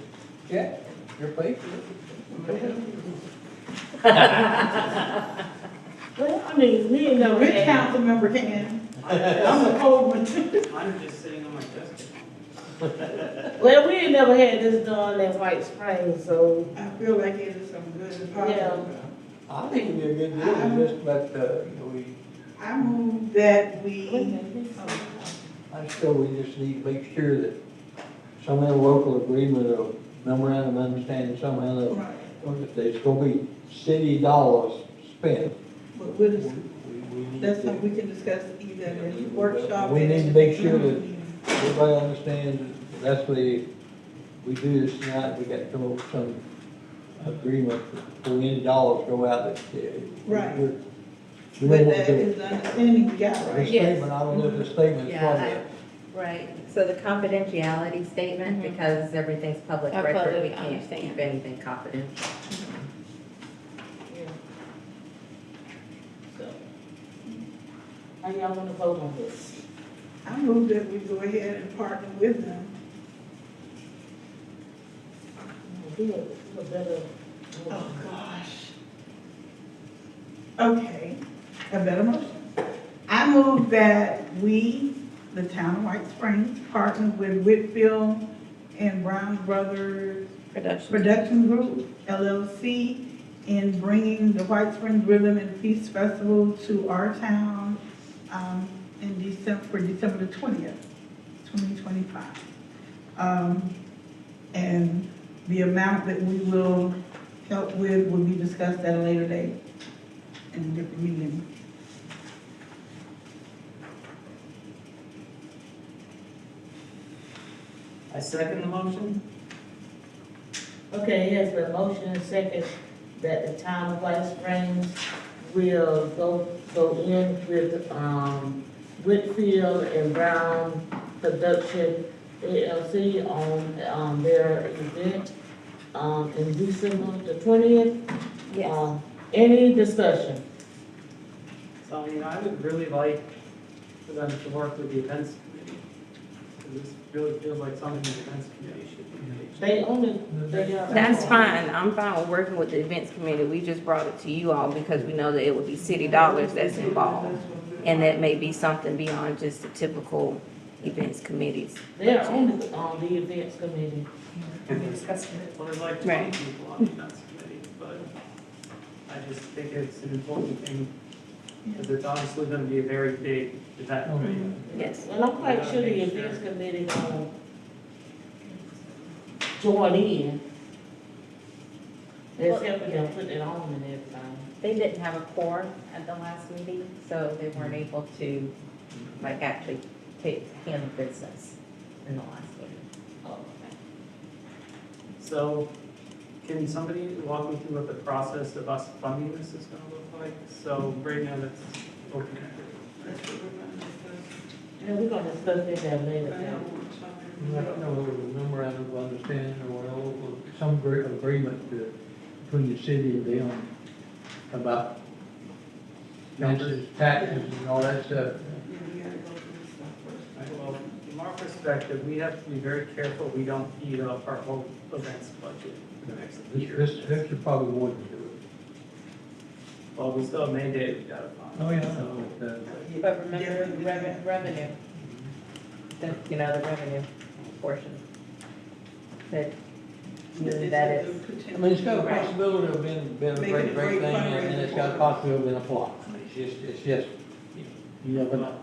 check, their paper. Well, I mean, we ain't The never rich had. council member can, Mine I'm the cold one. are just sitting on my desk. Well, we ain't never had this done in White Springs, so, I feel like it is some good positive. I think it'd be a good deal, it's just about, I move that we, I still, we just need to make sure that some kind of local agreement or memorandum of understanding, some kind of, right, if there's gonna be city dollars spent. but we'll just, we need that's to- something we can discuss either at the workshop. We and need at to the make sure Zoom that meeting. everybody understands that that's the, we do this tonight, we got to come up with some agreement for any dollars go out that. Right. We But don't want that to do is the understanding we got, a right? Yes. statement, I don't know if the statement's Yeah, from it. Right, so the confidentiality statement, because everything's public I record, totally we can't understand. keep anything confidential. so. How y'all wanna vote on this? I move that we go ahead and partner with them. Do a better. Oh, gosh. Okay, a better motion. I move that we, the town of White Springs, partner with Whitfield and Brown Brothers Production Group, LLC, in bringing the White Springs Rhythm and Feast Festival to our town, in December, for December the 20th, 2025. And the amount that we will help with will be discussed at a later date in a different meeting. I second the motion. Okay, yes, the motion and second that the town of White Springs will go in with, Whitfield and Brown Production LLC on their event, in December the 20th. Yes. Any discussion? So, I would really like for them to work with the events committee. 'Cause this really feels like something the events committee should be engaged in. They are. That's fine, I'm fine with working with the events committee, we just brought it to you all because we know that it would be city dollars that's involved. And that may be something beyond just the typical events committees. They're on the events committee. Well, there's like 20 Right. people on the events committee, but I just think it's an important thing, because it's obviously gonna be a very big event. Yes. Well, I'm quite sure the events committee gonna join in. They're helping them put it on and everything. They didn't have a quorum at the last meeting, so they weren't able to, like, actually handle business in the last meeting. So, can somebody walk me through what the process of us funding this is gonna look like? So, right now, that's open. Yeah, we're gonna discuss that later. I don't know, a memorandum of understanding or some agreement between the city and them about fences, taxes and all that stuff. Well, from our perspective, we have to be very careful we don't eat up our whole events budget for the next year. This should probably more than do it. Well, we still have May Day we gotta fund. Oh, yeah. But remember, revenue, the revenue portion. That, that is, I mean, it's got a possibility of being a great thing, and it's got a possibility of being a flop. It's just, you never know.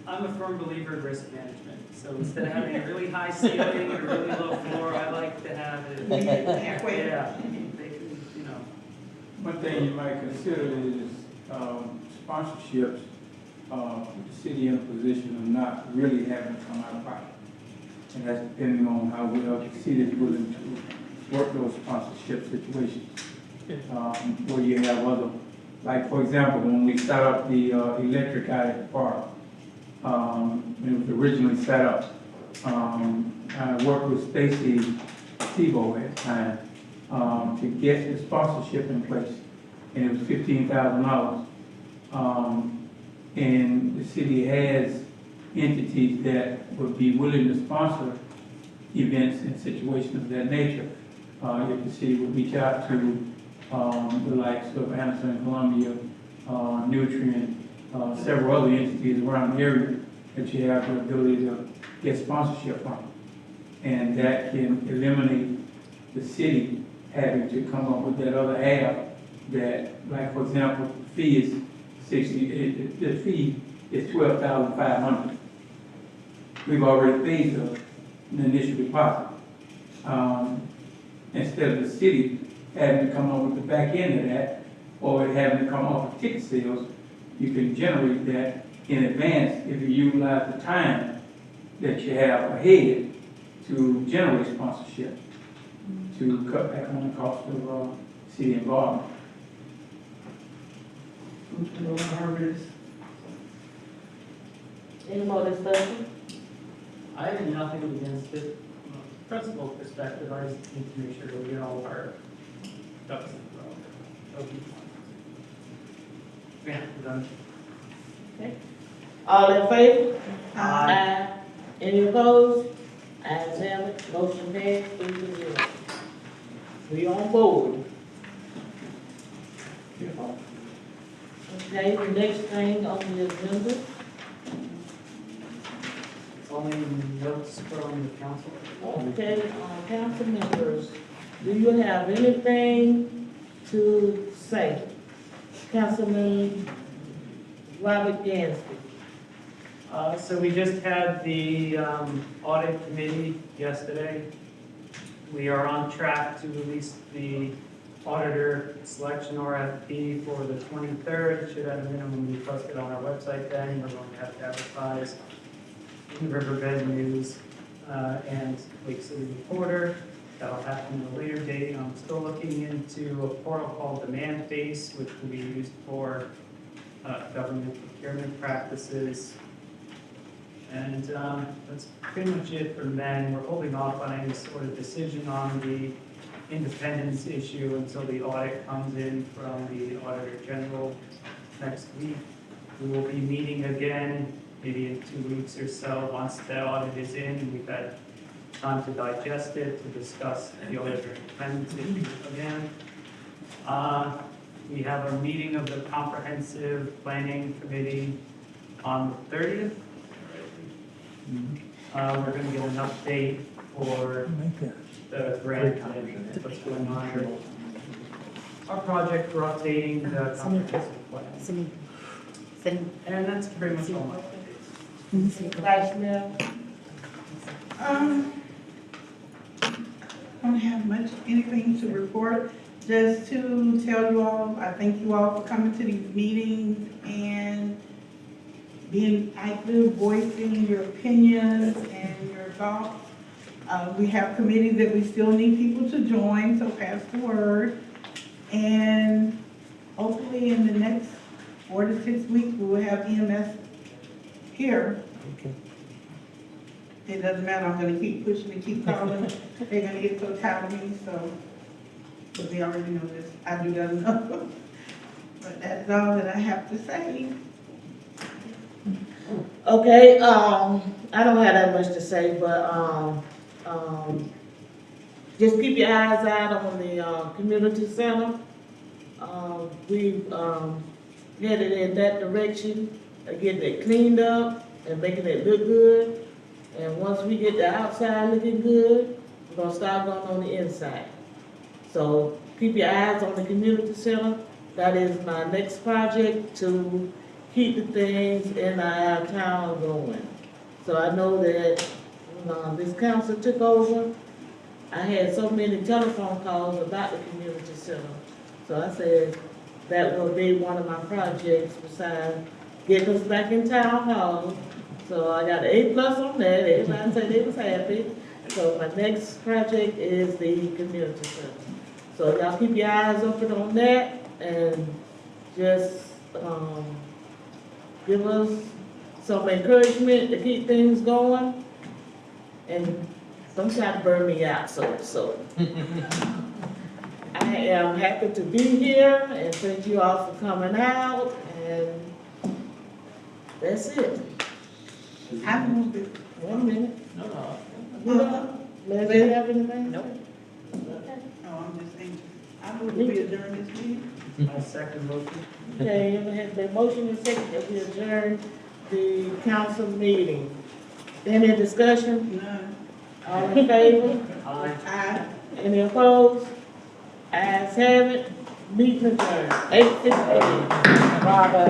I'm a firm believer in risk management, so instead of having a really high ceiling and a really low floor, I like to have it. Halfway. Yeah, they can, One thing you might consider is sponsorships, the city in a position of not really having to come out of pocket. And that's depending on how well the city is willing to work those sponsorship situations. Where you have other, like for example, when we set up the electric out at the park, when it was originally set up, I worked with Stacy Tebow at the time to get the sponsorship in place, and it was $15,000. And the city has entities that would be willing to sponsor events and situations of that nature. If the city would reach out to the likes of Anderson, Columbia, Nutrient, several other entities around the area that you have the ability to get sponsorship from. And that can eliminate the city having to come up with that other half that, like for example, the fee is the fee is $12,500. We've already paid the initial deposit. Instead of the city having to come up with the back end of that, or it having to come off of ticket sales, you can generate that in advance if you utilize the time that you have ahead to generate sponsorship, to cut back on the cost of city involvement. Any more discussion? I have nothing against it. From a principal perspective, I just need to make sure that we get all of our ducks in a row. Okay. Yeah, done. All in favor? Aye. Any opposed? Ayes have it, motion passed, 3-0. We on board. Okay, the next thing on the agenda, It's only notes from the council. okay, council members, do you have anything to say? Councilman Robert Gansky. So we just had the audit committee yesterday. We are on track to release the auditor selection RFP for the 23rd. Should at a minimum be posted on our website then. We're going to have to advertise in Riverbend News and Lake City Reporter. That'll happen at a later date. I'm still looking into a portal called Demand Base, which will be used for government procurement practices. And that's pretty much it from then. We're holding off on any sort of decision on the independence issue until the audit comes in from the Auditor General next week. We will be meeting again, maybe in 2 weeks or so, once the audit is in, and we've had time to digest it, to discuss the auditor independence issue again. We have a meeting of the Comprehensive Planning Committee on the 30th. We're going to get an update for the grant and what's going on here. Our project for updating the comprehensive plan. And that's pretty much all my updates. Vice Mayor? Don't have much, anything to report, just to tell you all, I thank you all for coming to these meetings and being active, voicing your opinions and your thoughts. We have committees that we still need people to join, so pass the word. And hopefully in the next 4 to 6 weeks, we will have EMS here. Okay. It doesn't matter, I'm gonna keep pushing and keep calling. They're gonna get so tired of me, so, but they already know this, I do doesn't know. But that's all that I have to say. Okay, I don't have that much to say, but, just keep your eyes out on the, community center. We've, headed in that direction, getting it cleaned up and making it look good. And once we get the outside looking good, we're gonna start going on the inside. So keep your eyes on the community center. That is my next project to keep the things in our town going. So I know that when this council took over, I had so many telephone calls about the community center. So I said that will be one of my projects besides getting us back in town hall. So I got an A+ on that. Everybody said they was happy. So my next project is the community center. So y'all keep your eyes open on that and just give us some encouragement to keep things going. And don't try to burn me out, so. I am happy to be here and thank you all for coming out, and that's it. I moved it. 1 minute. No. Leslie, have anything? Nope. Oh, I'm just anxious. I moved to be adjourned this meeting. My second motion. Okay, it has been motion and second that we adjourn the council meeting. Any discussion? None. All in favor? Aye. Any opposed? Ayes have it. Meeting adjourned. 8:58. Bravo.